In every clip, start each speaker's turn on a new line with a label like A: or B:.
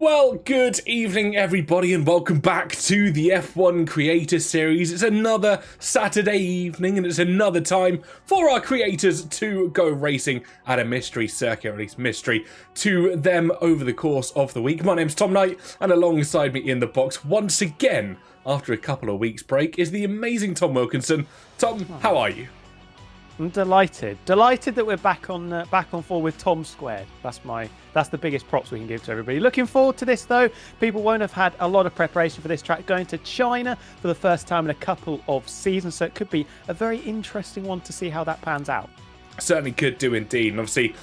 A: Well, good evening everybody and welcome back to the F1 Creator Series. It's another Saturday evening and it's another time for our creators to go racing at a mystery circuit, or at least mystery to them over the course of the week. My name's Tom Knight and alongside me in the box once again, after a couple of weeks break, is the amazing Tom Wilkinson. Tom, how are you?
B: I'm delighted that we're back on full with Tom squared. That's the biggest props we can give to everybody. Looking forward to this though. People won't have had a lot of preparation for this track. Going to China for the first time in a couple of seasons, so it could be a very interesting one to see how that pans out.
A: Certainly could do indeed, and obviously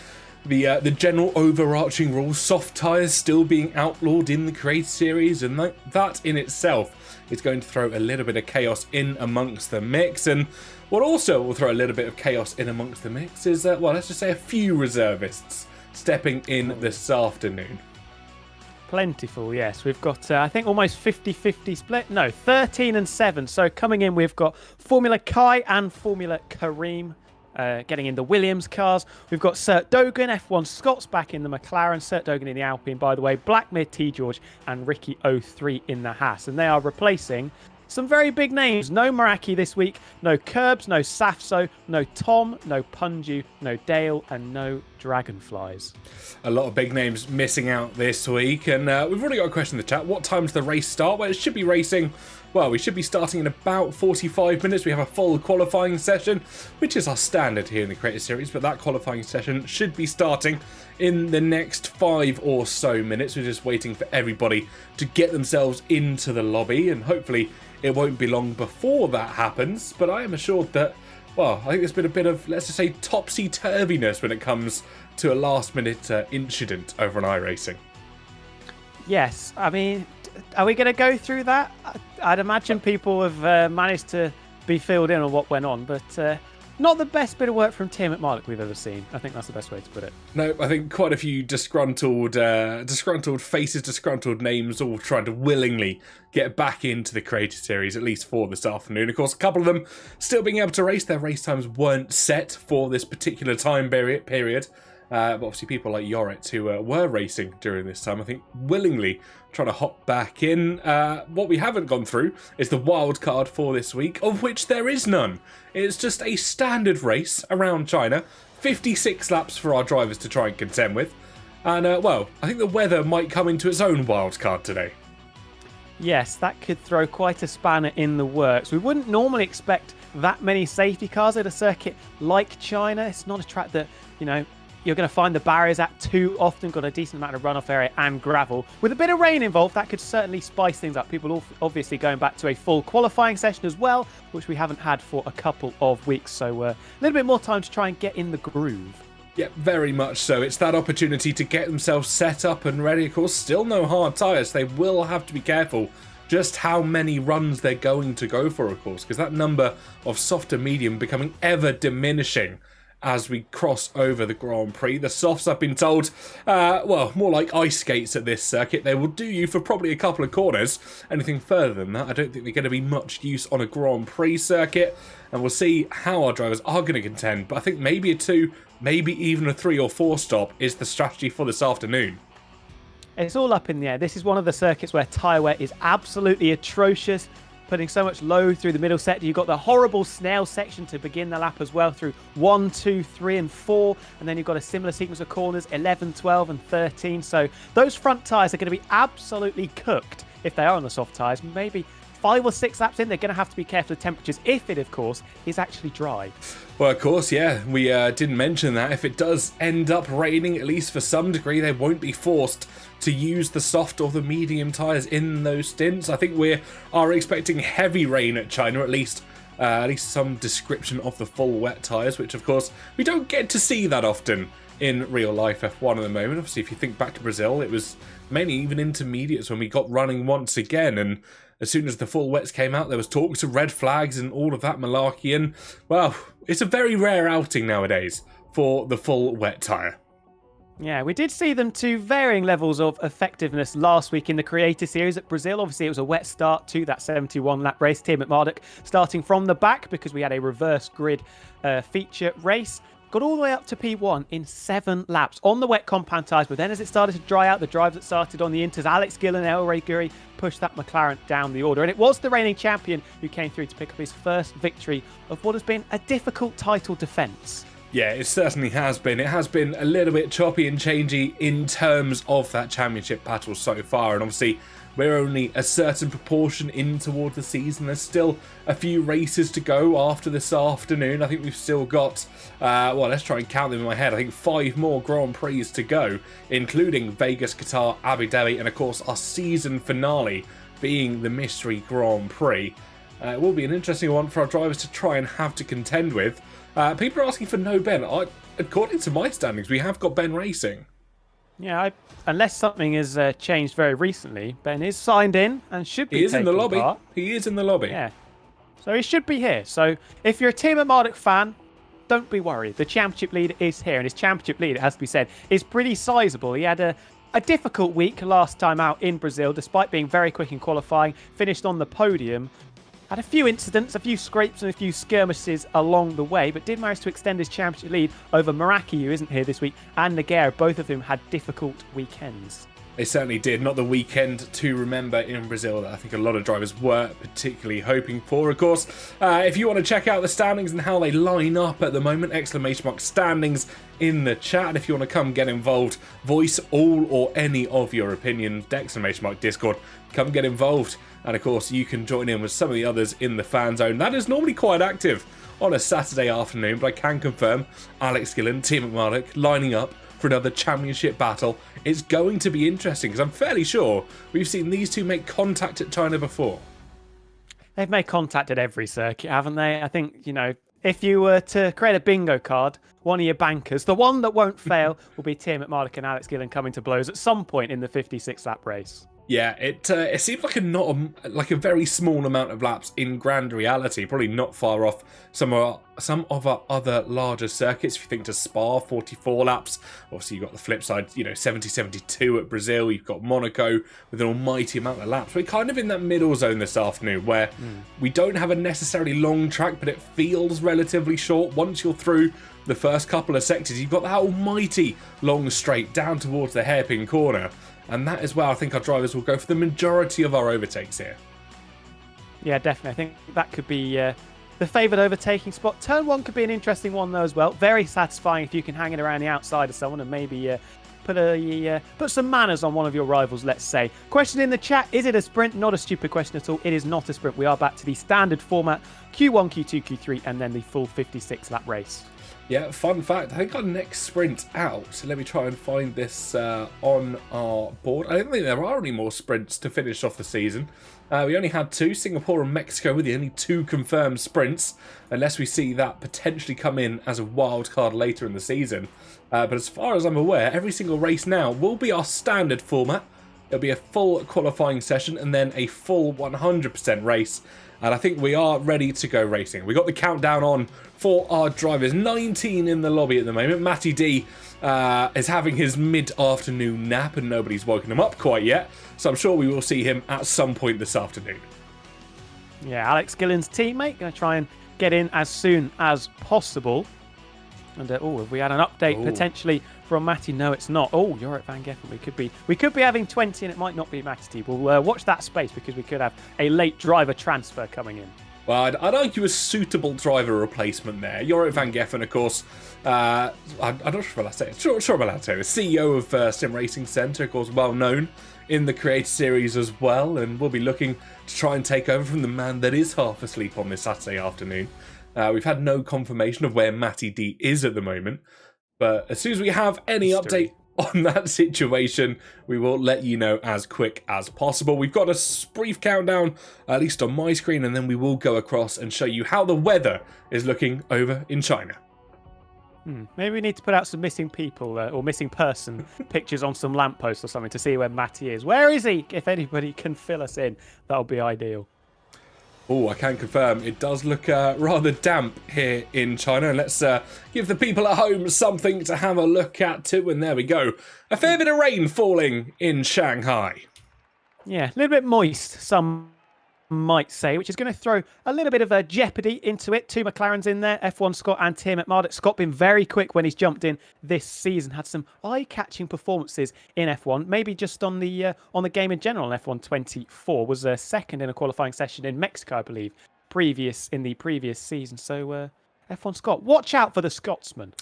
A: the general overarching rules, soft tyres still being outlawed in the Creator Series, and that in itself is going to throw a little bit of chaos in amongst the mix. And what also will throw a little bit of chaos in amongst the mix is, well, let's just say a few reservists stepping in this afternoon.
B: Plentiful, yes. We've got, I think, almost 50-50 split. No, 13 and 7. So coming in, we've got Formula Kai and Formula Kareem getting in the Williams cars. We've got Sert Dogan, F1 Scots back in the McLaren, Sert Dogan in the Alpine, by the way, Blackmere T. George and Ricky 03 in the Haas. And they are replacing some very big names. No Maraki this week, no Curbs, no Safso, no Tom, no Punju, no Dale, and no Dragonflies.
A: A lot of big names missing out this week, and we've already got a question in the chat. What time does the race start? Well, it should be racing. Well, we should be starting in about 45 minutes. We have a full qualifying session, which is our standard here in the Creator Series, but that qualifying session should be starting in the next 5 or so minutes. We're just waiting for everybody to get themselves into the lobby, and hopefully it won't be long before that happens, but I am assured that, well, I think there's been a bit of, let's just say, topsy-turviness when it comes to a last-minute incident over on iRacing.
B: Yes, I mean, are we going to go through that? I'd imagine people have managed to be filled in on what went on, but not the best bit of work from Tim at Marlick we've ever seen. I think that's the best way to put it.
A: No, I think quite a few disgruntled faces, disgruntled names, all trying to willingly get back into the Creator Series, at least for this afternoon. Of course, a couple of them still being able to race. Their race times weren't set for this particular time period. But obviously people like Yoret, who were racing during this time, I think willingly trying to hop back in. What we haven't gone through is the wild card for this week, of which there is none. It's just a standard race around China, 56 laps for our drivers to try and contend with. And, well, I think the weather might come into its own wild card today.
B: Yes, that could throw quite a spanner in the works. We wouldn't normally expect that many safety cars at a circuit like China. It's not a track that, you know, you're going to find the barriers at too often. Got a decent amount of runoff area and gravel. With a bit of rain involved, that could certainly spice things up. People obviously going back to a full qualifying session as well, which we haven't had for a couple of weeks. So a little bit more time to try and get in the groove.
A: Yeah, very much so. It's that opportunity to get themselves set up and ready. Of course, still no hard tyres. They will have to be careful just how many runs they're going to go for, of course, because that number of soft and medium becoming ever diminishing as we cross over the Grand Prix. The softs, I've been told, well, more like ice skates at this circuit. They will do you for probably a couple of corners. Anything further than that, I don't think they're going to be much use on a Grand Prix circuit. And we'll see how our drivers are going to contend. But I think maybe a 2, maybe even a 3 or 4 stop is the strategy for this afternoon.
B: It's all up in the air. This is one of the circuits where tyre wear is absolutely atrocious, putting so much load through the middle sector. You've got the horrible snail section to begin the lap as well through 1, 2, 3 and 4. And then you've got a similar sequence of corners, 11, 12 and 13. So those front tyres are going to be absolutely cooked if they are on the soft tyres. Maybe 5 or 6 laps in, they're going to have to be careful of temperatures if it, of course, is actually dry.
A: Well, of course, yeah, we didn't mention that. If it does end up raining, at least for some degree, they won't be forced to use the soft or the medium tyres in those stints. I think we are expecting heavy rain at China, at least some description of the full wet tyres, which, of course, we don't get to see that often in real life F1 at the moment. Obviously, if you think back to Brazil, it was mainly even intermediates when we got running once again, and as soon as the full wets came out, there was talks of red flags and all of that malarkey, and, well, it's a very rare outing nowadays for the full wet tyre.
B: Yeah, we did see them to varying levels of effectiveness last week in the Creator Series at Brazil. Obviously, it was a wet start to that 71-lap race. Tim at Marduk starting from the back because we had a reverse grid feature race. got all the way up to P1 in 7 laps on the wet compound tyres. But then as it started to dry out, the drivers that started on the Inters, Alex Gill and El Guri, pushed that McLaren down the order. And it was the reigning champion who came through to pick up his first victory of what has been a difficult title defence.
A: Yeah, it certainly has been. It has been a little bit choppy and changey in terms of that championship battle so far. And obviously, we're only a certain proportion in towards the season. There's still a few races to go after this afternoon. I think we've still got, let's try and count them in my head. I think 5 more Grand Prix to go, including Vegas, Qatar, Abu Dhabi, and of course our season finale being the Mystery Grand Prix. It will be an interesting one for our drivers to try and have to contend with. People are asking for no Ben. According to my standings, we have got Ben racing.
B: Yeah, unless something has changed very recently, Ben is signed in and should be.
A: He is in the lobby.
B: Part.
A: He is in the lobby.
B: Yeah, so he should be here. So if you're a Team at Marduk fan, don't be worried. The championship leader is here, and his championship lead, it has to be said, is pretty sizable. He had a difficult week last time out in Brazil, despite being very quick in qualifying. Finished on the podium. Had a few incidents, a few scrapes and a few skirmishes along the way, but did manage to extend his championship lead over Meraki, who isn't here this week, and Nogueira, both of whom had difficult weekends.
A: They certainly did. Not the weekend to remember in Brazil that I think a lot of drivers were particularly hoping for. Of course, if you want to check out the standings and how they line up at the moment, !standings in the chat. And if you want to come get involved, voice all or any of your opinions, !Discord, come get involved. And of course, you can join in with some of the others in the fan zone. That is normally quite active on a Saturday afternoon, but I can confirm Alex Gillen, Team at Marduk, lining up for another championship battle. It's going to be interesting because I'm fairly sure we've seen these two make contact at China before.
B: They've made contact at every circuit, haven't they? I think, if you were to create a bingo card, one of your bankers, the one that won't fail, will be Team at Marduk and Alex Gillen coming to blows at some point in the 56-lap race.
A: Yeah, it seems like a very small amount of laps in grand reality. Probably not far off some of our other larger circuits. If you think to Spa, 44 laps. Obviously, you've got the flip side, 70, 72 at Brazil. You've got Monaco with an almighty amount of laps. We're kind of in that middle zone this afternoon where we don't have a necessarily long track, but it feels relatively short. Once you're through the first couple of sectors, you've got that almighty long straight down towards the hairpin corner. And that is where I think our drivers will go for the majority of our overtakes here.
B: Yeah, definitely. I think that could be the favoured overtaking spot. Turn 1 could be an interesting one, though, as well. Very satisfying if you can hang it around the outside of someone and maybe put some manners on one of your rivals, let's say. Question in the chat, is it a sprint? Not a stupid question at all. It is not a sprint. We are back to the standard format, Q1, Q2, Q3, and then the full 56-lap race.
A: Yeah, fun fact, I think our next sprint out, let me try and find this on our board. I don't think there are any more sprints to finish off the season. We only had 2, Singapore and Mexico were the only 2 confirmed sprints, unless we see that potentially come in as a wild card later in the season. But as far as I'm aware, every single race now will be our standard format. It'll be a full qualifying session and then a full 100% race. And I think we are ready to go racing. We got the countdown on for our drivers. 19 in the lobby at the moment. Matty D is having his mid-afternoon nap and nobody's woken him up quite yet. So I'm sure we will see him at some point this afternoon.
B: Yeah, Alex Gillen's teammate going to try and get in as soon as possible. And have we had an update potentially from Matty? No, it's not. You're at Van Geffen. We could be having 20, and it might not be Matty. We'll watch that space because we could have a late driver transfer coming in.
A: Well, I'd argue a suitable driver replacement there. You're at Van Geffen, of course. I'm not sure if I'm allowed to say it. Sure I'm allowed to say it. The CEO of Sim Racing Centre, of course, well known in the Creator Series as well, and we'll be looking to try and take over from the man that is half asleep on this Saturday afternoon. We've had no confirmation of where Matty D is at the moment, but as soon as we have any update on that situation, we will let you know as quick as possible. We've got a brief countdown, at least on my screen, and then we will go across and show you how the weather is looking over in China.
B: Maybe we need to put out some missing people or missing person pictures on some lampposts or something to see where Matty is. Where is he? If anybody can fill us in, that'll be ideal.
A: I can confirm it does look rather damp here in China. And let's give the people at home something to have a look at too. And there we go. A fair bit of rain falling in Shanghai.
B: Yeah, a little bit moist. Some might say, which is going to throw a little bit of a jeopardy into it. Two McLarens in there, F1 Scott and Tim McMardock. Scott been very quick when he's jumped in this season, had some eye-catching performances in F1, maybe just on the game in general in F1 24, was second in a qualifying session in Mexico, I believe, in the previous season. So F1 Scott, watch out for the Scotsman.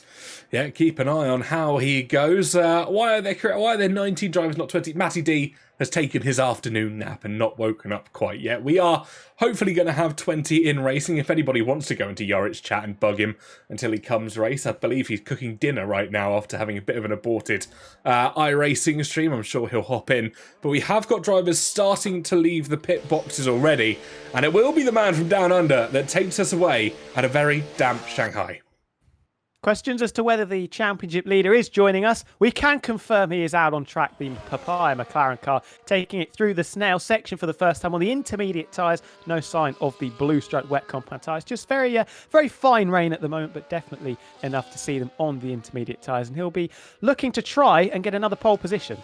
A: Yeah, keep an eye on how he goes. Why are there 19 drivers, not 20? Matty D has taken his afternoon nap and not woken up quite yet. We are hopefully going to have 20 in racing. If anybody wants to go into Yoric's chat and bug him until he comes race, I believe he's cooking dinner right now after having a bit of an aborted iRacing stream. I'm sure he'll hop in. But we have got drivers starting to leave the pit boxes already, and it will be the man from down under that takes us away at a very damp Shanghai.
B: Questions as to whether the championship leader is joining us. We can confirm he is out on track, the Papaya McLaren car, taking it through the snail section for the first time on the intermediate tyres. No sign of the blue stripe wet compound tyres. Just very fine rain at the moment, but definitely enough to see them on the intermediate tyres. And he'll be looking to try and get another pole position.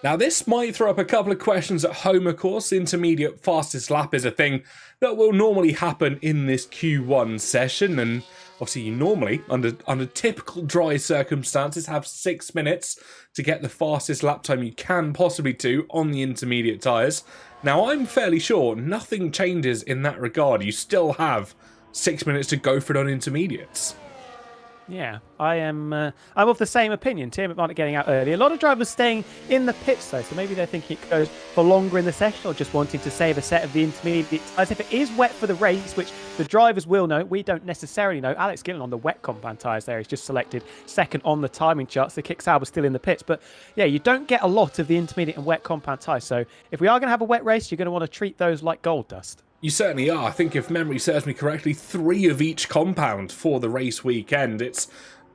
A: Now, this might throw up a couple of questions at home, of course. Intermediate fastest lap is a thing that will normally happen in this Q1 session, and obviously you normally, under typical dry circumstances, have 6 minutes to get the fastest lap time you can possibly do on the intermediate tyres. Now, I'm fairly sure nothing changes in that regard. You still have 6 minutes to go for it on intermediates.
B: Yeah, I'm of the same opinion. Tim McMardock getting out early. A lot of drivers staying in the pits though, so maybe they're thinking it goes for longer in the session or just wanting to save a set of the intermediate tyres. If it is wet for the race, which the drivers will know, we don't necessarily know. Alex Gillen on the wet compound tyres there is just selected second on the timing charts. The Kick Sauber still in the pits, but yeah, you don't get a lot of the intermediate and wet compound tyres. So if we are going to have a wet race, you're going to want to treat those like gold dust.
A: You certainly are. I think if memory serves me correctly, 3 of each compound for the race weekend. It's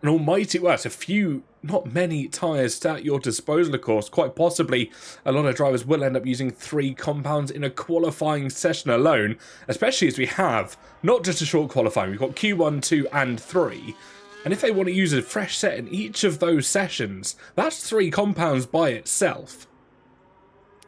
A: an almighty, well, it's a few, not many tyres at your disposal, of course. Quite possibly, a lot of drivers will end up using 3 compounds in a qualifying session alone, especially as we have not just a short qualifying, we've got Q1, 2 and 3. And if they want to use a fresh set in each of those sessions, that's 3 compounds by itself.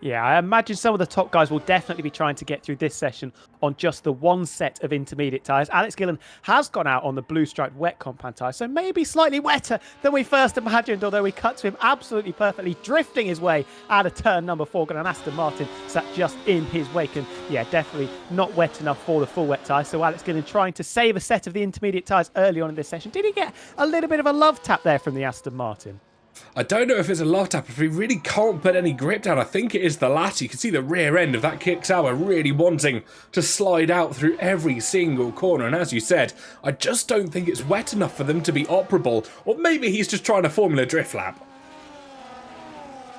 B: Yeah, I imagine some of the top guys will definitely be trying to get through this session on just the one set of intermediate tyres. Alex Gillen has gone out on the blue striped wet compound tyre, so maybe slightly wetter than we first imagined, although we cut to him absolutely perfectly, drifting his way out of turn number 4. Got an Aston Martin sat just in his wake, and yeah, definitely not wet enough for the full wet tyre. So Alex Gillen trying to save a set of the intermediate tyres early on in this session. Did he get a little bit of a love tap there from the Aston Martin?
A: I don't know if it's a love tap, if he really can't put any grip down. I think it is the latter. You can see the rear end of that Kick Sauber really wanting to slide out through every single corner. And as you said, I just don't think it's wet enough for them to be operable. Or maybe he's just trying a Formula Drift lap.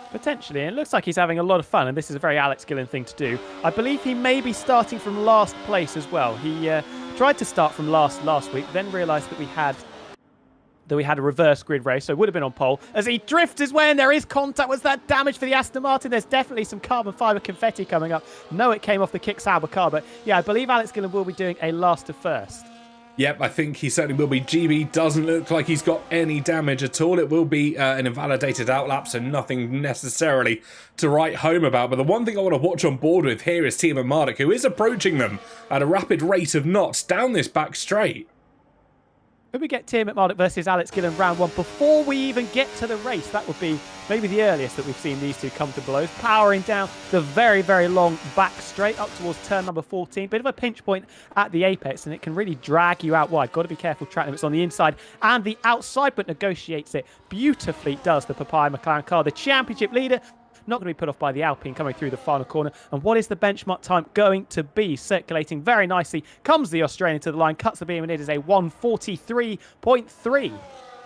B: Potentially, and it looks like he's having a lot of fun, and this is a very Alex Gillen thing to do. I believe he may be starting from last place as well. He tried to start from last week, then realised that we had a reverse grid race, so would have been on pole. As he drifts his way, and there is contact. Was that damage for the Aston Martin? There's definitely some carbon fibre confetti coming up. No, it came off the Kick Sauber car, but yeah, I believe Alex Gillen will be doing a last to first.
A: Yep, I think he certainly will be. GB doesn't look like he's got any damage at all. It will be an invalidated outlap, so nothing necessarily to write home about. But the one thing I want to watch on board with here is Tim McMardock, who is approaching them at a rapid rate of knots down this back straight.
B: Could we get Tim McMardock versus Alex Gillen round 1 before we even get to the race? That would be maybe the earliest that we've seen these two come to blows. Powering down the very, very long back straight up towards turn number 14. Bit of a pinch point at the apex, and it can really drag you out wide. Got to be careful track limits on the inside and the outside, but negotiates it beautifully, does the Papaya McLaren car. The championship leader, not going to be put off by the Alpine coming through the final corner. And what is the benchmark time going to be? Circulating very nicely comes the Australian to the line, cuts the beam, and it is a 1:43.3.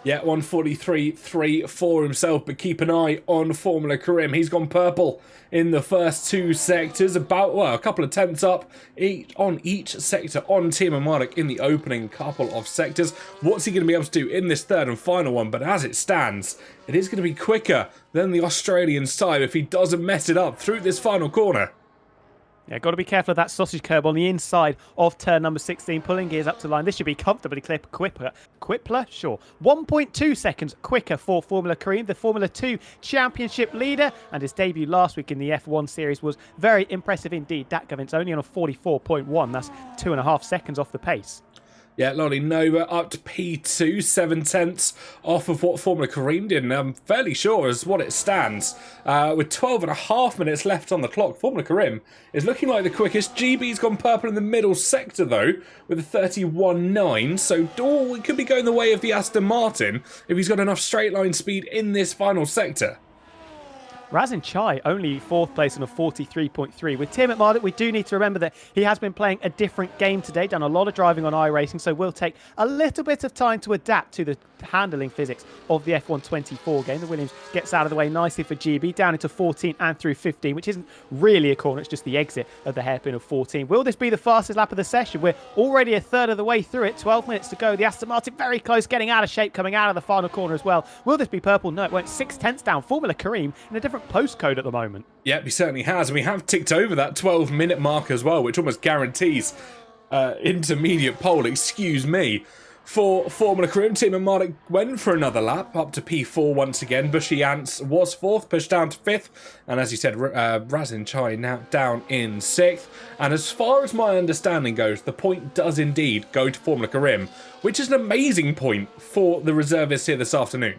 A: Yeah, 1:43.3 for himself, but keep an eye on Formula Karim. He's gone purple in the first 2 sectors, about, well, a couple of tenths up on each sector on Tim McMardock in the opening couple of sectors. What's he going to be able to do in this third and final one? But as it stands, it is going to be quicker than the Australian side if he doesn't mess it up through this final corner.
B: Yeah, got to be careful of that sausage curb on the inside of turn number 16, pulling gears up to line. This should be comfortably quicker. Sure. 1.2 seconds quicker for Formula Kareem, the Formula 2 championship leader, and his debut last week in the F1 series was very impressive indeed. Dat Govins only on a 44.1. That's 2.5 seconds off the pace.
A: Yeah, Lolly Nova up to P2, 7/10 off of what Formula Kareem did, and I'm fairly sure as what it stands. With 12.5 minutes left on the clock, Formula Kareem is looking like the quickest. GB's gone purple in the middle sector, though, with a 31.9, so it could be going the way of the Aston Martin if he's got enough straight line speed in this final sector.
B: Razin Chai only 4th place on a 43.3. With Tim at Marduk, we do need to remember that he has been playing a different game today, done a lot of driving on iRacing, so will take a little bit of time to adapt to the handling physics of the F1 24 game. The Williams gets out of the way nicely for GB, down into 14 and through 15, which isn't really a corner, it's just the exit of the hairpin of 14. Will this be the fastest lap of the session? We're already a third of the way through it, 12 minutes to go. The Aston Martin very close, getting out of shape, coming out of the final corner as well. Will this be purple? No, it won't. 6/10 down. Formula Kareem in a different postcode at the moment.
A: Yep, he certainly has, and we have ticked over that 12-minute mark as well, which almost guarantees intermediate pole, excuse me. For Formula Kareem, Team and Marduk went for another lap, up to P4 once again. Bushy Ants was 4th, pushed down to 5th, and as you said, Razin Chai now down in 6th. And as far as my understanding goes, the point does indeed go to Formula Kareem, which is an amazing point for the reservists here this afternoon.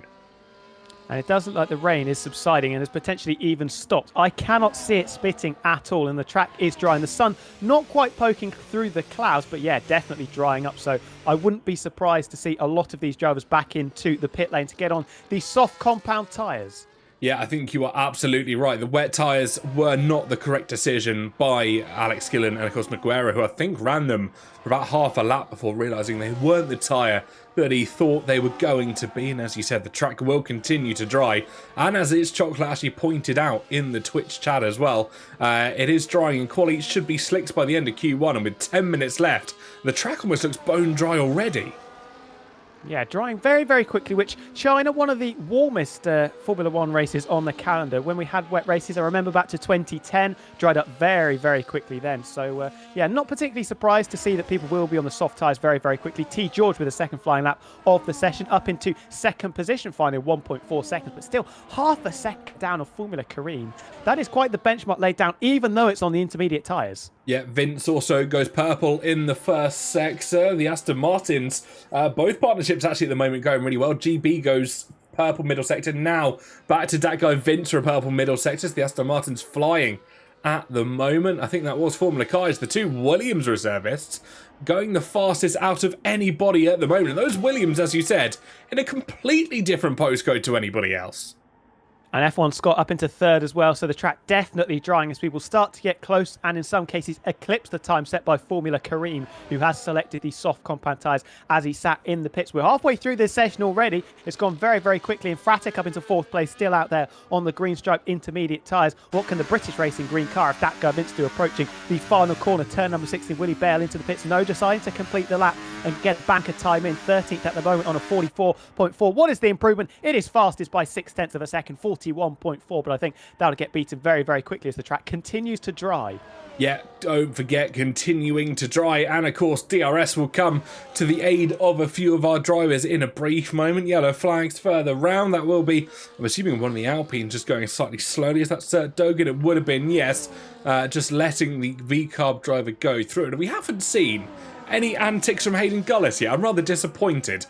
B: And it does look like the rain is subsiding and has potentially even stopped. I cannot see it spitting at all, and the track is dry. And the sun not quite poking through the clouds, but yeah, definitely drying up. So I wouldn't be surprised to see a lot of these drivers back into the pit lane to get on these soft compound tyres.
A: Yeah, I think you are absolutely right. The wet tyres were not the correct decision by Alex Gillen and, of course, Nogueira, who I think ran them for about half a lap before realising they weren't the tyre that he thought they were going to be. And as you said, the track will continue to dry. And as it's Chocolate actually pointed out in the Twitch chat as well, it is drying and quali should be slicks by the end of Q1. And with 10 minutes left, the track almost looks bone dry already.
B: Yeah, drying very, very quickly, which China, one of the warmest Formula One races on the calendar. When we had wet races, I remember back to 2010, dried up very, very quickly then. So, yeah, not particularly surprised to see that people will be on the soft tyres very, very quickly. T. George with a second flying lap of the session, up into second position, finally 1.4 seconds, but still half a second down of Formula Kareem. That is quite the benchmark laid down, even though it's on the intermediate tyres.
A: Yeah, Vince also goes purple in the first sector. The Aston Martins, both partnerships actually at the moment going really well. GB goes purple middle sector. Now back to that guy Vince for a purple middle sector. The Aston Martins flying at the moment. I think that was Formula Kai's. The two Williams reservists going the fastest out of anybody at the moment. And those Williams, as you said, in a completely different postcode to anybody else.
B: And F1 Scott up into third as well, so the track definitely drying as people start to get close and in some cases eclipse the time set by Formula Kareem, who has selected these soft compound tyres as he sat in the pits. We're halfway through this session already. It's gone very, very quickly, and Fratic up into 4th place, still out there on the green stripe intermediate tyres. What can the British racing green car of Dat Govins do approaching the final corner? Turn number 16, Willie Bale into the pits. No deciding to complete the lap and get back a time in. 13th at the moment on a 44.4. What is the improvement? It is fastest by 6/10 of a second, 41.4, but I think that'll get beaten very, very quickly as the track continues to dry.
A: Yeah, don't forget, continuing to dry, and of course DRS will come to the aid of a few of our drivers in a brief moment. Yellow flags further round. That will be, I'm assuming, one of the Alpines just going slightly slowly. Is that Dogan? It would have been, yes. Just letting the V-Carb driver go through. And we haven't seen any antics from Hayden Gullis yet. I'm rather disappointed.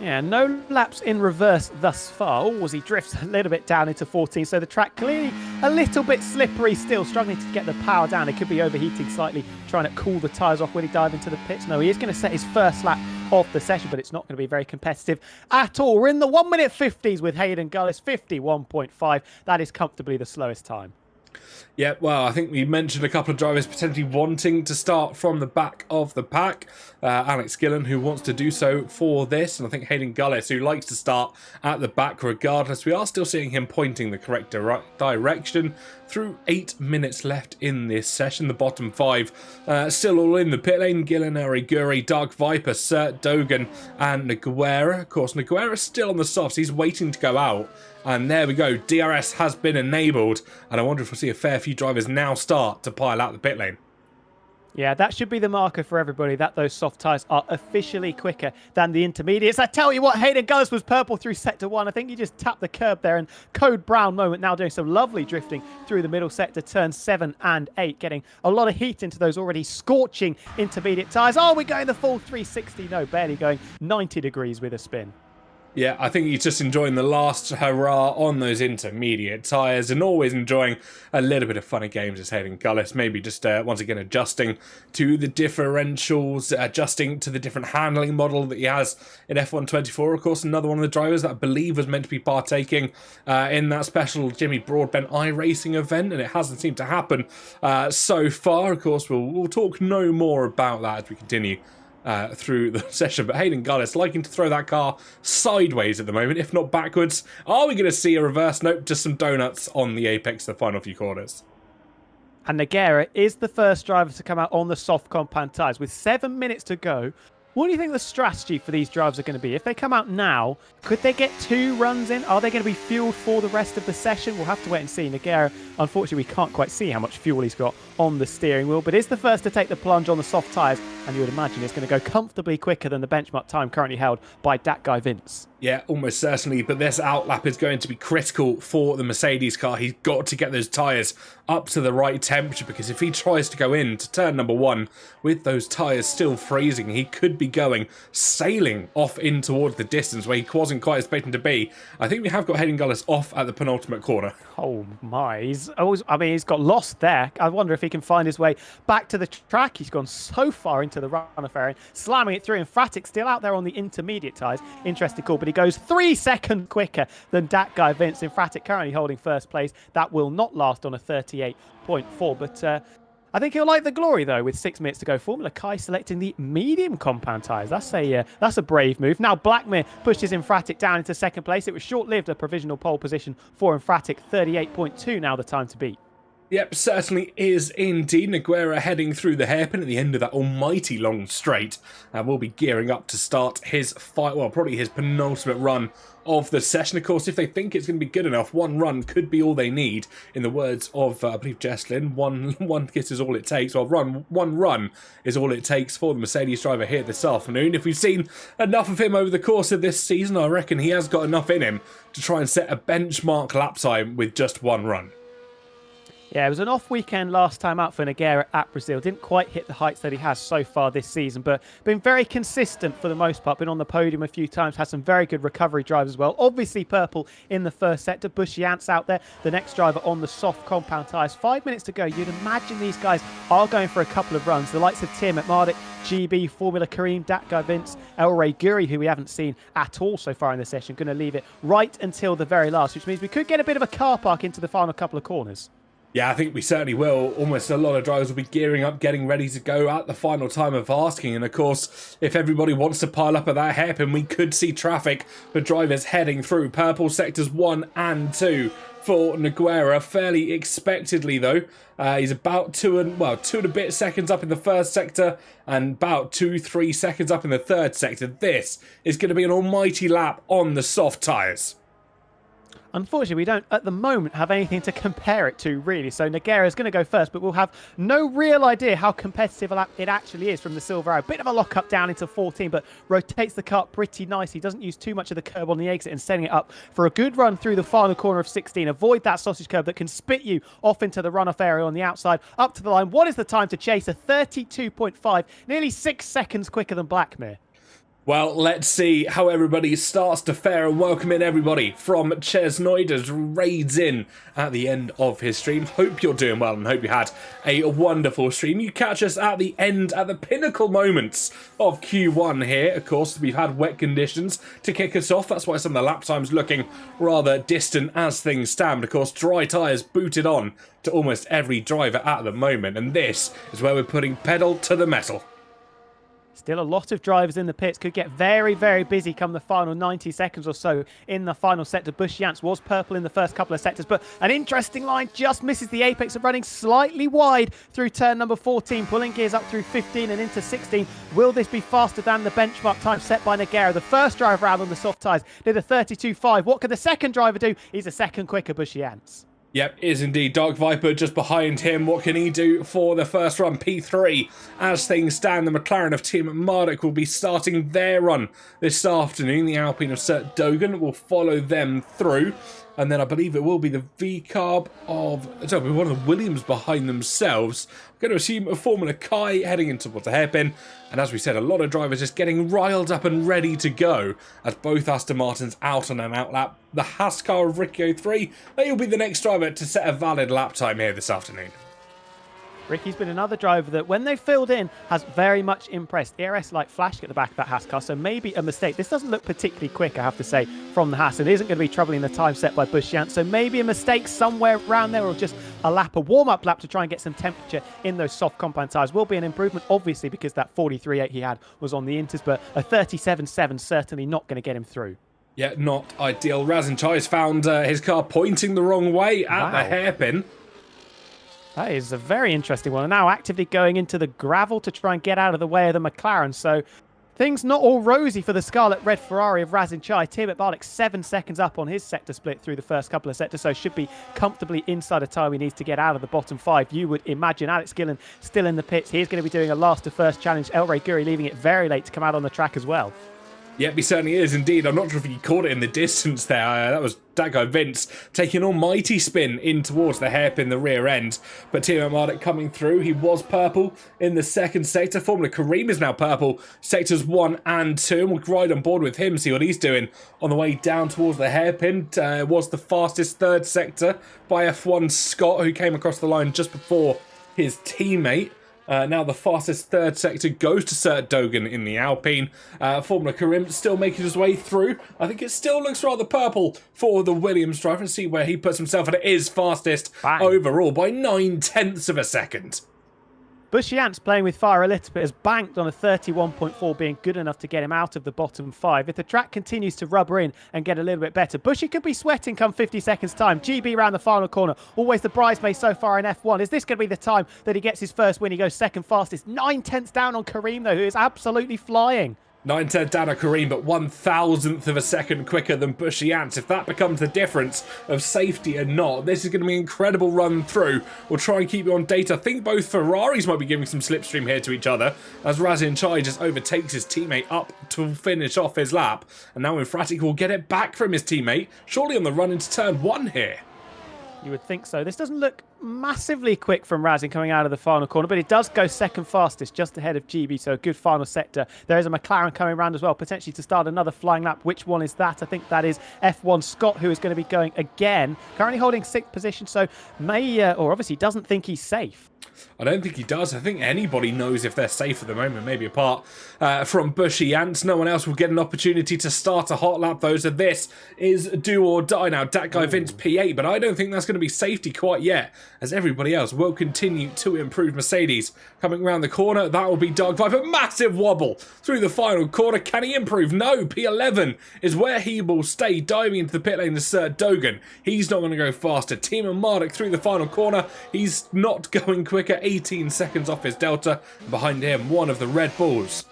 B: Yeah, no laps in reverse thus far. Oh, as he drifts a little bit down into 14, so the track clearly a little bit slippery still, struggling to get the power down. It could be overheating slightly, trying to cool the tyres off when he dive into the pits. No, he is going to set his first lap of the session, but it's not going to be very competitive at all. We're in the 1 minute 50s with Hayden Gullis, 51.5. That is comfortably the slowest time.
A: Yeah, well, I think we mentioned a couple of drivers potentially wanting to start from the back of the pack. Alex Gillen, who wants to do so for this, and I think Hayden Gullis, who likes to start at the back regardless. We are still seeing him pointing the correct direction through 8 minutes left in this session. The bottom 5 still all in the pit lane. Gillen, Ariguri, Dark Viper, Sert, Dogan, and Nogueira. Of course, Nogueira is still on the softs. He's waiting to go out. And there we go. DRS has been enabled. And I wonder if we'll see a fair few drivers now start to pile out the pit lane.
B: Yeah, that should be the marker for everybody, that those soft tyres are officially quicker than the intermediates. I tell you what, Hayden Gullis was purple through sector 1. I think he just tapped the curb there, and Code Brown moment now doing some lovely drifting through the middle sector, turns 7 and 8, getting a lot of heat into those already scorching intermediate tyres. Oh, we're going the full 360. No, barely going 90 degrees with a spin.
A: Yeah, I think he's just enjoying the last hurrah on those intermediate tyres and always enjoying a little bit of fun and games as Hayden Gullis. Maybe just once again adjusting to the differentials, adjusting to the different handling model that he has in F1 24. Of course, another one of the drivers that I believe was meant to be partaking in that special Jimmy Broadbent iRacing event, and it hasn't seemed to happen so far. Of course, we'll talk no more about that as we continue through the session, but Hayden Gullis liking to throw that car sideways at the moment, if not backwards. Are we going to see a reverse? Nope, just some donuts on the apex of the final few corners.
B: And Nogueira is the first driver to come out on the soft compound tyres. With 7 minutes to go, what do you think the strategy for these drivers are going to be? If they come out now, could they get 2 runs in? Are they going to be fueled for the rest of the session? We'll have to wait and see. Nogueira, unfortunately, we can't quite see how much fuel he's got on the steering wheel, but is the first to take the plunge on the soft tyres, and you would imagine it's going to go comfortably quicker than the benchmark time currently held by that guy Vince.
A: Yeah, almost certainly, but this outlap is going to be critical for the Mercedes car. He's got to get those tyres up to the right temperature, because if he tries to go into turn number 1 with those tyres still freezing, he could be going sailing off in towards the distance where he wasn't quite expecting to be. I think we have got Hayden Gullis off at the penultimate corner.
B: Oh my, he's got lost there. I wonder if he can find his way back to the track. He's gone so far into the runoff area, slamming it through, and Fratic still out there on the intermediate tyres. Interesting call, but he goes 3 seconds quicker than that guy Vince. In Fratic currently holding first place. That will not last on a 38.4, but I think he'll like the glory, though, with 6 minutes to go. Formula Kai selecting the medium compound tyres. That's a brave move. Now Blackmere pushes Infratic down into second place. It was short-lived, a provisional pole position for Infratic. 38.2 now the time to beat.
A: Yep, certainly is indeed. Nogueira heading through the hairpin at the end of that almighty long straight, and will be gearing up to start his fight. Well, probably his penultimate run of the session. Of course, if they think it's going to be good enough, 1 run could be all they need. In the words of, I believe, Jesslyn, one kiss is all it takes. Well, one run is all it takes for the Mercedes driver here this afternoon. If we've seen enough of him over the course of this season, I reckon he has got enough in him to try and set a benchmark lap time with just 1 run.
B: Yeah, it was an off weekend last time out for Nogueira at Brazil. Didn't quite hit the heights that he has so far this season, but been very consistent for the most part. Been on the podium a few times, had some very good recovery drives as well. Obviously purple in the first sector. Bushiant's out there, the next driver on the soft compound tyres. 5 minutes to go. You'd imagine these guys are going for a couple of runs. The likes of Tim at Mardik, GB, Formula Kareem, Datguy Vince, El Ray Guri, who we haven't seen at all so far in the session, going to leave it right until the very last, which means we could get a bit of a car park into the final couple of corners.
A: Yeah, I think we certainly will. Almost a lot of drivers will be gearing up, getting ready to go at the final time of asking. And of course, if everybody wants to pile up at that hairpin, we could see traffic for drivers heading through purple sectors 1 and 2 for Nogueira. Fairly expectedly, though. He's about 2 and a bit seconds up in the first sector and about 2-3 seconds up in the third sector. This is going to be an almighty lap on the soft tyres.
B: Unfortunately, we don't, at the moment, have anything to compare it to, really. So Nogueira is going to go first, but we'll have no real idea how competitive it actually is from the silver arrow. Bit of a lock-up down into 14, but rotates the car pretty nicely. Doesn't use too much of the curb on the exit and setting it up for a good run through the final corner of 16. Avoid that sausage curb that can spit you off into the runoff area on the outside, up to the line. What is the time to chase? A 32.5, nearly 6 seconds quicker than Blackmere.
A: Well, let's see how everybody starts to fare, and welcome in everybody from Chesnoid as raids in at the end of his stream. Hope you're doing well and hope you had a wonderful stream. You catch us at the end, at the pinnacle moments of Q1 here. Of course, we've had wet conditions to kick us off. That's why some of the lap times looking rather distant as things stand. But of course, dry tyres booted on to almost every driver at the moment. And this is where we're putting pedal to the metal.
B: Still a lot of drivers in the pits. Could get very, very busy come the final 90 seconds or so in the final sector. Bushiant's was purple in the first couple of sectors, but an interesting line just misses the apex of running slightly wide through turn number 14, pulling gears up through 15 and into 16. Will this be faster than the benchmark time set by Nogueira? The first driver out on the soft tyres did a 32.5. What could the second driver do? He's a second quicker, Bushiant's.
A: Yep, is indeed. Dark Viper just behind him. What can he do for the first run? P3. As things stand, the McLaren of Team Marduk will be starting their run this afternoon. The Alpine of Sert Dogan will follow them through. And then I believe it will be the V-Carb of... So one of the Williams behind themselves. I'm going to assume a Formula Kai heading in towards the hairpin. And as we said, a lot of drivers just getting riled up and ready to go as both Aston Martins out on an outlap. The Haas car of Riccio 3, they will be the next driver to set a valid lap time here this afternoon.
B: Ricky's been another driver that, when they filled in, has very much impressed. ERS like flashed at the back of that Haas car, so maybe a mistake. This doesn't look particularly quick, I have to say, from the Haas. It isn't going to be troubling the time set by Bushiant, so maybe a mistake somewhere around there, or just a lap, a warm-up lap to try and get some temperature in those soft compound tyres. Will be an improvement, obviously, because that 43.8 he had was on the Inters, but a 37.7 certainly not going to get him through.
A: Yeah, not ideal. Razin Chai's found his car pointing the wrong way at the hairpin.
B: That is a very interesting one. And now actively going into the gravel to try and get out of the way of the McLaren. So things not all rosy for the Scarlet Red Ferrari of Razin Chai. Tiamat Barlick 7 seconds up on his sector split through the first couple of sectors, so should be comfortably inside a time he needs to get out of the bottom 5. You would imagine Alex Gillen still in the pits. He's going to be doing a last to first challenge. El Rey Guri leaving it very late to come out on the track as well.
A: Yep, he certainly is indeed. I'm not sure if he caught it in the distance there. That was that guy Vince taking an almighty spin in towards the hairpin, the rear end. But Timo Marduk coming through. He was purple in the second sector. Formula Kareem is now purple. Sectors 1 and 2. And we'll ride on board with him, see what he's doing on the way down towards the hairpin. Was the fastest third sector by F1 Scott, who came across the line just before his teammate. Now the fastest third sector goes to Sert Dogan in the Alpine. Formula Karim still making his way through. I think it still looks rather purple for the Williams driver. And see where he puts himself, and it is fastest overall by 9/10 of a second.
B: Bushiant's playing with fire a little bit, has banked on a 31.4 being good enough to get him out of the bottom 5. If the track continues to rubber in and get a little bit better, Bushy could be sweating come 50 seconds time. GB round the final corner, always the bridesmaid so far in F1. Is this going to be the time that he gets his first win? He goes second fastest. 9/10 down on Kareem though, who is absolutely flying.
A: 9/10 down on Kareem, but 1,000th of a second quicker than Bushy Ants. If that becomes the difference of safety and not, this is going to be an incredible run through. We'll try and keep you on date. I think both Ferraris might be giving some slipstream here to each other as Razin Chai just overtakes his teammate up to finish off his lap. And now Infratic will get it back from his teammate, surely on the run into turn 1 here.
B: You would think so. This doesn't look massively quick from Razin coming out of the final corner, but it does go second fastest, just ahead of GB, so a good final sector. There is a McLaren coming around as well, potentially to start another flying lap. Which one is that? I think that is F1 Scott, who is going to be going again. Currently holding 6th position, so may, or obviously doesn't think he's safe.
A: I don't think he does. I think anybody knows if they're safe at the moment, maybe apart from Bushy Ants. No one else will get an opportunity to start a hot lap, though, so this is do or die now. Dat guy Vince P8, but I don't think that's going to be safety quite yet, as everybody else will continue to improve. Mercedes coming around the corner, that will be Dark Viper. Massive wobble through the final corner. Can he improve? No, P11 is where he will stay, diving into the pit lane to Sir Dogan. He's not going to go faster. Timo Marduk through the final corner. He's not going quicker. 18 seconds off his delta. Behind him, one of the Red Bulls.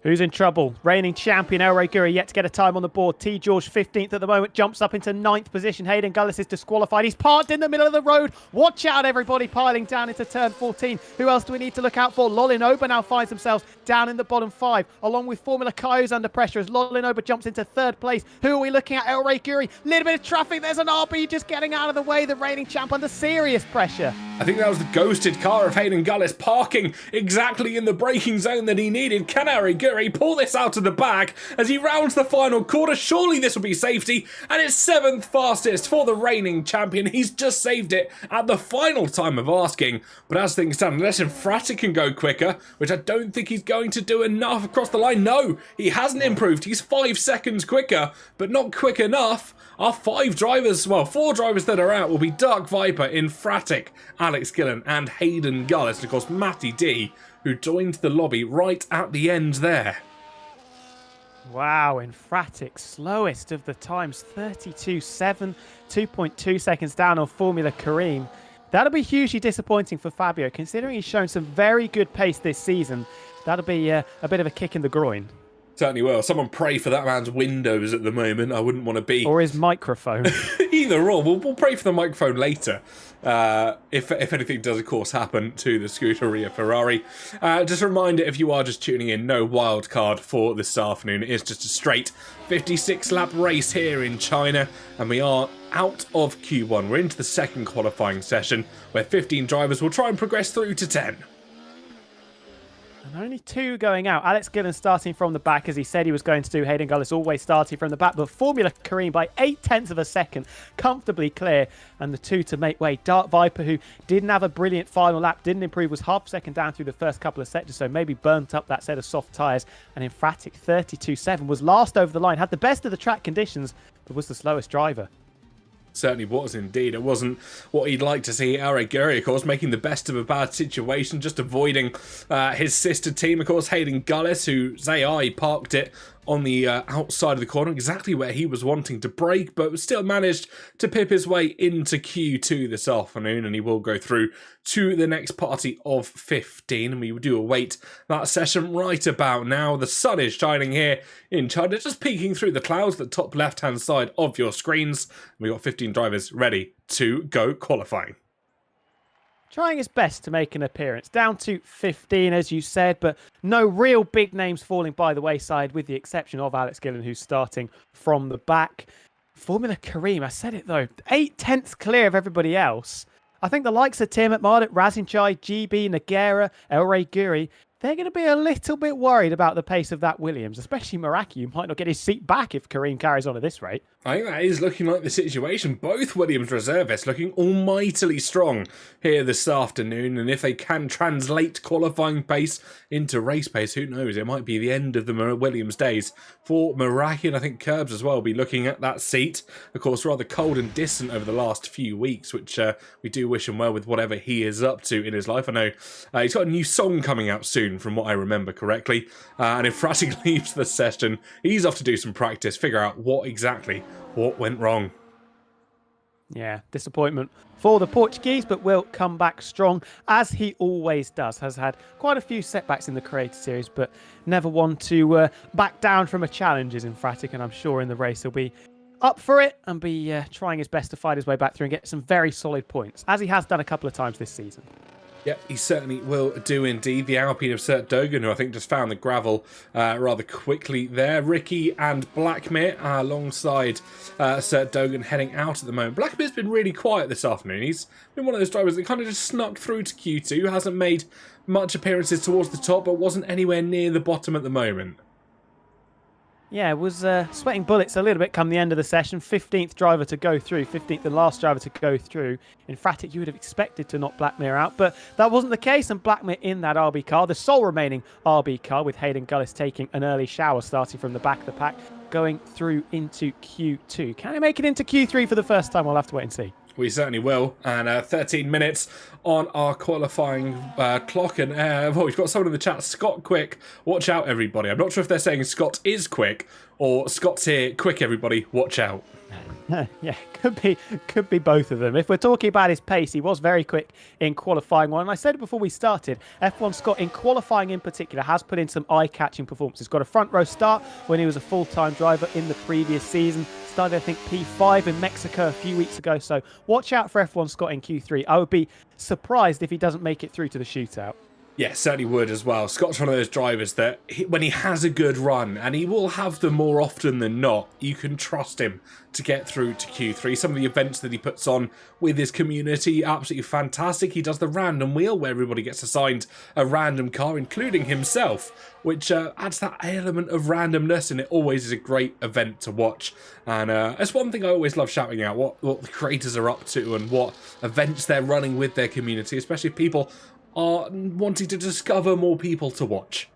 B: Who's in trouble? Reigning champion El Rey Guri yet to get a time on the board. T. George 15th at the moment, jumps up into 9th position. Hayden Gullis is disqualified. He's parked in the middle of the road. Watch out, everybody, piling down into turn 14. Who else do we need to look out for? Lolinoba now finds themselves down in the bottom 5, along with Formula Kai's under pressure as Lolinoba jumps into 3rd place. Who are we looking at? El Rey Guri. Little bit of traffic. There's an RB just getting out of the way. The reigning champ under serious pressure.
A: I think that was the ghosted car of Hayden Gullis parking exactly in the braking zone that he needed. Can El Rey Guri pull this out of the bag as he rounds the final corner? Surely this will be safety, and it's 7th fastest for the reigning champion. He's just saved it at the final time of asking, but as things stand, unless Infratic can go quicker, which I don't think he's going to do enough across the line. No, he hasn't improved. He's 5 seconds quicker, but not quick enough. Our 4 drivers that are out will be Dark Viper, Infratic, Alex Gillen, and Hayden Gullis, and of course Matty D, who joined the lobby right at the end there.
B: Wow, Infratic, slowest of the times, 32.7, 2.2 seconds down on Formula Kareem. That'll be hugely disappointing for Fabio, considering he's shown some very good pace this season. That'll be a bit of a kick in the groin.
A: Certainly will. Someone pray for that man's windows at the moment. I wouldn't want to be.
B: Or his microphone.
A: Either or. We'll pray for the microphone later. If anything does, of course, happen to the Scuderia Ferrari. Just a reminder, if you are just tuning in, no wild card for this afternoon. It is just a straight 56-lap race here in China, and we are out of Q1. We're into the second qualifying session, where 15 drivers will try and progress through to 10.
B: And only 2 going out. Alex Gillen starting from the back, as he said he was going to do. Hayden Gullis always starting from the back, but Formula Kareem by 0.8 of a second, comfortably clear. And the 2 to make way. Dark Viper, who didn't have a brilliant final lap, didn't improve, was half a second down through the first couple of sectors, so maybe burnt up that set of soft tyres. And Emphatic 32.7 was last over the line, had the best of the track conditions, but was the slowest driver.
A: Certainly was indeed. It wasn't what he'd like to see. Guri, of course, making the best of a bad situation, just avoiding his sister team, of course, Hayden Gullis, who Zai parked it on the outside of the corner, exactly where he was wanting to brake, but still managed to pip his way into Q2 this afternoon, and he will go through to the next party of 15, and we do await that session right about now. The sun is shining here in China, just peeking through the clouds, the top left-hand side of your screens. We've got 15 drivers ready to go qualifying.
B: Trying his best to make an appearance. Down to 15, as you said, but no real big names falling by the wayside, with the exception of Alex Gillen, who's starting from the back. Formula Kareem, I said it though, 0.8 clear of everybody else. I think the likes of Tim Atmardet, Razinchai, GB, Nagera, Guri, they're going to be a little bit worried about the pace of that Williams, especially Meraki, who might not get his seat back if Kareem carries on at this rate.
A: I think that is looking like the situation. Both Williams reservists looking almightily strong here this afternoon, and if they can translate qualifying pace into race pace, who knows? It might be the end of the Williams days for Meraki, and I think Curbs as well will be looking at that seat. Of course, rather cold and distant over the last few weeks, which we do wish him well with whatever he is up to in his life. I know he's got a new song coming out soon, from what I remember correctly, and if Fratic leaves the session, he's off to do some practice, figure out what went wrong.
B: Yeah, disappointment for the Portuguese, but will come back strong, as he always does. Has had quite a few setbacks in the Creator Series, but never one to back down from a challenge is Emphatic, and I'm sure in the race he'll be up for it and be trying his best to fight his way back through and get some very solid points, as he has done a couple of times this season.
A: Yep, he certainly will do indeed. The Alpine of Sert Dogan, who I think just found the gravel rather quickly there. Ricky and Blackmere alongside Sert Dogan heading out at the moment. Blackmere's been really quiet this afternoon. He's been one of those drivers that kind of just snuck through to Q2, hasn't made much appearances towards the top, but wasn't anywhere near the bottom at the moment.
B: Yeah, was sweating bullets a little bit come the end of the session. 15th driver to go through, 15th and last driver to go through. In Fratic, you would have expected to knock Blackmere out, but that wasn't the case, and Blackmere in that RB car, the sole remaining RB car, with Hayden Gullis taking an early shower starting from the back of the pack, going through into Q2. Can he make it into Q3 for the first time? We'll have to wait and see.
A: We certainly will. And 13 minutes on our qualifying clock. And we've got someone in the chat, Scott Quick. Watch out, everybody. I'm not sure if they're saying Scott is quick or Scott's here. Quick, everybody. Watch out.
B: Yeah, could be both of them. If we're talking about his pace, he was very quick in qualifying one. And I said it before we started, F1 Scott in qualifying in particular has put in some eye-catching performances. Got a front row start when he was a full-time driver in the previous season. Started, I think, P5 in Mexico a few weeks ago. So watch out for F1 Scott in Q3. I would be surprised if he doesn't make it through to the shootout.
A: Yeah, certainly would as well. Scott's one of those drivers that when he has a good run, and he will have them more often than not, you can trust him to get through to Q3. Some of the events that he puts on with his community, absolutely fantastic. He does the random wheel where everybody gets assigned a random car, including himself, which adds that element of randomness, and it always is a great event to watch. And it's one thing I always love shouting out, what the creators are up to and what events they're running with their community, especially if people are wanting to discover more people to watch.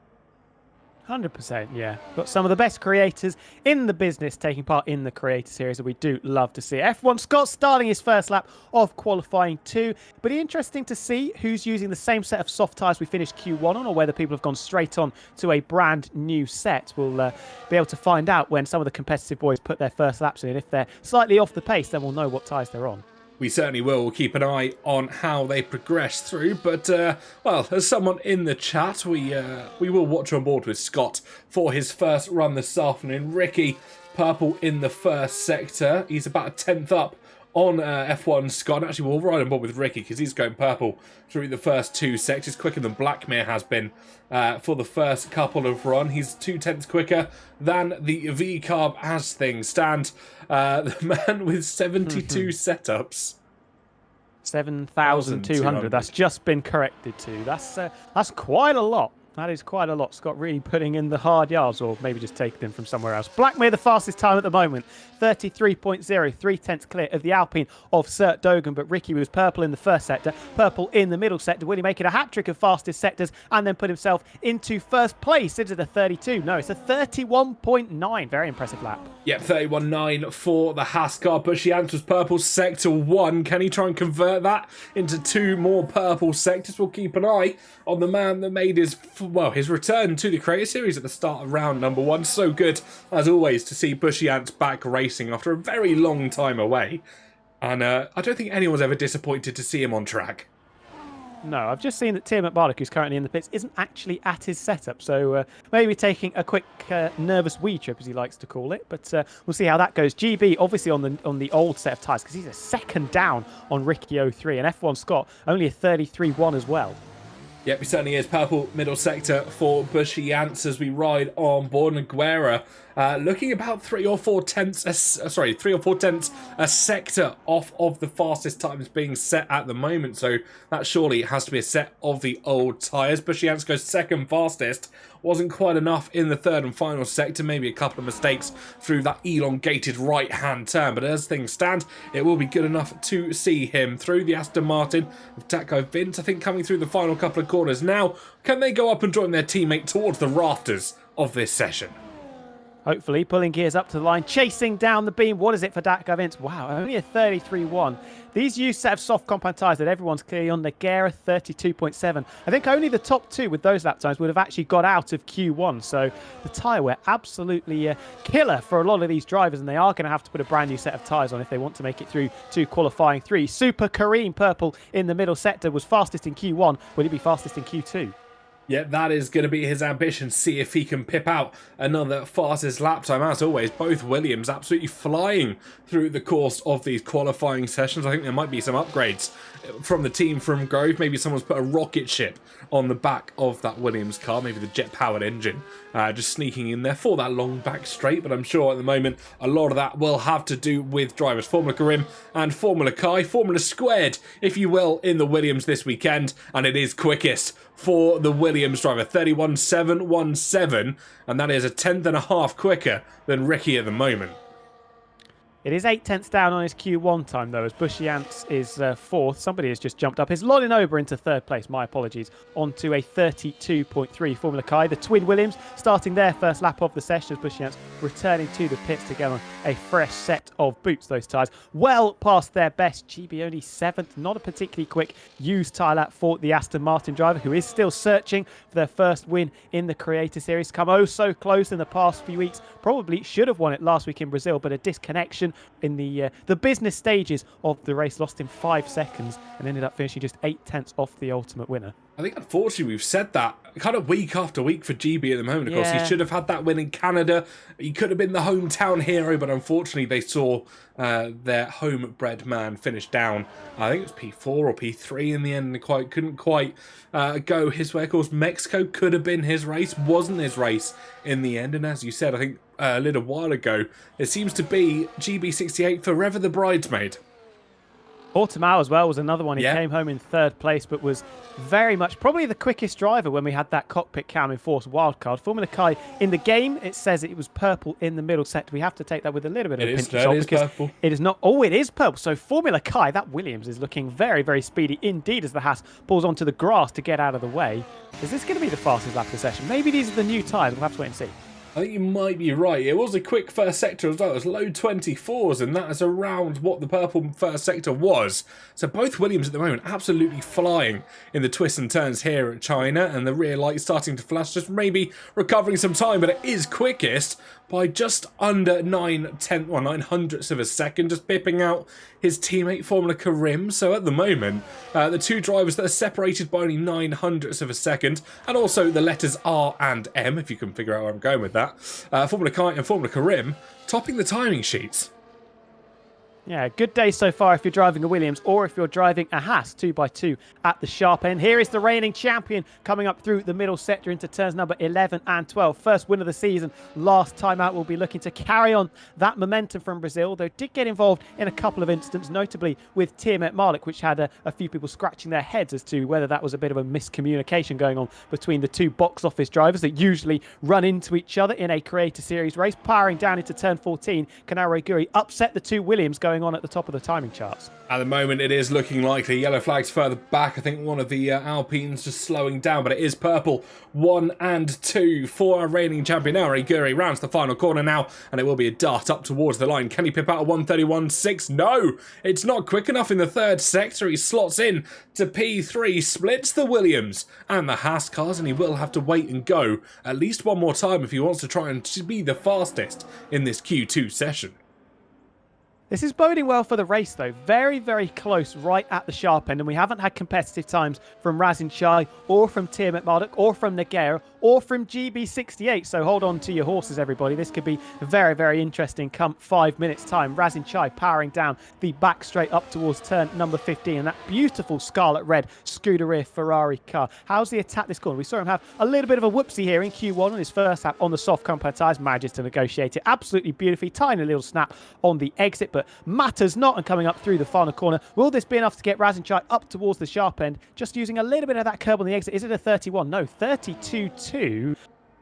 B: 100%, yeah. Got some of the best creators in the business taking part in the Creator Series, and we do love to see it. F1 Scott starting his first lap of qualifying 2, but interesting to see who's using the same set of soft tyres we finished Q1 on, or whether people have gone straight on to a brand new set. We'll be able to find out when some of the competitive boys put their first laps in. If they're slightly off the pace, then we'll know what tyres they're on.
A: we certainly will. We'll keep an eye on how they progress through. But, well, as someone in the chat, we will watch on board with Scott for his first run this afternoon. Ricky, purple in the first sector. He's about a 10th up on F1 Scott. Actually, we'll ride on board with Ricky because he's going purple through the first 2 sectors, quicker than Blackmere has been for the first couple of runs. He's 2/10 quicker than the V-Carb as things stand. The man with 72 setups.
B: 7,200. That's just been corrected to. That's quite a lot. That is quite a lot. Scott really putting in the hard yards, or maybe just taking them from somewhere else. Blackmere, the fastest time at the moment, 33.0, 3/10 clear of the Alpine of Sert Dogan. But Ricky was purple in the first sector, purple in the middle sector. Will he make it a hat-trick of fastest sectors and then put himself into first place? Is it a 32? No, it's a 31.9. Very impressive lap.
A: Yep, 31.9 for the Haas car. Bushiance was purple sector 1. Can he try and convert that into 2 more purple sectors? We'll keep an eye on the man that made his return to the Creator Series at the start of round number 1. So good, as always, to see Bushiance back racing after a very long time away. And I don't think anyone's ever disappointed to see him on track.
B: No, I've just seen that Tim McBardock, who's currently in the pits, isn't actually at his setup. So maybe taking a quick nervous wee trip, as he likes to call it. But we'll see how that goes. GB, obviously on the old set of tyres, because he's a second down on Ricky 03. And F1 Scott, only a 33.1 as well.
A: Yep, he certainly is. Purple middle sector for Bushiance as we ride on board. Naguera looking about 3 or 4 tenths a sector off of the fastest times being set at the moment. So that surely has to be a set of the old tyres. Bushiance goes second fastest. Wasn't quite enough in the third and final sector. Maybe a couple of mistakes through that elongated right-hand turn. But as things stand, it will be good enough to see him through. The Aston Martin of Taco Vince, I think, coming through the final couple of corners. Now, can they go up and join their teammate towards the rafters of this session?
B: Hopefully, pulling gears up to the line, chasing down the beam. What is it for Datka Vince? Wow, only a 33.1. These used set of soft compound tyres that everyone's clearly on. Naguera 32.7. I think only the top 2 with those lap times would have actually got out of Q1. So the tyre wear absolutely killer for a lot of these drivers, and they are going to have to put a brand new set of tyres on if they want to make it through to qualifying 3. Super Kareem, purple in the middle sector, was fastest in Q1. Will he be fastest in Q2?
A: Yeah, that is going to be his ambition. See if he can pip out another fastest lap time. As always, both Williams absolutely flying through the course of these qualifying sessions. I think there might be some upgrades from the team from Grove. Maybe someone's put a rocket ship on the back of that Williams car. Maybe the jet-powered engine just sneaking in there for that long back straight. But I'm sure at the moment a lot of that will have to do with drivers. Formula Karim and Formula Kai. Formula Squared, if you will, in the Williams this weekend. And it is quickest for the Williams driver, 31.717, and that is a 10.5 quicker than Ricky at the moment.
B: It is 8/10 down on his Q1 time, though, as Bushiance is 4th. Somebody has just jumped up. His Lolinover into 3rd place, my apologies, onto a 32.3 Formula Kai. The twin Williams starting their first lap of the session as Bushiance returning to the pits to get on a fresh set of boots, those tyres. Well past their best. GB only 7th. Not a particularly quick used tyre lap for the Aston Martin driver, who is still searching for their first win in the Creator Series. Come oh so close in the past few weeks. Probably should have won it last week in Brazil, but a disconnection in the business stages of the race, lost in 5 seconds and ended up finishing just 8/10 off the ultimate winner.
A: I think, unfortunately, we've said that kind of week after week for GB at the moment. Of course, he should have had that win in Canada. He could have been the hometown hero, but unfortunately, they saw their homebred man finish down. I think it was P4 or P3 in the end, and couldn't quite go his way. Of course, Mexico could have been his race, wasn't his race in the end. And as you said, I think a little while ago, it seems to be GB68 forever the bridesmaid.
B: Portimao as well was another one. He came home in 3rd place, but was very much probably the quickest driver when we had that cockpit cam enforced wildcard. Formula Kai in the game, it says it was purple in the middle sector. We have to take that with a little bit of a pinch of salt because purple. It is not. Oh, it is purple. So Formula Kai, that Williams is looking very, very speedy indeed as the Haas pulls onto the grass to get out of the way. Is this going to be the fastest lap of the session? Maybe these are the new tyres. We'll have to wait and see.
A: I think you might be right. It was a quick first sector as well. It was low 24s, and that is around what the purple first sector was. So both Williams at the moment absolutely flying in the twists and turns here at China, and the rear light starting to flash, just maybe recovering some time, but it is quickest by just under 9 hundredths of a second, just pipping out his teammate Formula Karim. So at the moment, the two drivers that are separated by only 9 hundredths of a second, and also the letters R and M, if you can figure out where I'm going with that, Formula Kai and Formula Karim, topping the timing sheets.
B: Yeah, good day so far if you're driving a Williams or if you're driving a Haas 2x2 at the sharp end. Here is the reigning champion coming up through the middle sector into turns number 11 and 12. First win of the season. Last time out, we'll be looking to carry on that momentum from Brazil, though did get involved in a couple of incidents, notably with Tiermet Malik, which had a few people scratching their heads as to whether that was a bit of a miscommunication going on between the two box office drivers that usually run into each other in a Creator Series race. Powering down into turn 14, Kanao Guri upset the two Williams going on at the top of the timing charts.
A: At the moment, it is looking likely. Yellow flag's further back. I think one of the Alpines just slowing down, but it is purple. 1 and 2 for our reigning champion. Guri rounds the final corner now, and it will be a dart up towards the line. Can he pip out a 1:31.6? No, it's not quick enough in the third sector. He slots in to P3, splits the Williams and the Haas cars, and he will have to wait and go at least one more time if he wants to try and be the fastest in this Q2 session.
B: This is boding well for the race, though. Very, very close right at the sharp end, and we haven't had competitive times from Razin Chai or from Tiermet Marduk or from Nagera or from GB68, so hold on to your horses, everybody. This could be very, very interesting come 5 minutes' time. Razin Chai powering down the back straight up towards turn number 15, and that beautiful scarlet red Scuderia Ferrari car. How's he attacked this corner? We saw him have a little bit of a whoopsie here in Q1 on his first lap on the soft compound tyres, manages to negotiate it absolutely beautifully. Tiny little snap on the exit, but matters not, and coming up through the final corner. Will this be enough to get Razin Chai up towards the sharp end? Just using a little bit of that curb on the exit. Is it a 31? No, 32.2.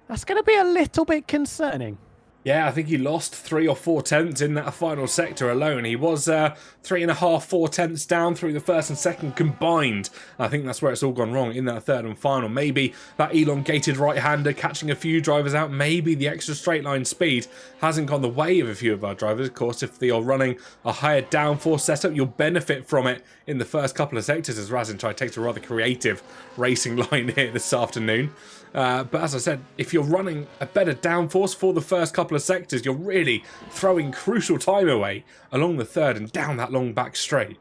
B: That's going to be a little bit concerning.
A: Yeah, I think he lost 3 or 4 tenths in that final sector alone. He was 3.5, 4 tenths down through the first and second combined. I think that's where it's all gone wrong in that third and final. Maybe that elongated right-hander catching a few drivers out. Maybe the extra straight line speed hasn't gone the way of a few of our drivers. Of course, if you're running a higher downforce setup, you'll benefit from it in the first couple of sectors, as Razin Chai takes a rather creative racing line here this afternoon. But as I said, if you're running a better downforce for the first couple of sectors, you're really throwing crucial time away along the third and down that long back straight.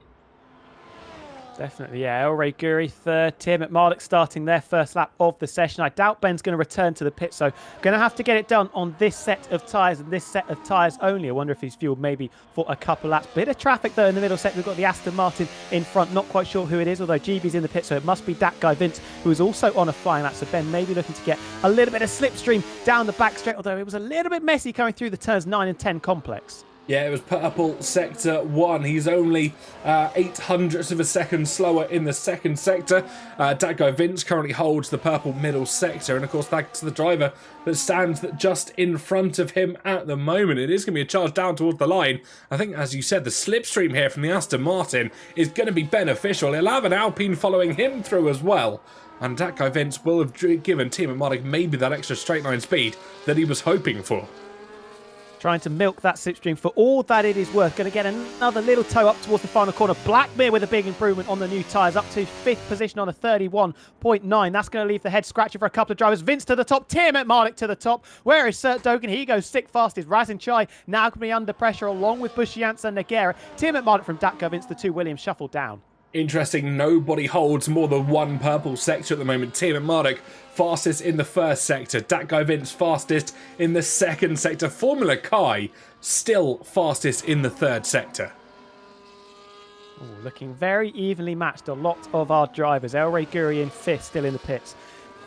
B: Definitely, yeah. Elray Guri third, Tiermet Marduk starting their first lap of the session. I doubt Ben's going to return to the pit, so going to have to get it done on this set of tyres and this set of tyres only. I wonder if he's fueled maybe for a couple laps. Bit of traffic though in the middle set. We've got the Aston Martin in front. Not quite sure who it is, although GB's in the pit, so it must be that guy Vince, who is also on a flying lap. So Ben maybe looking to get a little bit of slipstream down the back straight, although it was a little bit messy coming through the turns 9 and 10 complex.
A: Yeah, it was purple sector 1. He's only 8 hundredths of a second slower in the second sector. That guy Vince currently holds the purple middle sector, and of course that's the driver that stands just in front of him at the moment. It is going to be a charge down towards the line. I think, as you said, the slipstream here from the Aston Martin is going to be beneficial. He'll have an Alpine following him through as well. And that guy Vince will have given Tiermet Marduk maybe that extra straight line speed that he was hoping for.
B: Trying to milk that slipstream for all that it is worth. Going to get another little toe up towards the final corner. Blackmere with a big improvement on the new tyres, up to 5th position on a 31.9. That's going to leave the head scratcher for a couple of drivers. Vince to the top, Tiermet Marduk to the top. Where is Sert Dogan? He goes sick fastest. Razin Chai now going to be under pressure along with Bushiance and Nagera. Tiermet Marduk from Datko Vince, the two Williams shuffled down.
A: Interesting, nobody holds more than one purple sector at the moment. Tiermet Marduk fastest in the first sector. That guy Vince fastest in the second sector. Formula Kai still fastest in the third sector.
B: Ooh, looking very evenly matched. A lot of our drivers. Elray Guri in 5th, still in the pits.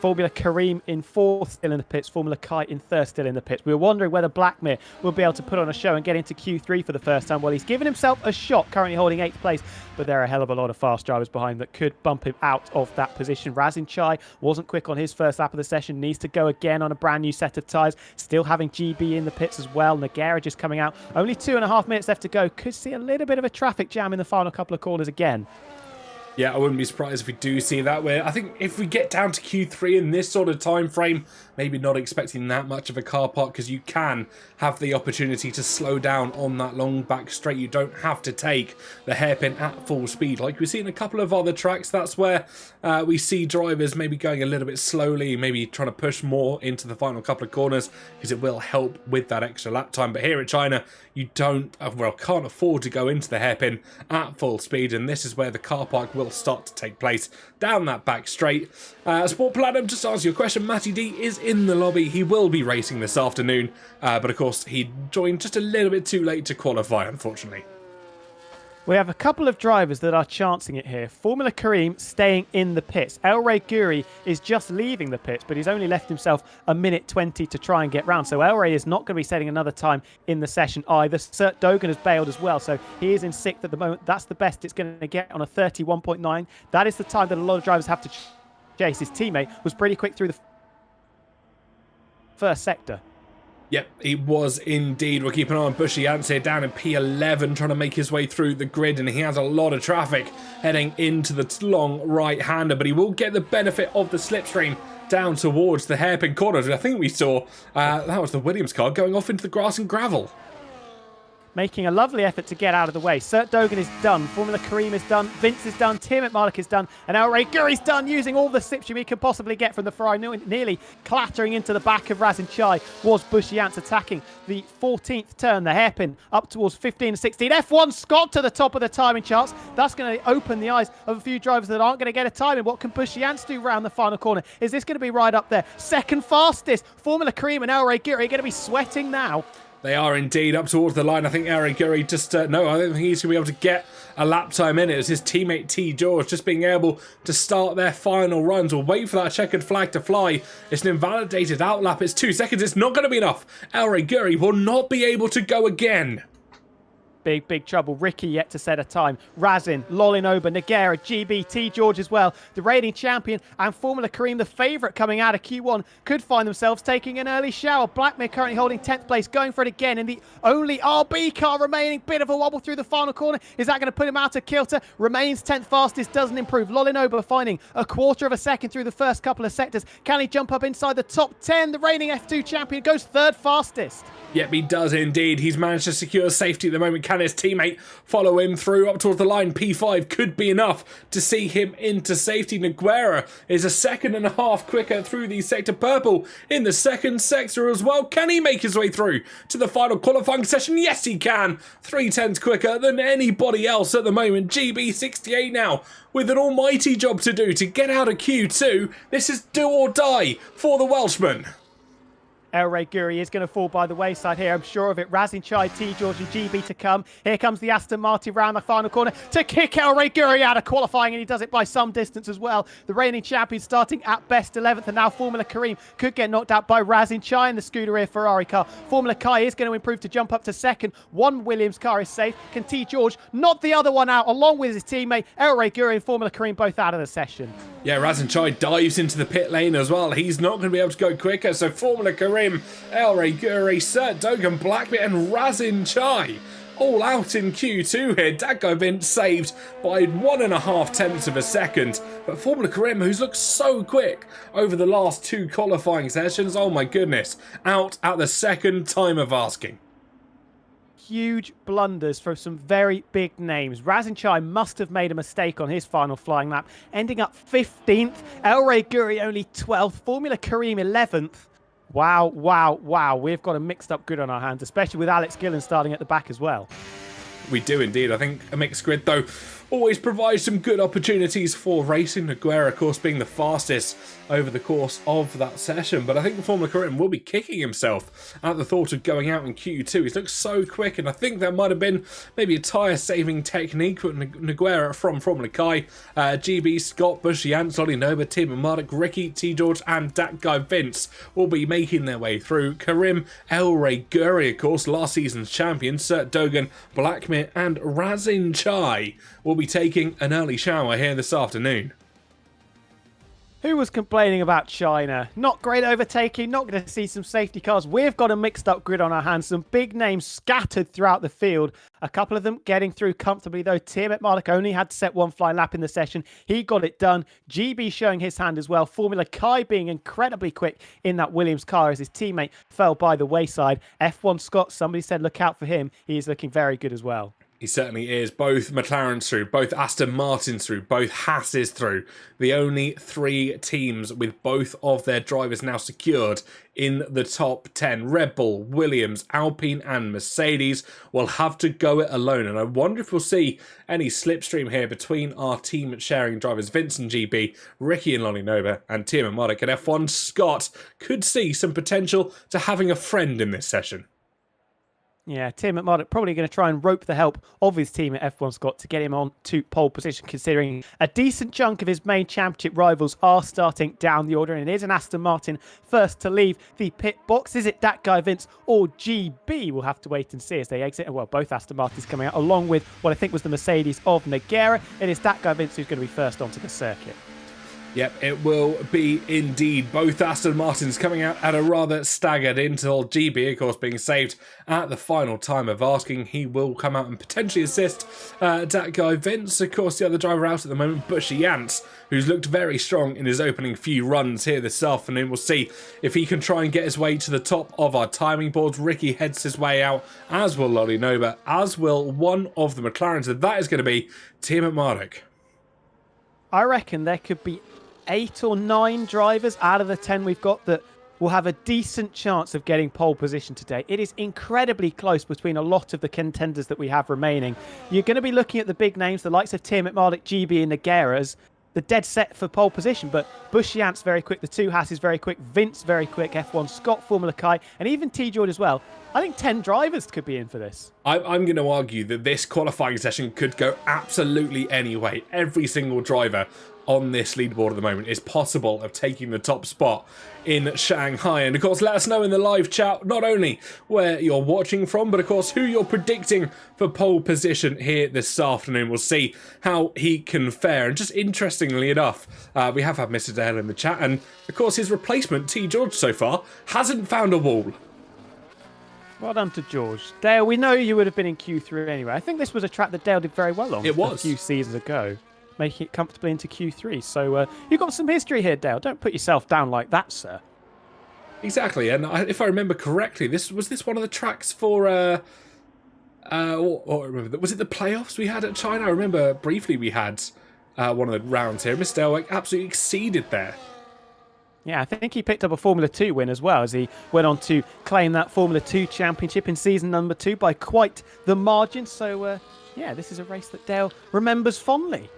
B: Formula Karim in 4th, still in the pits. Formula Kai in 3rd, still in the pits. We were wondering whether Blackmere will be able to put on a show and get into Q3 for the first time. Well, he's given himself a shot, currently holding 8th place, but there are a hell of a lot of fast drivers behind that could bump him out of that position. Razin Chai wasn't quick on his first lap of the session, needs to go again on a brand new set of tyres. Still having GB in the pits as well. Nagera just coming out. Only 2.5 minutes left to go. Could see a little bit of a traffic jam in the final couple of corners again.
A: Yeah, I wouldn't be surprised if we do see that. Where I think if we get down to Q3 in this sort of time frame, maybe not expecting that much of a car park, because you can have the opportunity to slow down on that long back straight. You don't have to take the hairpin at full speed like we see in a couple of other tracks. That's where we see drivers maybe going a little bit slowly, maybe trying to push more into the final couple of corners, because it will help with that extra lap time. But here at China, you can't afford to go into the hairpin at full speed, and this is where the car park will start to take place down that back straight. Sport Platinum, just to answer your question, Matty D is in the lobby. He will be racing this afternoon, but of course he joined just a little bit too late to qualify, unfortunately.
B: We have a couple of drivers that are chancing it here. Formula Kareem staying in the pits. El Rey Guri is just leaving the pits, but he's only left himself a minute 20 to try and get round. So El Rey is not going to be setting another time in the session either. Sert Dogan has bailed as well, so he is in 6th at the moment. That's the best it's going to get on a 31.9. That is the time that a lot of drivers have to chase. His teammate was pretty quick through the first sector.
A: Yep, he was indeed. We're keeping an eye on Bushy Ants here down in P11, trying to make his way through the grid, and he has a lot of traffic heading into the long right-hander, but he will get the benefit of the slipstream down towards the hairpin corners. I think we saw that was the Williams car going off into the grass and gravel.
B: Making a lovely effort to get out of the way. Sert Dogan is done. Formula Kareem is done. Vince is done. Tim McMarlock is done. And El Rey Guri's done, using all the slipstream he could possibly get from the Ferrari. Nearly clattering into the back of Razin Chai was Bushy Ants, attacking the 14th turn. The hairpin up towards 15 and 16. F1 Scott to the top of the timing charts. That's going to open the eyes of a few drivers that aren't going to get a time in. What can Bushy Ants do round the final corner? Is this going to be right up there? Second fastest. Formula Kareem and El Rey Guri are going to be sweating now.
A: They are indeed up towards the line. I think Eric Gurry just, I don't think he's going to be able to get a lap time in it. It's his teammate T. George just being able to start their final runs. We'll wait for that checkered flag to fly. It's an invalidated outlap. It's 2 seconds. It's not going to be enough. Eric Gurry will not be able to go again.
B: Big trouble. Ricky yet to set a time. Razin, Lolinoba, Nagera, GBT, George as well. The reigning champion and Formula Kareem, the favourite coming out of Q1, could find themselves taking an early shower. Blackmere currently holding 10th place, going for it again in the only RB car remaining. Bit of a wobble through the final corner. Is that going to put him out of kilter? Remains 10th fastest, doesn't improve. Lolinoba finding a quarter of a second through the first couple of sectors. Can he jump up inside the top 10? The reigning F2 champion goes 3rd fastest.
A: Yep, he does indeed. He's managed to secure safety at the moment. Can his teammate follow him through up towards the line? P5 could be enough to see him into safety. Naguera is a second and a half quicker through the sector purple in the second sector as well. Can he make his way through to the final qualifying session? Yes, he can. 3/10 quicker than anybody else at the moment. GB68 now with an almighty job to do to get out of Q2. This is do or die for the Welshman.
B: El Rey Guri is going to fall by the wayside here, I'm sure of it. Razin Chai, T. George and GB to come. Here comes the Aston Martin round the final corner to kick El Rey Guri out of qualifying, and he does it by some distance as well. The reigning champion starting at best 11th, and now Formula Kareem could get knocked out by Razin Chai in the Scuderia Ferrari car. Formula Kai is going to improve to jump up to second. One Williams car is safe. Can T. George knock the other one out along with his teammate El Rey Guri and Formula Kareem both out of the session?
A: Yeah, Razin Chai dives into the pit lane as well. He's not going to be able to go quicker, so Formula Kareem, El Rey Guri, Sert Dogan, Blackbit and Razin Chai all out in Q2 here. That Vince saved by 1.5 tenths of a second. But Formula Kareem, who's looked so quick over the last 2 qualifying sessions, oh my goodness, out at the second time of asking.
B: Huge blunders for some very big names. Razin Chai must have made a mistake on his final flying lap, ending up 15th. El Rey Guri only 12th. Formula Kareem 11th. Wow. We've got a mixed up grid on our hands, especially with Alex Gillen starting at the back as well.
A: We do indeed. I think a mixed grid, though, always provides some good opportunities for racing. Naguera, of course, being the fastest over the course of that session. But I think the Formula Kareem will be kicking himself at the thought of going out in Q2. He's looked so quick, and I think that might have been maybe a tyre-saving technique with Naguera from Formula Kai. GB, Scott, Bushy, Ant, Lolinoba, Tim and Marduk, Ricky, T. George, and that guy Vince will be making their way through. Karim, El Rey Guri, of course, last season's champion, Sert Dogan, Blackmere, and Razin Chai will be taking an early shower here this afternoon.
B: Who was complaining about China? Not great overtaking, not going to see some safety cars. We've got a mixed up grid on our hands. Some big names scattered throughout the field. A couple of them getting through comfortably, though. Tim Malik only had to set one flying lap in the session. He got it done. GB showing his hand as well. Formula Kai being incredibly quick in that Williams car as his teammate fell by the wayside. F1 Scott, somebody said look out for him. He is looking very good as well.
A: He certainly is. Both McLaren's through, both Aston Martin's through, both Haas's through. The only 3 teams with both of their drivers now secured in the top 10. Red Bull, Williams, Alpine and Mercedes will have to go it alone. And I wonder if we'll see any slipstream here between our team sharing drivers. Vince and GB, Ricky and Lonnie Noba and Tim Malik and F1 Scott could see some potential to having a friend in this session.
B: Yeah, Tim McMurdoch probably going to try and rope the help of his team at F1 Scott to get him on to pole position, considering a decent chunk of his main championship rivals are starting down the order. And it is an Aston Martin first to leave the pit box. Is it that guy Vince or GB? We'll have to wait and see as they exit. Well, both Aston Martins coming out, along with what I think was the Mercedes of Nogueira. It is that guy Vince who's going to be first onto the circuit.
A: Yep, it will be indeed. Both Aston Martins coming out at a rather staggered interval. GB, of course, being saved at the final time of asking. He will come out and potentially assist that guy Vince. Of course, the other driver out at the moment, Bushy Yance, who's looked very strong in his opening few runs here this afternoon. We'll see if he can try and get his way to the top of our timing boards. Ricky heads his way out, as will Lonnie Noba, as will one of the McLarens, and that is going to be Tim Malik.
B: I reckon there could be 8 or 9 drivers out of the 10 we've got that will have a decent chance of getting pole position today. It is incredibly close between a lot of the contenders that we have remaining. You're going to be looking at the big names, the likes of Tim Malik, GB and Nogueira's, the dead set for pole position, but Bush Yance very quick, the 2 Haas is very quick, Vince very quick, F1 Scott, Formula Kai, and even T. George as well. I think 10 drivers could be in for this.
A: I'm going to argue that this qualifying session could go absolutely any way. Every single driver on this leaderboard at the moment is possible of taking the top spot in Shanghai. And of course, let us know in the live chat not only where you're watching from, but of course who you're predicting for pole position here this afternoon. We'll see how he can fare. And just interestingly enough, we have had Mr. Dale in the chat, and of course his replacement, T. George, so far hasn't found a wall.
B: Well done to George. Dale, we know you would have been in Q3 anyway. I think this was a track that Dale did very well on a few seasons ago, making it comfortably into Q3. So you've got some history here, Dale. Don't put yourself down like that, sir.
A: Exactly, and if I remember correctly, was this one of the tracks for was it the playoffs we had at China? I remember briefly we had one of the rounds here. Mr. Dale absolutely exceeded there.
B: Yeah, I think he picked up a Formula 2 win as well as he went on to claim that Formula 2 championship in season number 2 by quite the margin. So, yeah, this is a race that Dale remembers fondly.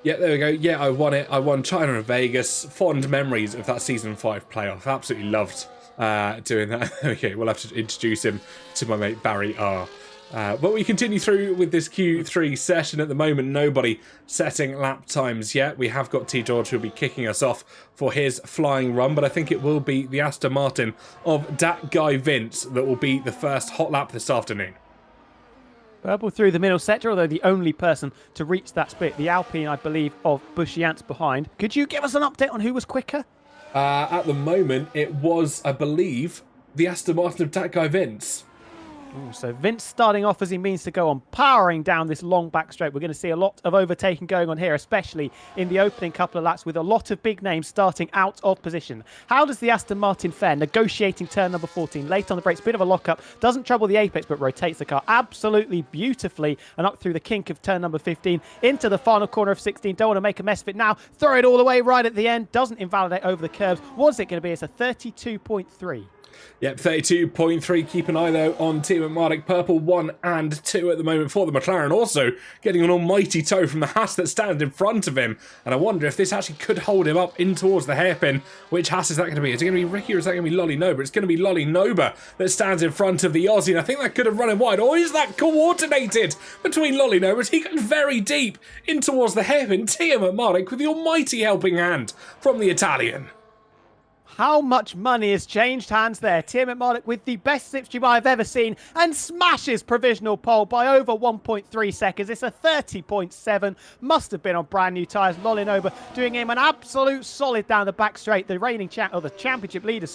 A: Yeah, there we go. Yeah, I won it. I won China and Vegas. Fond memories of that season 5 playoff. Absolutely loved doing that. Okay, we'll have to introduce him to my mate Barry R. But we continue through with this Q3 session. At the moment, nobody setting lap times yet. We have got T. George who'll be kicking us off for his flying run, but I think it will be the Aston Martin of that guy Vince that will be the first hot lap this afternoon.
B: Purple through the middle sector, although the only person to reach that split, the Alpine, I believe, of Bush Yance behind. Could you give us an update on who was quicker?
A: At the moment, it was, I believe, the Aston Martin of that guy Vince.
B: Ooh, so Vince starting off as he means to go on, powering down this long back straight. We're going to see a lot of overtaking going on here, especially in the opening couple of laps with a lot of big names starting out of position. How does the Aston Martin fare? Negotiating turn number 14. Late on the brakes, bit of a lockup. Doesn't trouble the apex, but rotates the car absolutely beautifully and up through the kink of turn number 15 into the final corner of 16. Don't want to make a mess of it now. Throw it all the way right at the end. Doesn't invalidate over the curves. What's it going to be? It's a 32.3.
A: Yep, 32.3. Keep an eye, though, on Team Malik. Purple 1 and 2 at the moment for the McLaren. Also getting an almighty tow from the Haas that stands in front of him. And I wonder if this actually could hold him up in towards the hairpin. Which Haas is that going to be? Is it going to be Ricky or is that going to be Lonnie Noba? It's going to be Lonnie Noba that stands in front of the Aussie. And I think that could have run him wide. Or is that coordinated between Lonnie Noba as he goes very deep in towards the hairpin? Team Malik with the almighty helping hand from the Italian.
B: How much money has changed hands there? Tiermet Marduk with the best slipstream I've ever seen and smashes provisional pole by over 1.3 seconds. It's a 30.7. Must have been on brand new tyres. Lolinoba doing him an absolute solid down the back straight. The reigning the championship leader,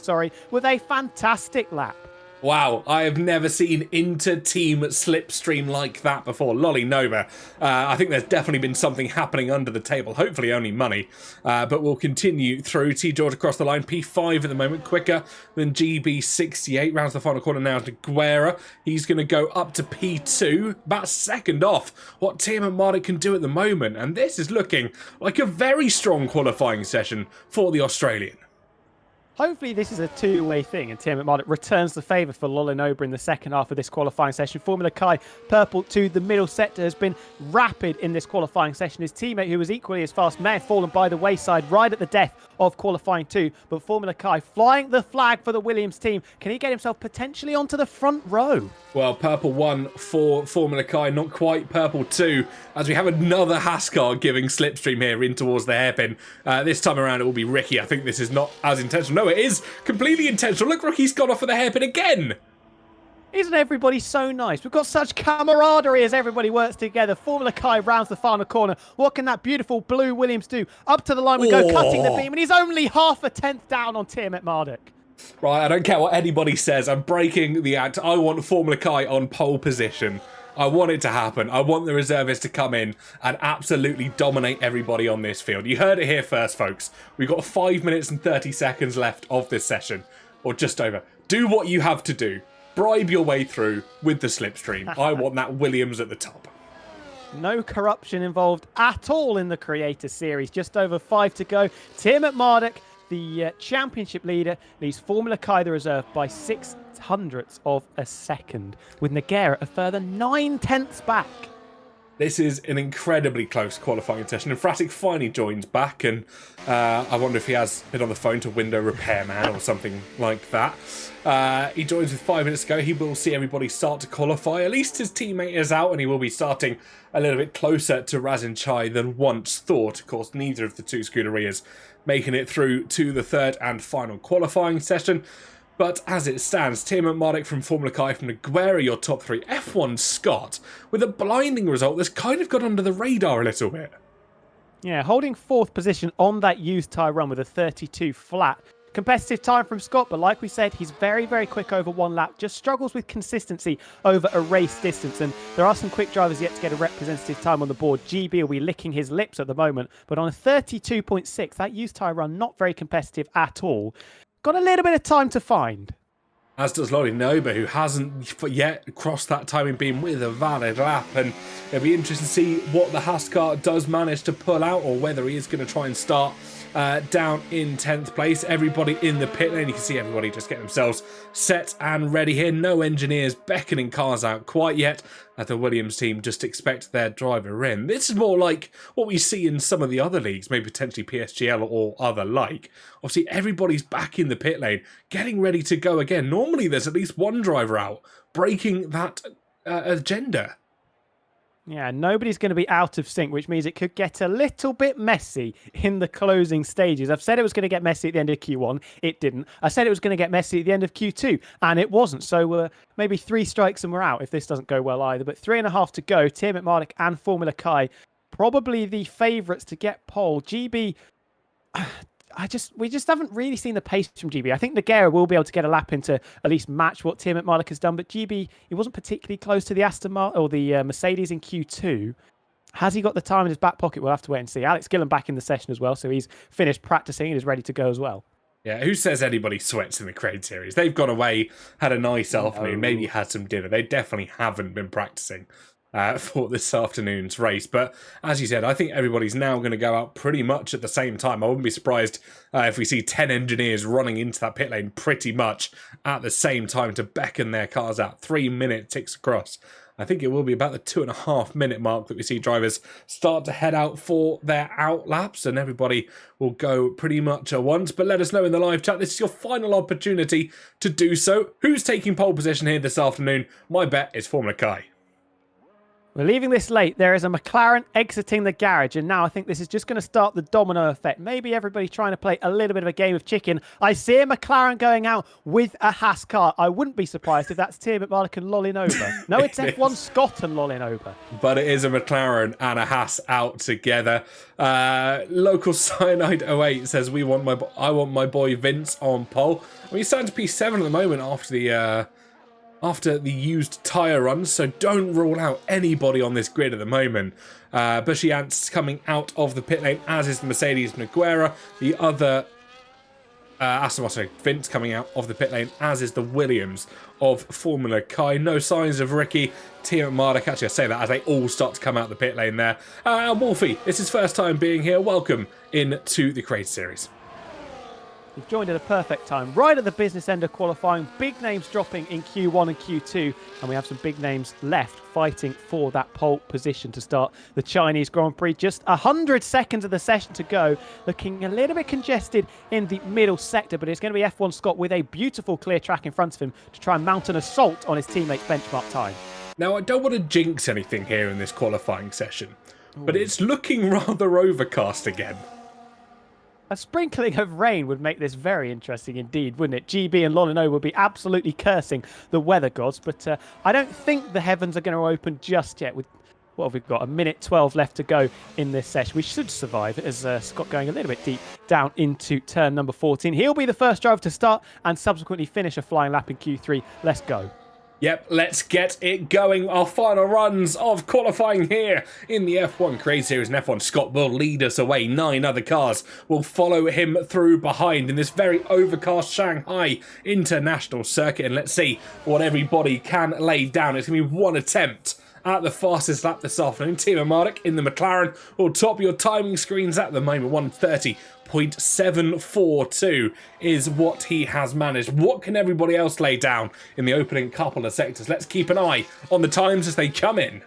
B: with a fantastic lap.
A: Wow, I have never seen inter-team slipstream like that before. Lolly Nova. I think there's definitely been something happening under the table. Hopefully only money. But we'll continue through. T. George across the line. P5 at the moment. Quicker than GB68. Rounds the final corner now to Guerra. He's going to go up to P2. About a second off what Tiermet Marduk can do at the moment. And this is looking like a very strong qualifying session for the Australian.
B: Hopefully this is a two-way thing and Tiermet Marduk returns the favour for Lolinoba in the second half of this qualifying session. Formula Kai, purple to the middle sector, has been rapid in this qualifying session. His teammate, who was equally as fast, may have fallen by the wayside right at the death of qualifying 2. But Formula Kai flying the flag for the Williams team. Can he get himself potentially onto the front row?
A: Well, purple 1 for Formula Kai, not quite purple 2, as we have another Haas car giving slipstream here in towards the hairpin. This time around it will be Ricky. I think this is not as intentional. No, it is completely intentional. Look, Ricky's gone off of the hairpin again.
B: Isn't everybody so nice? We've got such camaraderie as everybody works together. Formula Kai rounds the final corner. What can that beautiful blue Williams do? Up to the line we go, cutting the beam, and he's only half a tenth down on Tiermet Marduk.
A: Right, I don't care what anybody says. I'm breaking the act. I want Formula Kai on pole position. I want it to happen. I want the reservists to come in and absolutely dominate everybody on this field. You heard it here first, folks. We've got 5 minutes and 30 seconds left of this session, or just over. Do what you have to do. Bribe your way through with the slipstream. I want that Williams at the top.
B: No corruption involved at all in the Creator Series. Just over 5 to go. Tiermet Marduk, the championship leader, leaves Formula Kai the reserve by 0.06 of a second, with Nogueira a further 9/10 back.
A: This is an incredibly close qualifying session, and Fratic finally joins back, and I wonder if he has been on the phone to window repairman or something like that. He joins with 5 minutes to go. He will see everybody start to qualify. At least his teammate is out, and he will be starting a little bit closer to Razin Chai than once thought. Of course, neither of the two Scuderias making it through to the third and final qualifying session. But as it stands, Tiermet Marduk from Formula Kai, from Nogueira, your top 3. F1 Scott, with a blinding result that's kind of got under the radar a little bit.
B: Yeah, holding 4th position on that used tyre run with a 32 flat. Competitive time from Scott, but like we said, he's very, very quick over one lap. Just struggles with consistency over a race distance. And there are some quick drivers yet to get a representative time on the board. GB will be licking his lips at the moment. But on a 32.6, that used tyre run, not very competitive at all. Got a little bit of time to find.
A: As does Lolinoba, who hasn't yet crossed that timing beam with a valid lap. And it'll be interesting to see what the Haas car does manage to pull out, or whether he is going to try and start down in 10th place. Everybody in the pit lane, you can see everybody just getting themselves set and ready here. No engineers beckoning cars out quite yet, as the Williams team just expect their driver in. This is more like what we see in some of the other leagues, maybe potentially PSGL or other like. Obviously, everybody's back in the pit lane, getting ready to go again. Normally, there's at least one driver out, breaking that agenda.
B: Yeah, nobody's going to be out of sync, which means it could get a little bit messy in the closing stages. I've said it was going to get messy at the end of Q1. It didn't. I said it was going to get messy at the end of Q2, and it wasn't. So maybe 3 strikes and we're out if this doesn't go well either. But 3.5 to go. Tiermet Marduk and Formula Kai, probably the favourites to get pole. GB... we just haven't really seen the pace from GB. I think Nogueira will be able to get a lap in to at least match what Tiermet Marduk has done, but GB, he wasn't particularly close to the Aston Martin or the Mercedes in Q2. Has he got the time in his back pocket? We'll have to wait and see. Alex Gillen back in the session as well, so he's finished practicing and is ready to go as well.
A: Yeah, who says anybody sweats in the Create Series? They've gone away, had a nice afternoon, maybe had some dinner. They definitely haven't been practicing for this afternoon's race. But as you said, I think everybody's now going to go out pretty much at the same time. I wouldn't be surprised if we see 10 engineers running into that pit lane pretty much at the same time to beckon their cars out. 3 minute ticks across. I think it will be about the 2.5 minute mark that we see drivers start to head out for their out laps, and everybody will go pretty much at once. But let us know in the live chat. This is your final opportunity to do so. Who's taking pole position here this afternoon? My bet is Formula Kai.
B: We're leaving this late. There is a McLaren exiting the garage, and now I think this is just going to start the domino effect. Maybe everybody trying to play a little bit of a game of chicken. I see a McLaren going out with a Haas car. I wouldn't be surprised if that's Tim McMarlick and Lolinoba. No, it's F1 Scott and Lolinoba.
A: But it is a McLaren and a Haas out together. Local Cyanide 08 says, I want my boy Vince on pole. I mean, he's starting to P7 at the moment after the used tyre runs, so don't rule out anybody on this grid at the moment. Bushy Ants coming out of the pit lane, as is the Mercedes Nogueira. The other Aston Martin, Vince coming out of the pit lane, as is the Williams of Formula Kai. No signs of Ricky. Team Mardik, actually I say that as they all start to come out the pit lane there. Wolfie, it's his first time being here. Welcome into the Creator Series.
B: You've joined at a perfect time, right at the business end of qualifying. Big names dropping in Q1 and Q2, and we have some big names left fighting for that pole position to start the Chinese Grand Prix. Just 100 seconds of the session to go. Looking a little bit congested in the middle sector, but it's going to be F1 Scott with a beautiful clear track in front of him to try and mount an assault on his teammates' benchmark time.
A: Now, I don't want to jinx anything here in this qualifying session, but it's looking rather overcast again.
B: A sprinkling of rain would make this very interesting indeed, wouldn't it? GB and Lolino would be absolutely cursing the weather gods, but I don't think the heavens are going to open just yet. With what have we got? 1:12 left to go in this session. We should survive as Scott going a little bit deep down into turn number 14. He'll be the first driver to start and subsequently finish a flying lap in Q3. Let's go.
A: Yep, let's get it going. Our final runs of qualifying here in the F1 Creator Series, and F1 Scott will lead us away. 9 other cars will follow him through behind in this very overcast Shanghai International Circuit. And let's see what everybody can lay down. It's going to be one attempt at the fastest lap this afternoon. Timo Mardik in the McLaren will top your timing screens at the moment. 1:30.742 is what he has managed. What can everybody else lay down in the opening couple of sectors? Let's keep an eye on the times as they come in.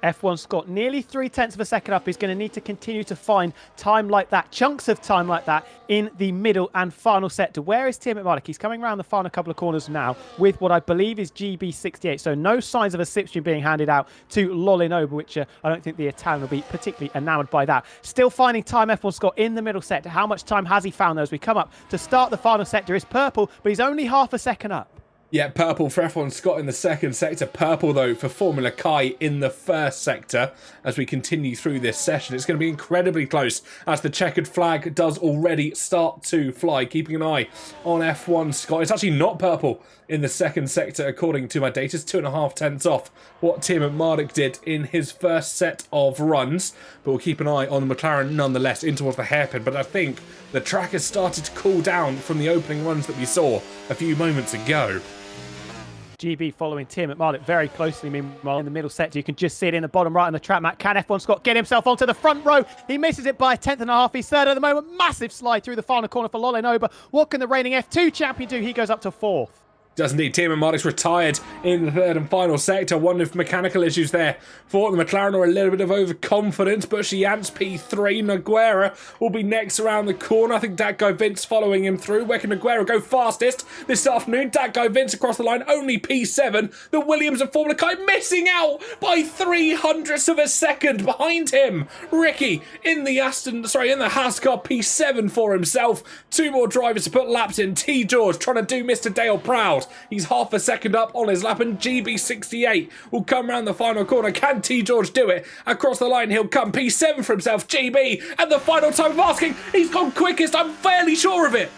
B: F1 Scott, nearly 0.3 of a second up. He's going to need to continue to find time like that, chunks of time like that in the middle and final sector. Where is Tim McMarlick? He's coming around the final couple of corners now with what I believe is GB68. So no signs of a slipstream being handed out to Lolinoba, which I don't think the Italian will be particularly enamoured by that. Still finding time, F1 Scott in the middle sector. How much time has he found though as we come up to start the final sector? Is purple, but he's only half a second up.
A: Yeah, purple for F1 Scott in the second sector. Purple, though, for Formula Kai in the first sector. As we continue through this session, it's going to be incredibly close as the checkered flag does already start to fly. Keeping an eye on F1 Scott. It's actually not purple in the second sector, according to my data. It's 2.5 tenths off what Tim Mardik did in his first set of runs. But we'll keep an eye on the McLaren nonetheless in towards the hairpin. But I think the track has started to cool down from the opening runs that we saw a few moments ago.
B: GB following Tim McMarlick very closely. Meanwhile, in the middle sector, you can just see it in the bottom right on the track map. Can F1 Scott get himself onto the front row? He misses it by 1.5 tenths. He's third at the moment. Massive slide through the final corner for Lolinoba. What can the reigning F2 champion do? He goes up to 4th.
A: Does indeed. Timo Mardik's retired in the third and final sector. I wonder if mechanical issues there for the McLaren or a little bit of overconfidence. Bushy Ants P3. Nogueira will be next around the corner. I think that guy Vince following him through. Where can Nogueira go fastest this afternoon? That guy Vince across the line. Only P7. The Williams of Formula Kai missing out by 0.03 of a second behind him. Ricky in the Haas car. P7 for himself. 2 more drivers to put laps in. T. George trying to do Mr. Dale proud. He's half a second up on his lap, and GB68 will come round the final corner. Can T. George do it? Across the line he'll come. P7 for himself. GB at the final time of asking. He's gone quickest. I'm fairly sure of it.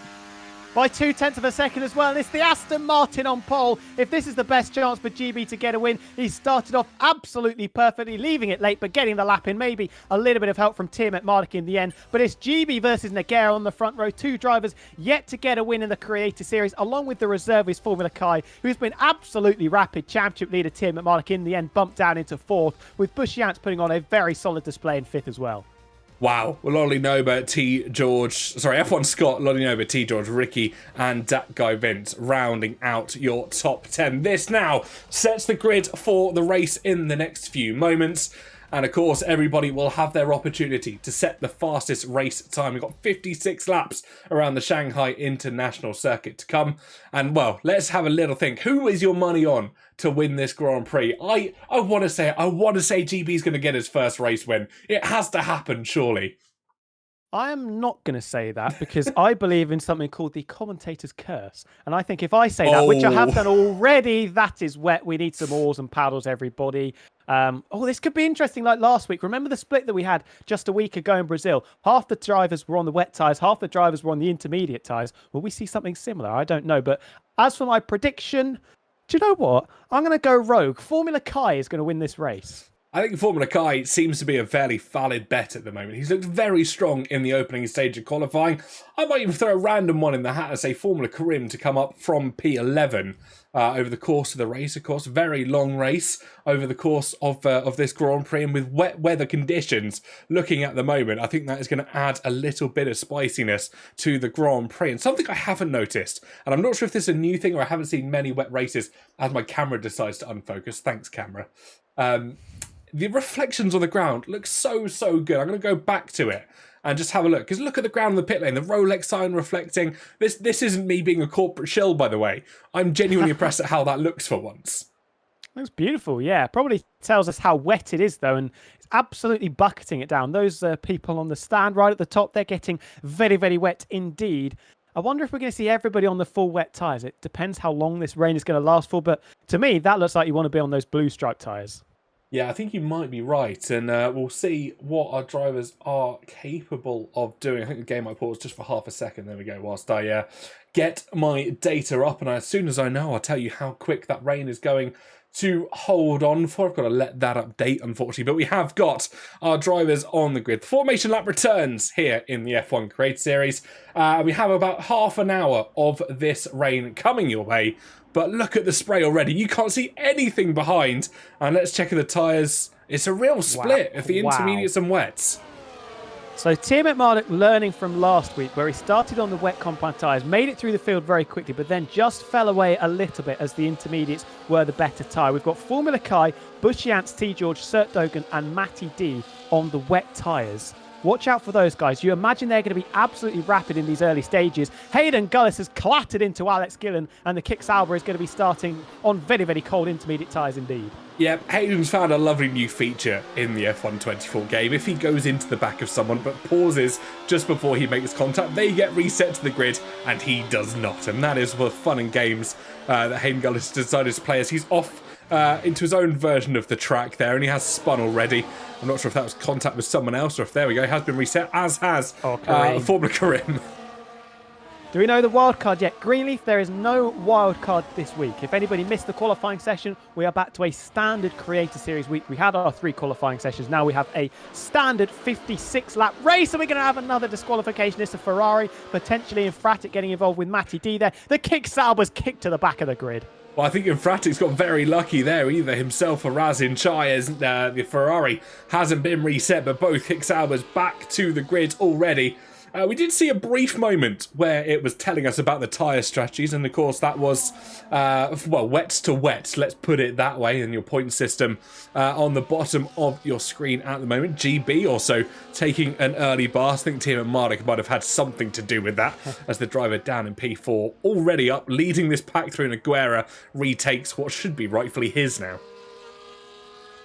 B: By 0.2 of a second as well. And it's the Aston Martin on pole. If this is the best chance for GB to get a win, he started off absolutely perfectly, leaving it late, but getting the lap in. Maybe a little bit of help from Tim Mardik in the end. But it's GB versus Nogueira on the front row. 2 drivers yet to get a win in the Creator Series, along with the reservist Formula Kai, who's been absolutely rapid. Championship leader Tim Mardik in the end bumped down into 4th, with Bushy Ants putting on a very solid display in 5th as well.
A: Wow. Lolinoba, F1 Scott, Lolinoba, T. George, Ricky, and that guy Vince rounding out your top 10. This now sets the grid for the race in the next few moments. And of course, everybody will have their opportunity to set the fastest race time. We've got 56 laps around the Shanghai International Circuit to come. And well, let's have a little think. Who is your money on to win this Grand Prix? I want to say GB's going to get his first race win. It has to happen, surely.
B: I am not going to say that because I believe in something called the commentator's curse. And I think if I say that, which I have done already, that is wet. We need some oars and paddles, everybody. This could be interesting like last week. Remember the split that we had just a week ago in Brazil? Half the drivers were on the wet tyres, half the drivers were on the intermediate tyres. Will we see something similar? I don't know. But as for my prediction, do you know what? I'm going to go rogue. Formula Kai is going to win this race.
A: I think Formula Kai seems to be a fairly valid bet at the moment. He's looked very strong in the opening stage of qualifying. I might even throw a random one in the hat and say Formula Karim to come up from P11 over the course of the race. Of course, very long race over the course of this Grand Prix, and with wet weather conditions looking at the moment, I think that is going to add a little bit of spiciness to the Grand Prix. And something I haven't noticed, and I'm not sure if this is a new thing or I haven't seen many wet races as my camera decides to unfocus. Thanks, camera. The reflections on the ground look so good. I'm going to go back to it and just have a look. Because look at the ground in the pit lane. The Rolex sign reflecting. This isn't me being a corporate shill, by the way. I'm genuinely impressed at how that looks for once.
B: Looks beautiful, yeah. Probably tells us how wet it is, though, and it's absolutely bucketing it down. Those people on the stand right at the top, they're getting very wet indeed. I wonder if we're going to see everybody on the full wet tyres. It depends how long this rain is going to last for, but to me, that looks like you want to be on those blue stripe tyres.
A: Yeah, I think you might be right, and we'll see what our drivers are capable of doing. I think the game might pause just for half a second. There we go, whilst I get my data up, and as soon as I know, I'll tell you how quick that rain is going to hold on for. I've got to let that update, unfortunately, but we have got our drivers on the grid. The formation lap returns here in the F1 Creator Series. We have about half an hour of this rain coming your way. But look at the spray already. You can't see anything behind. And let's check the tyres. It's a real split of the intermediates and wets.
B: So Tim Marduk learning from last week where he started on the wet compound tyres, made it through the field very quickly, but then just fell away a little bit as the intermediates were the better tyre. We've got Formula Kai, Bushiance, T. George, Sert Dogan and Matty D on the wet tyres. Watch out for those guys. You imagine they're going to be absolutely rapid in these early stages. Hayden Gullis has clattered into Alex Gillen, and the Kick Sauber is going to be starting on very cold intermediate tyres indeed.
A: Yeah, Hayden's found a lovely new feature in the F1 24 game. If he goes into the back of someone but pauses just before he makes contact, they get reset to the grid, and he does not. And that is the fun and games that Hayden Gullis decided to play as he's off into his own version of the track there, and he has spun already. I'm not sure if that was contact with someone else or if, there we go, has been reset, as has Formula Karim.
B: Do we know the wildcard yet? Greenleaf, there is no wildcard this week. If anybody missed the qualifying session, we are back to a standard Creator Series week. We had our 3 qualifying sessions. Now we have a standard 56-lap race, and we're going to have another disqualification. It's a Ferrari, potentially Infratic getting involved with Matty D there. The Kick Sauber's kicked to the back of the grid.
A: Well, I think Infratic's got very lucky there. Either himself or Razin Chai, as the Ferrari hasn't been reset, but both Kick Saubers back to the grid already. We did see a brief moment where it was telling us about the tyre strategies, and of course that was, wets to wets, let's put it that way, in your point system on the bottom of your screen at the moment. GB also taking an early bar. I think Tim and Marduk might have had something to do with that, as the driver down in P4 already up, leading this pack through, and Aguera retakes what should be rightfully his now.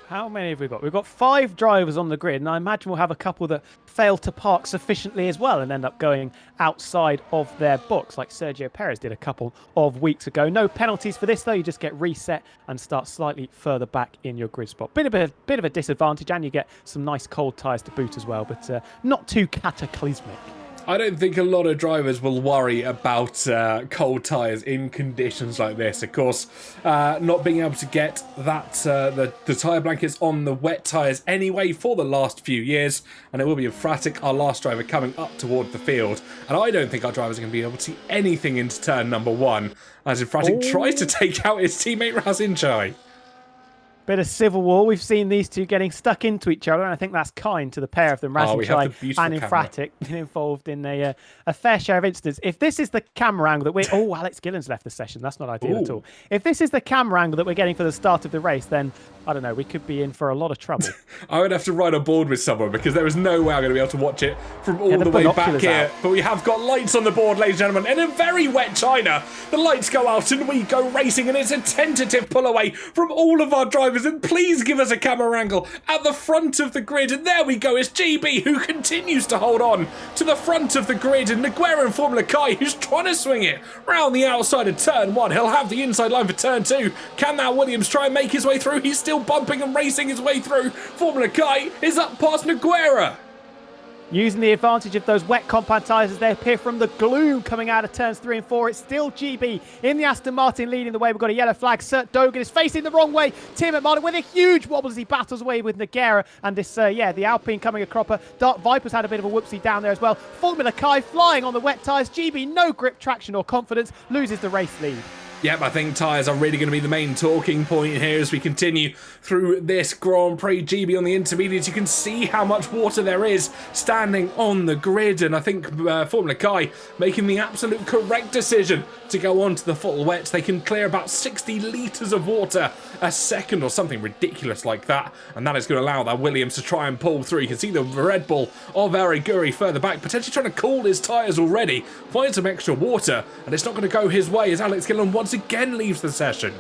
B: How many have we got? We've got 5 drivers on the grid, and I imagine we'll have a couple that fail to park sufficiently as well and end up going outside of their box, like Sergio Perez did a couple of weeks ago. No penalties for this, though. You just get reset and start slightly further back in your grid spot. Bit of a disadvantage, and you get some nice cold tyres to boot as well, but not too cataclysmic.
A: I don't think a lot of drivers will worry about cold tyres in conditions like this. Of course, not being able to get that the tyre blankets on the wet tyres anyway for the last few years, and it will be Infratic, our last driver, coming up toward the field. And I don't think our drivers are going to be able to see anything into turn number 1 as Infratic tries to take out his teammate Razin Chai.
B: Bit of civil war. We've seen these two getting stuck into each other, and I think that's kind to the pair of them, Razin Chai and Infratic, been involved in a fair share of incidents. If this is the camera angle that we're... Oh, Alex Gillen's left the session. That's not ideal at all. If this is the camera angle that we're getting for the start of the race, then I don't know, we could be in for a lot of trouble.
A: I would have to ride on board with someone because there is no way I'm going to be able to watch it from all the way back here. But we have got lights on the board, ladies and gentlemen, and in very wet China, the lights go out and we go racing, and it's a tentative pull away from all of our drivers. And please give us a camera angle at the front of the grid. And there we go. It's GB who continues to hold on to the front of the grid, and Nogueira and Formula Kai who's trying to swing it round the outside of turn 1. He'll have the inside line for turn 2. Can that Williams try and make his way through? He's still bumping and racing his way through. Formula Kai is up past Nogueira.
B: Using the advantage of those wet compound tyres as they appear from the gloom coming out of turns 3 and 4. It's still GB in the Aston Martin leading the way. We've got a yellow flag. Sert Dogan is facing the wrong way. Tim Martin with a huge wobble as he battles away with Nogueira. And this, the Alpine coming a cropper. Dark Viper's had a bit of a whoopsie down there as well. Formula Kai flying on the wet tyres. GB, no grip, traction or confidence, loses the race lead.
A: Yep, I think tyres are really going to be the main talking point here as we continue through this Grand Prix. GB on the intermediates, you can see how much water there is standing on the grid, and I think Formula Kai making the absolute correct decision to go on to the full wet. They can clear about 60 litres of water a second or something ridiculous like that, and that is going to allow that Williams to try and pull through. You can see the Red Bull of Ariguri further back, potentially trying to cool his tyres already, find some extra water, and it's not going to go his way as Alex Gillen once again leaves the session.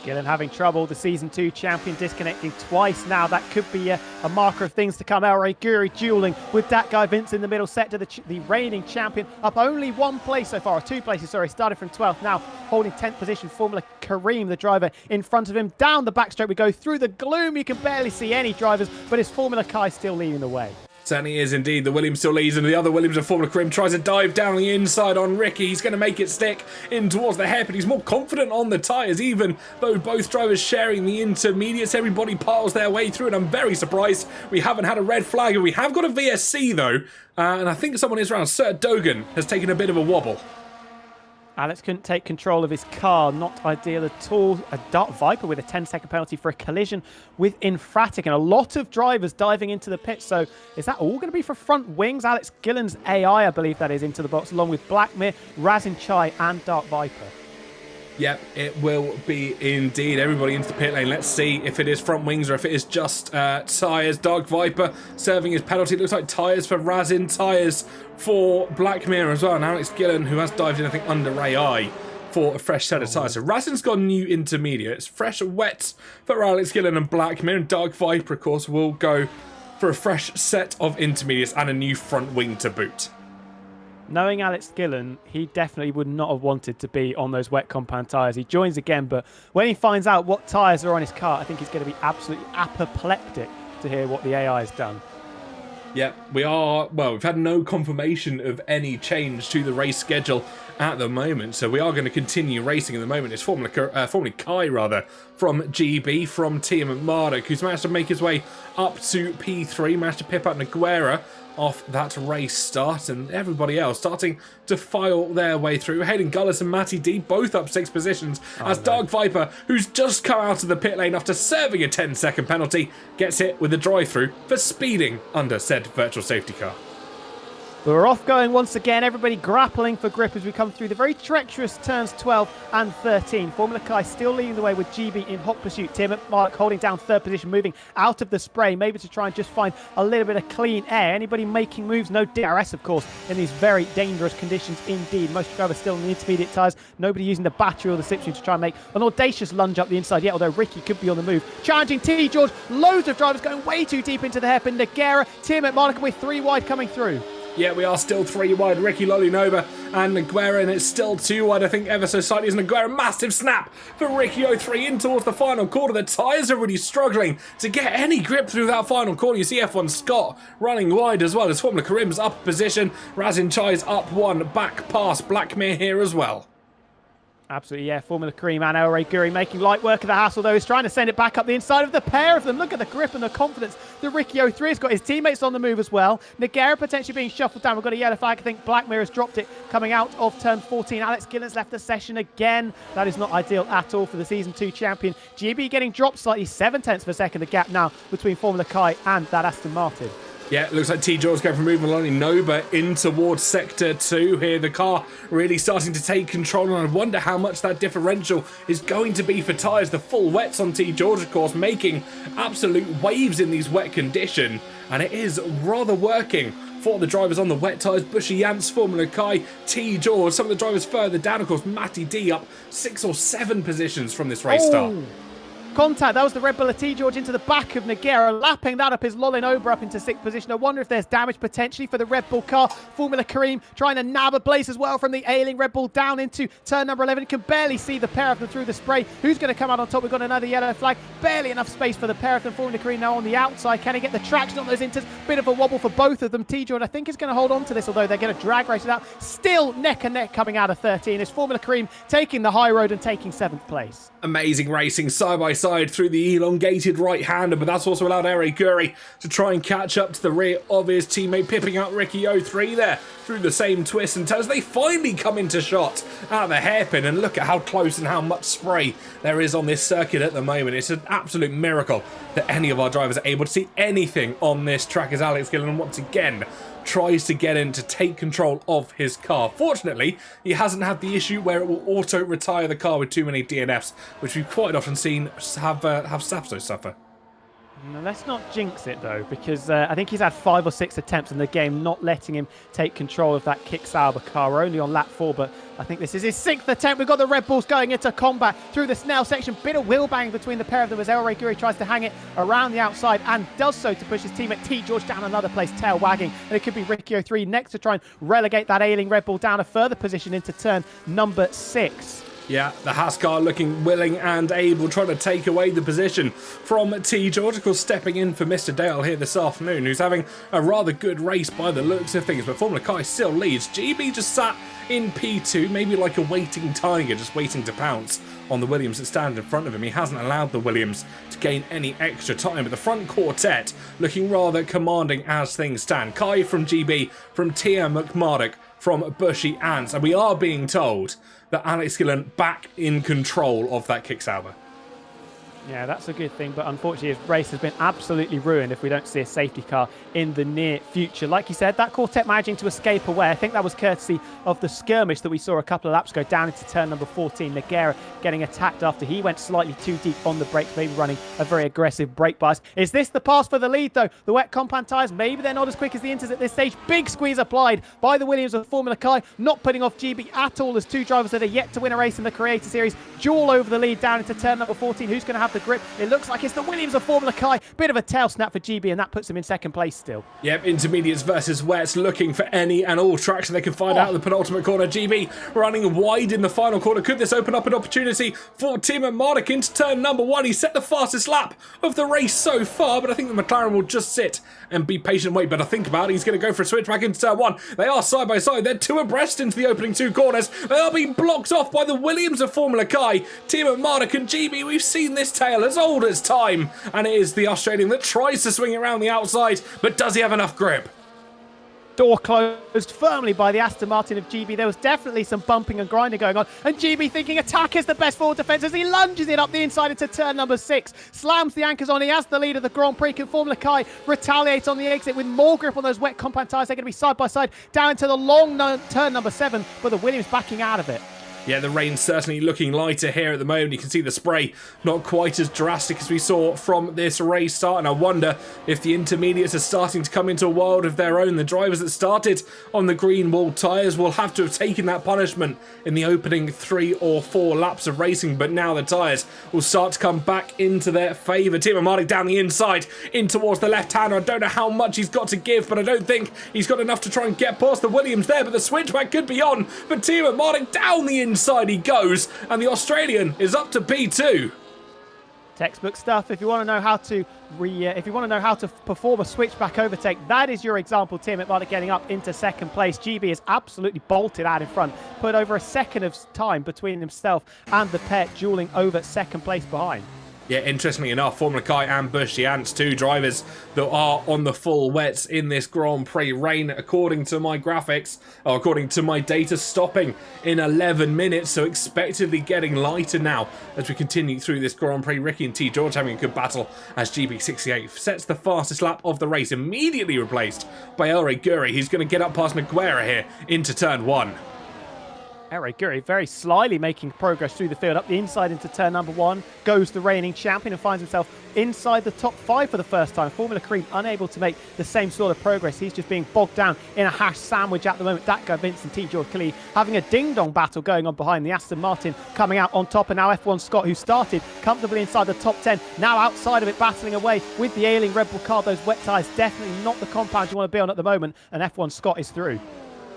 B: Gillen having trouble, the Season 2 champion disconnecting twice now. That could be a marker of things to come. Ariguri dueling with that guy Vince in the middle, set to the reigning champion. Up only 1 place so far, or 2 places, sorry. Started from 12th, now holding 10th position. Formula Kareem, the driver, in front of him. Down the backstraight we go through the gloom. You can barely see any drivers, but it's Formula Kai still leading the way.
A: Certainly is indeed. The Williams still leads, and the other Williams of Formula Karim tries to dive down the inside on Ricky. He's going to make it stick in towards the hairpin. He's more confident on the tyres, even though both drivers sharing the intermediates. Everybody piles their way through, and I'm very surprised we haven't had a red flag. And we have got a VSC though, and I think someone is around. Sir Dogan has taken a bit of a wobble.
B: Alex couldn't take control of his car, not ideal at all. A Dark Viper with a 10-second penalty for a collision with Infratic, and a lot of drivers diving into the pit. So is that all going to be for front wings? Alex Gillen's AI, I believe that is, into the box, along with Blackmere, Razin Chai and Dark Viper.
A: Yep, it will be indeed. Everybody into the pit lane. Let's see if it is front wings or if it is just tyres. Dark Viper serving his penalty. It looks like tyres for Razin, tyres for Blackmere as well. And Alex Gillen, who has dived in, I think, under AI for a fresh set of tyres. So Razin's got new intermediates. Fresh wet for Alex Gillen and Blackmere. And Dark Viper, of course, will go for a fresh set of intermediates and a new front wing to boot.
B: Knowing Alex Gillen, he definitely would not have wanted to be on those wet compound tyres. He joins again, but when he finds out what tyres are on his car, I think he's going to be absolutely apoplectic to hear what the AI has done.
A: Yeah, we've had no confirmation of any change to the race schedule at the moment, so we are going to continue racing at the moment. It's Formula Kai, from GB, from Team Marduk, who's managed to make his way up to P3, managed to pip up Nogueira off that race start, and everybody else starting to file their way through. Hayden Gullis and Matty D both up 6 positions as Dark Viper, who's just come out of the pit lane after serving a 10-second penalty, gets hit with a drive-through for speeding under said virtual safety car.
B: We're off going once again, everybody grappling for grip as we come through the very treacherous turns 12 and 13. Formula Kai still leading the way with GB in hot pursuit. Tim Mark holding down 3rd position, moving out of the spray, maybe to try and just find a little bit of clean air. Anybody making moves? No DRS, of course, in these very dangerous conditions indeed. Most drivers still in the intermediate tyres. Nobody using the battery or the slipstream to try and make an audacious lunge up the inside yet, although Ricky could be on the move. Challenging T. George, loads of drivers going way too deep into the hairpin. Nogueira, Tim at Monaco with 3 wide coming through.
A: Yeah, we are still 3 wide. Ricky Lolinova and Nogueira, and it's still 2 wide, I think, ever so slightly. As Nogueira, massive snap for Ricky 03 in towards the final quarter. The tyres are really struggling to get any grip through that final corner. You see F1 Scott running wide as well as Formula Karim's up position. Razin Chai's up 1, back past Blackmere here as well.
B: Absolutely, yeah. Formula Kareem and El Guri making light work of the hassle, though. He's trying to send it back up the inside of the pair of them. Look at the grip and the confidence that Ricky 03 has got. His teammates on the move as well. Nogueira potentially being shuffled down. We've got a yellow flag. I think Blackmere has dropped it coming out of turn 14. Alex Gillen's left the session again. That is not ideal at all for the Season 2 champion. GB getting dropped slightly, 0.7 of a second. The gap now between Formula Kai and that Aston Martin.
A: Yeah, it looks like T. George going from moving along in Nova in towards Sector 2 here. The car really starting to take control, and I wonder how much that differential is going to be for tyres. The full wets on T. George, of course, making absolute waves in these wet conditions, and it is rather working for the drivers on the wet tyres. Bushy Yance, Formula Kai, T. George, some of the drivers further down. Of course, Matty D up 6 or 7 positions from this race start.
B: Contact, that was the Red Bull of T. George into the back of Nogueira, lapping that up is Lolin Ober up into 6th position. I wonder if there's damage potentially for the Red Bull car. Formula Kareem trying to nab a place as well from the ailing Red Bull down into turn number 11. Can barely see the pair of them through the spray. Who's going to come out on top? We've got another yellow flag. Barely enough space for the pair of them. Formula Kareem now on the outside. Can he get the traction on those inters? Bit of a wobble for both of them. T. George, I think, is going to hold on to this, although they're going to drag race it out. Still neck and neck coming out of 13. Is Formula Kareem taking the high road and taking 7th place.
A: Amazing racing side by side through the elongated right-hander, but that's also allowed Eric Gurry to try and catch up to the rear of his teammate, pipping out Ricky 03 there through the same twists and turns. They finally come into shot out of the hairpin, and look at how close and how much spray there is on this circuit at the moment. It's an absolute miracle that any of our drivers are able to see anything on this track, as Alex Gillen once again tries to get in to take control of his car. Fortunately, he hasn't had the issue where it will auto-retire the car with too many DNFs, which we've quite often seen have Sapso suffer.
B: No, let's not jinx it though, because I think he's had 5 or 6 attempts in the game, not letting him take control of that Kick Sauber car. We're only on lap 4, but I think this is his 6th attempt. We've got the Red Bulls going into combat through the Snell section. Bit of wheel bang between the pair of them as El Guri tries to hang it around the outside and does so to push his teammate T. George down another place, tail wagging. And it could be Ricky 03 next to try and relegate that ailing Red Bull down a further position into turn number 6.
A: Yeah, the Haas car looking willing and able, trying to take away the position from T. George. Of course, stepping in for Mr. Dale here this afternoon, who's having a rather good race by the looks of things, but Formula Kai still leads. GB just sat in P2, maybe like a waiting tiger, just waiting to pounce on the Williams that stand in front of him. He hasn't allowed the Williams to gain any extra time, but the front quartet looking rather commanding as things stand. Kai from GB, from Tia McMurdoch, from Bushy Ants, and we are being told that Alex Gillen back in control of that Kick Sauber.
B: Yeah, that's a good thing, but unfortunately his race has been absolutely ruined if we don't see a safety car in the near future. Like you said, that quartet managing to escape away. I think that was courtesy of the skirmish that we saw a couple of laps ago down into turn number 14. Nogueira getting attacked after he went slightly too deep on the brakes, maybe running a very aggressive brake bias. Is this the pass for the lead, though? The wet compound tyres, maybe they're not as quick as the Inters at this stage. Big squeeze applied by the Williams of Formula Kai, not putting off GB at all as 2 drivers that are yet to win a race in the Creator Series duel over the lead down into turn number 14. Who's going to have the grip? It looks like it's the Williams of Formula Kai. Bit of a tail snap for GB, and that puts him in 2nd place still.
A: Yep, intermediates versus wets, looking for any and all tracks they can find out in the penultimate corner. GB running wide in the final corner. Could this open up an opportunity for Tim and Mardik into turn number 1? He set the fastest lap of the race so far, but I think the McLaren will just sit and be patient and wait. But I think about it, he's going to go for a switch back into turn 1. They are side by side. They're 2 abreast into the opening 2 corners. They are being blocked off by the Williams of Formula Kai. Tim and Mardik and GB, we've seen this tale as old as time, and it is the Australian that tries to swing around the outside, but does he have enough grip?
B: Door closed firmly by the Aston Martin of GB. There was definitely some bumping and grinding going on, and GB thinking attack is the best forward defence as he lunges it up the inside into turn number 6, slams the anchors on. He has the lead of the Grand Prix. Can Formula Kai retaliate on the exit with more grip on those wet compound tyres? They're going to be side by side down into the long turn number 7, but the Williams backing out of it.
A: Yeah, the rain's certainly looking lighter here at the moment. You can see the spray not quite as drastic as we saw from this race start, and I wonder if the intermediates are starting to come into a world of their own. The drivers that started on the green wall tyres will have to have taken that punishment in the opening 3 or 4 laps of racing, but now the tyres will start to come back into their favour. Timo Mardik down the inside, in towards the left-hander. I don't know how much he's got to give, but I don't think he's got enough to try and get past the Williams there, but the switchback could be on, but Timo Mardik down the inside he goes, and the Australian is up to P2.
B: Textbook stuff. If you want to know how to perform a switchback overtake, that is your example. Tim McMurdoch getting up into 2nd place. GB is absolutely bolted out in front, put over a second of time between himself and the pair dueling over 2nd place behind.
A: Yeah, interestingly enough, Formula Kai and Bush Jans, two drivers that are on the full wets in this Grand Prix rain, according to my graphics, or according to my data, stopping in 11 minutes, so expectedly getting lighter now as we continue through this Grand Prix. Ricky and T. George having a good battle as GB68 sets the fastest lap of the race, immediately replaced by El Guri, who's going to get up past Nogueira here into turn 1.
B: El Guri very slyly making progress through the field. Up the inside into turn number 1 goes the reigning champion and finds himself inside the top 5 for the first time. Formula Kareem unable to make the same sort of progress. He's just being bogged down in a hash sandwich at the moment. Datko Vincent, T. George Khalid having a ding-dong battle going on behind. The Aston Martin coming out on top, and now F1 Scott, who started comfortably inside the top 10, now outside of it, battling away with the ailing Red Bull car. Those wet tyres definitely not the compound you want to be on at the moment, and F1 Scott is through.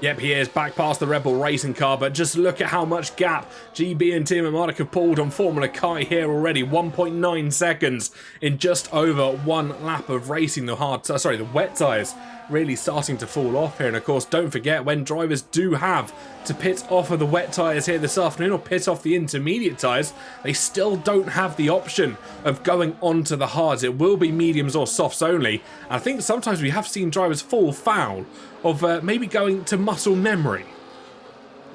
A: Yep, he is back past the Red Bull racing car, but just look at how much gap GB and Tim and Monica have pulled on Formula Kai here already. 1.9 seconds in just over one lap of racing. The wet tyres really starting to fall off here. And of course, don't forget, when drivers do have to pit off of the wet tyres here this afternoon or pit off the intermediate tyres, they still don't have the option of going onto the hards. It will be mediums or softs only. And I think sometimes we have seen drivers fall foul of maybe going to muscle memory.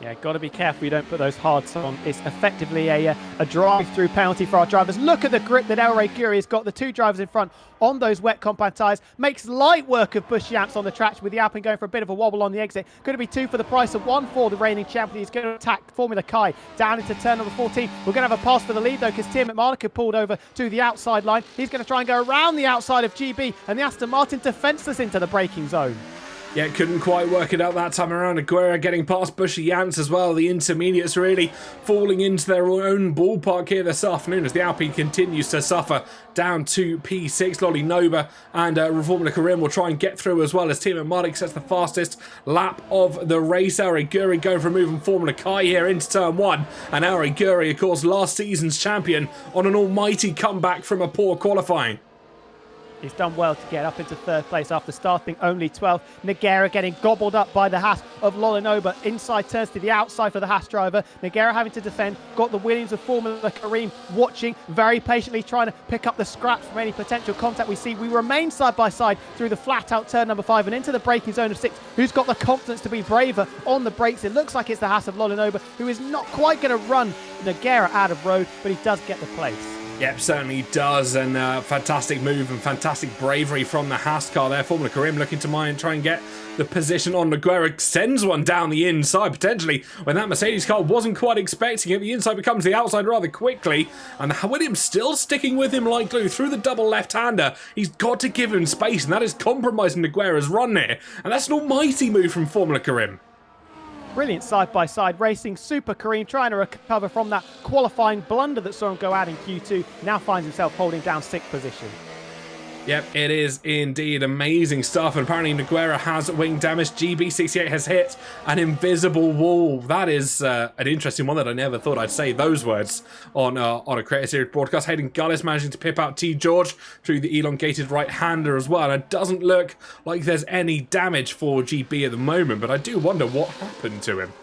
B: Yeah, got to be careful you don't put those hards on. It's effectively a drive-through penalty for our drivers. Look at the grip that El Guri has got. The two drivers in front on those wet compound tyres. Makes light work of Bush Jans on the track, with the Alpine going for a bit of a wobble on the exit. Going to be 2 for the price of 1 for the reigning champion. He's going to attack Formula Kai down into turn number 14. We're going to have a pass for the lead, though, because Tim McMarnica pulled over to the outside line. He's going to try and go around the outside of GB, and the Aston Martin defenceless into the braking zone.
A: Yeah, couldn't quite work it out that time around. Aguera getting past Bushy Yance as well. The intermediates really falling into their own ballpark here this afternoon as the Alpine continues to suffer down to P6. Lolly Noba and Formula Karim will try and get through as well as Team Madik sets the fastest lap of the race. Auri Guri going for a move on Formula Kai here into turn 1. And Auri Guri, of course, last season's champion on an almighty comeback from a poor qualifying.
B: He's done well to get up into third place after starting only 12th. Nogueira getting gobbled up by the Haas of Lolinoba. Inside turns to the outside for the Haas driver. Nogueira having to defend. Got the Williams of Formula Kareem watching very patiently, trying to pick up the scraps from any potential contact we see. We remain side by side through the flat out turn number 5 and into the braking zone of 6. Who's got the confidence to be braver on the brakes? It looks like it's the Haas of Lolinoba, who is not quite going to run Nogueira out of road, but he does get the place.
A: Yep, certainly does, and fantastic move and fantastic bravery from the Haas car there. Formula Karim looking to try and get the position on Nogueira, sends one down the inside, potentially, when that Mercedes car wasn't quite expecting it. The inside becomes the outside rather quickly, and Williams still sticking with him like glue through the double left-hander. He's got to give him space, and that is compromising Nogueira's run here, and that's an almighty move from Formula Karim.
B: Brilliant side-by-side racing. Super Kareem trying to recover from that qualifying blunder that saw him go out in Q2. Now finds himself holding down 6th position.
A: Yep, it is indeed amazing stuff. And apparently Nogueira has wing damage. GB68 has hit an invisible wall. That is an interesting one that I never thought I'd say those words on a Creator Series broadcast. Hayden Gullis managing to pip out T. George through the elongated right-hander as well. And it doesn't look like there's any damage for GB at the moment, but I do wonder what happened to him.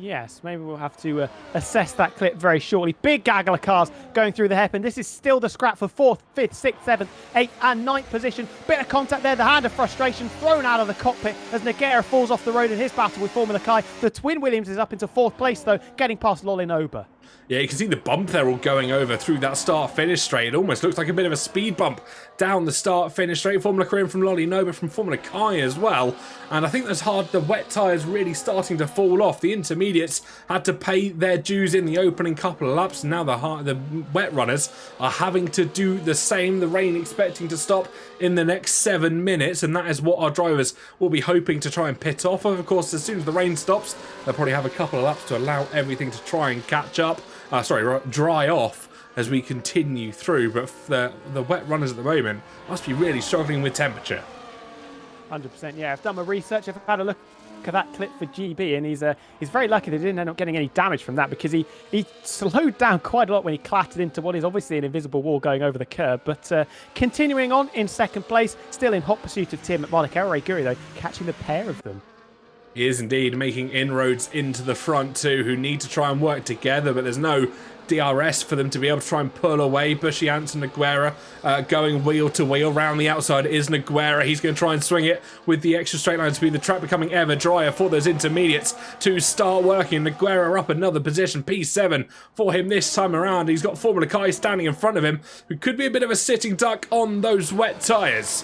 B: Yes, maybe we'll have to assess that clip very shortly. Big gaggle of cars going through the hairpin. This is still the scrap for 4th, 5th, 6th, 7th, 8th and 9th position. Bit of contact there. The hand of frustration thrown out of the cockpit as Nogueira falls off the road in his battle with Formula Kai. The twin Williams is up into 4th place, though, getting past Lolinoba.
A: Yeah, you can see the bump there all going over through that start-finish straight. It almost looks like a bit of a speed bump down the start-finish straight. Formula Korean from Lolly Noba from Formula Kai as well. And I think that's hard. The wet tyres really starting to fall off. The intermediates had to pay their dues in the opening couple of laps. And now the wet runners are having to do the same. The rain expecting to stop in the next 7 minutes. And that is what our drivers will be hoping to try and pit off of. Of course, as soon as the rain stops, they'll probably have a couple of laps to allow everything to try and catch up. Dry off as we continue through, but the wet runners at the moment must be really struggling with temperature.
B: 100%, yeah. I've done my research. I've had a look at that clip for GB, and he's very lucky they didn't end up getting any damage from that, because he slowed down quite a lot when he clattered into what is obviously an invisible wall going over the curb. But continuing on in 2nd place, still in hot pursuit of Tim McMarnica. Auri Guri, though, catching the pair of them.
A: He is indeed making inroads into the front two, who need to try and work together, but there's no DRS for them to be able to try and pull away. Bushy Ants and Nogueira going wheel to wheel. Round the outside is Nogueira. He's going to try and swing it with the extra straight line speed. The track becoming ever drier for those intermediates to start working. Nogueira up another position. P7 for him this time around. He's got Formula Kai standing in front of him, who could be a bit of a sitting duck on those wet tyres.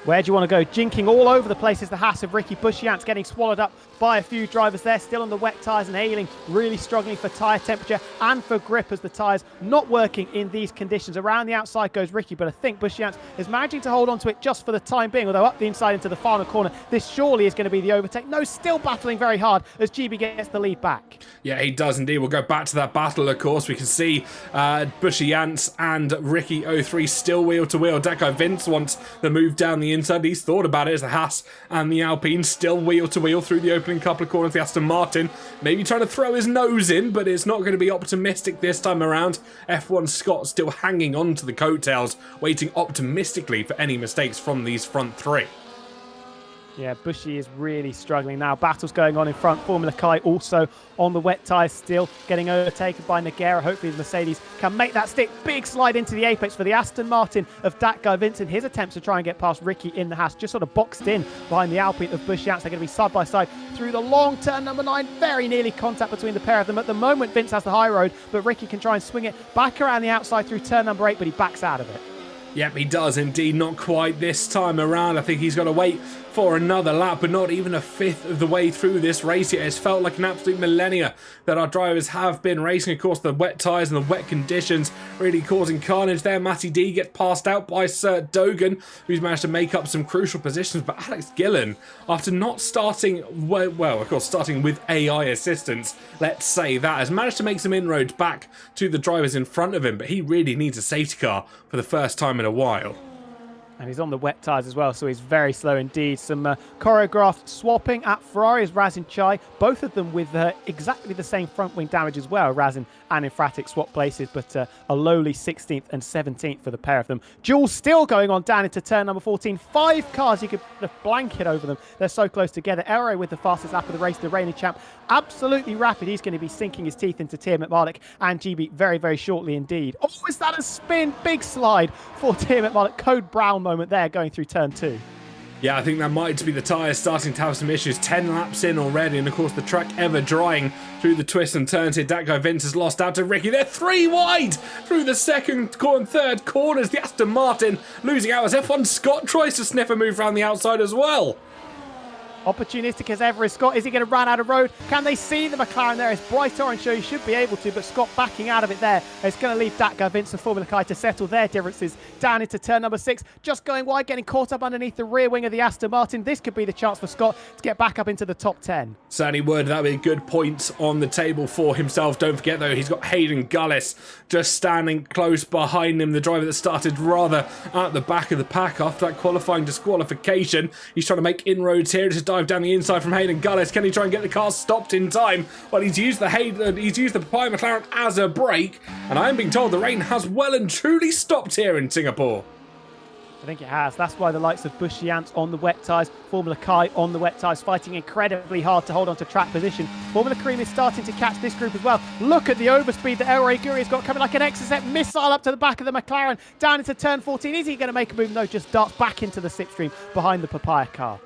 B: Where do you want to go? Jinking all over the place is the Haas of Ricky. Bushy Ants getting swallowed up by a few drivers there, still on the wet tyres, and Ailing really struggling for tyre temperature and for grip as the tyres not working in these conditions. Around the outside goes Ricky, but I think Bushy Ants is managing to hold on to it just for the time being, although up the inside into the final corner, this surely is going to be the overtake. No, still battling very hard as GB gets the lead back.
A: Yeah, he does indeed. We'll go back to that battle, of course. We can see Bushy Ants and Ricky 03 still wheel to wheel. That guy Vince wants the move down the inside. He's thought about it as the Haas and the Alpine still wheel to wheel through the opening couple of corners. The Aston Martin maybe trying to throw his nose in, but it's not going to be optimistic this time around. F1 Scott still hanging on to the coattails, waiting optimistically for any mistakes from these front three.
B: Yeah, Bushy is really struggling now. Battles going on in front. Formula Kai also on the wet tyres, still getting overtaken by Nogueira. Hopefully the Mercedes can make that stick. Big slide into the apex for the Aston Martin of that guy Vincent. His attempts to try and get past Ricky in the Haas just sort of boxed in behind the Alpine of Bushy Ants. They're going to be side by side through the long turn number 9. Very nearly contact between the pair of them. At the moment, Vince has the high road, but Ricky can try and swing it back around the outside through turn number 8, but he backs out of it.
A: Yep, he does indeed. Not quite this time around. I think he's got to wait for another lap, but not even a fifth of the way through this race yet. It's felt like an absolute millennia that our drivers have been racing. Of course, the wet tyres and the wet conditions really causing carnage there. Matty D gets passed out by Sir Dogan, who's managed to make up some crucial positions, but Alex Gillen, after not starting, well, of course, starting with AI assistance, let's say that, has managed to make some inroads back to the drivers in front of him, but he really needs a safety car for the first time in a while.
B: And he's on the wet tyres as well, so he's very slow indeed. Some choreographed swapping at Ferrari as Razin Chai, both of them with exactly the same front wing damage as well. Razin and Infratic swap places, but a lowly 16th and 17th for the pair of them. Jules still going on down into turn number 14. 5 cars, you could put a blanket over them. They're so close together. Elroy with the fastest lap of the race, the reigning champ. Absolutely rapid. He's going to be sinking his teeth into Tiamat Malik and GB very, very shortly indeed. Oh, is that a spin? Big slide for Tiamat Malik. Code Brown moment there going through turn 2.
A: Yeah, I think that might be the tyres starting to have some issues. 10 laps in already, and of course the track ever drying through the twists and turns here. That guy Vince has lost out to Ricky. They're 3 wide through the second and third corners. The Aston Martin losing out as F1 Scott tries to sniff a move around the outside as well.
B: Opportunistic as ever is Scott. Is he going to run out of road? Can they see the McLaren there? It's bright orange, so he should be able to, but Scott backing out of it there. It's going to leave Datga, Vince and Formula Kai to settle their differences down into turn number 6. Just going wide, getting caught up underneath the rear wing of the Aston Martin. This could be the chance for Scott to get back up into the top 10.
A: Certainly would. That would be a good point on the table for himself. Don't forget, though, he's got Hayden Gullis just standing close behind him, the driver that started rather at the back of the pack after that qualifying disqualification. He's trying to make inroads here to dive down the inside from Hayden Gullis. Can he try and get the car stopped in time? Well, he's used the Papaya McLaren as a brake, and I'm being told the rain has well and truly stopped here in Singapore.
B: I think it has. That's why the likes of Bushy Ants on the wet tyres, Formula Kai on the wet tyres, fighting incredibly hard to hold on to track position. Formula Cream is starting to catch this group as well. Look at the overspeed that El Guri has got coming like an Exocet missile up to the back of the McLaren, down into turn 14. Is he going to make a move? No, just darts back into the slipstream behind the Papaya car.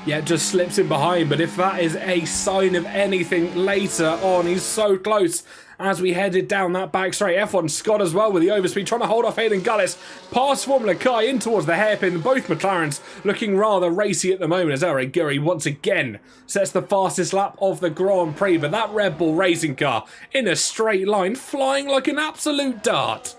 A: Yeah, just slips in behind, but if that is a sign of anything later on, he's so close as we headed down that back straight. F1 Scott as well with the overspeed, trying to hold off Hayden Gullis, past Formula Kai in towards the hairpin. Both McLarens looking rather racy at the moment as El Guri once again sets the fastest lap of the Grand Prix, but that Red Bull racing car in a straight line, flying like an absolute dart.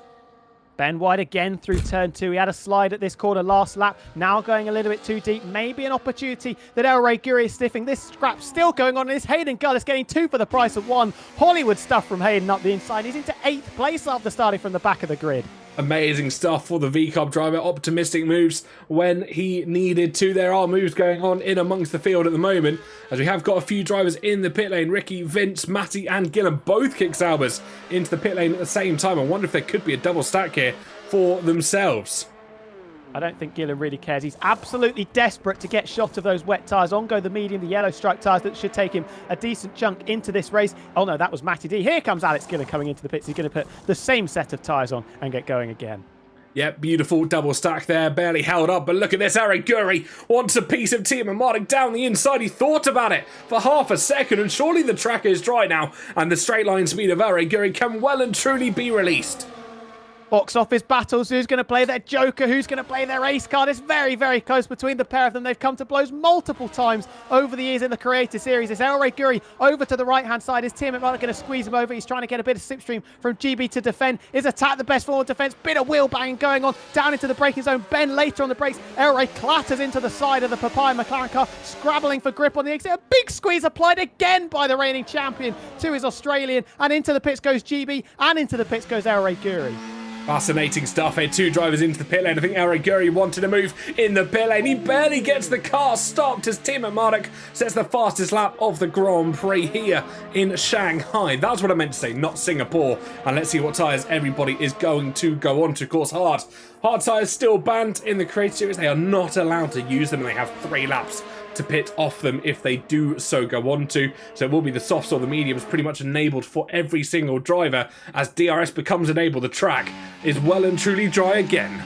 B: Ben White again through turn 2. He had a slide at this corner last lap. Now going a little bit too deep. Maybe an opportunity that El Guri is sniffing. This scrap still going on. And it's Hayden Gullis getting 2 for the price of 1. Hollywood stuff from Hayden up the inside. He's into 8th place after starting from the back of the grid.
A: Amazing stuff for the V-Cub driver. Optimistic moves when he needed to. There are moves going on in amongst the field at the moment, as we have got a few drivers in the pit lane. Ricky, Vince, Matty and Gillen both kick Salbers into the pit lane at the same time. I wonder if there could be a double stack here for themselves.
B: I don't think Gillen really cares. He's absolutely desperate to get shot of those wet tyres. On go the medium, the yellow stripe tyres that should take him a decent chunk into this race. Oh no, that was Matty D. Here comes Alex Gillen coming into the pits. He's going to put the same set of tyres on and get going again.
A: Yep, beautiful double stack there, barely held up, but look at this, Eric Gurry wants a piece of Timo Martic down the inside. He thought about it for half a second, and surely the track is dry now, and the straight line speed of Eric Gurry can well and truly be released.
B: Box office battles. Who's going to play their Joker? Who's going to play their ace card? It's very, very close between the pair of them. They've come to blows multiple times over the years in the Creator Series. It's El Rey Guri over to the right-hand side. Is Tim McMullen going to squeeze him over? He's trying to get a bit of slipstream from GB to defend. Is attack the best forward defence? Bit of wheel banging going on down into the braking zone. Ben later on the brakes. El Rey clatters into the side of the Papaya McLaren car, scrabbling for grip on the exit. A big squeeze applied again by the reigning champion to his Australian. And into the pits goes GB, and into the pits goes El Rey Guri.
A: Fascinating stuff here. Two drivers into the pit lane. I think Eric Gurry wanted to move in the pit lane. He barely gets the car stopped as Timo Martic sets the fastest lap of the Grand Prix here in Shanghai. That's what I meant to say, not Singapore. And let's see what tyres everybody is going to go on to. Of course, hard tyres still banned in the Creator Series. They are not allowed to use them, and they have 3 laps to pit off them if they do so go on to. So it will be the softs or the mediums pretty much enabled for every single driver. As DRS becomes enabled, the track is well and truly dry again.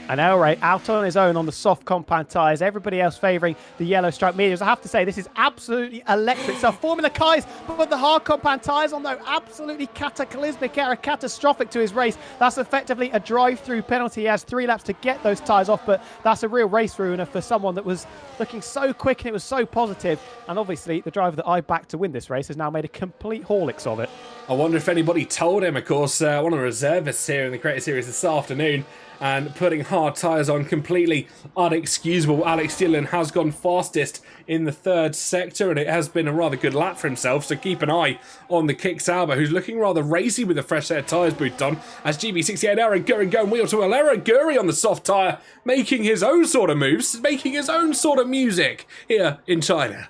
B: And El Rey out on his own on the soft compound tyres. Everybody else favouring the yellow stripe mediums. I have to say, this is absolutely electric stuff. Formula Kai's put the hard compound tyres on, though. Absolutely cataclysmic error, catastrophic to his race. That's effectively a drive-through penalty. He has 3 laps to get those tyres off, but that's a real race ruiner for someone that was looking so quick and it was so positive. And obviously, the driver that I backed to win this race has now made a complete Horlicks of it.
A: I wonder if anybody told him. Of course, one of the reservists here in the Creator Series this afternoon, and putting hard tyres on completely unexcusable. Alex Dillon has gone fastest in the 3rd sector, and it has been a rather good lap for himself, so keep an eye on the Kick Sauber, who's looking rather racy with a fresh set of tyres booted on, as GB68 Eric Gurry going wheel to wheel. Eric Gurry on the soft tyre, making his own sort of moves, making his own sort of music here in China.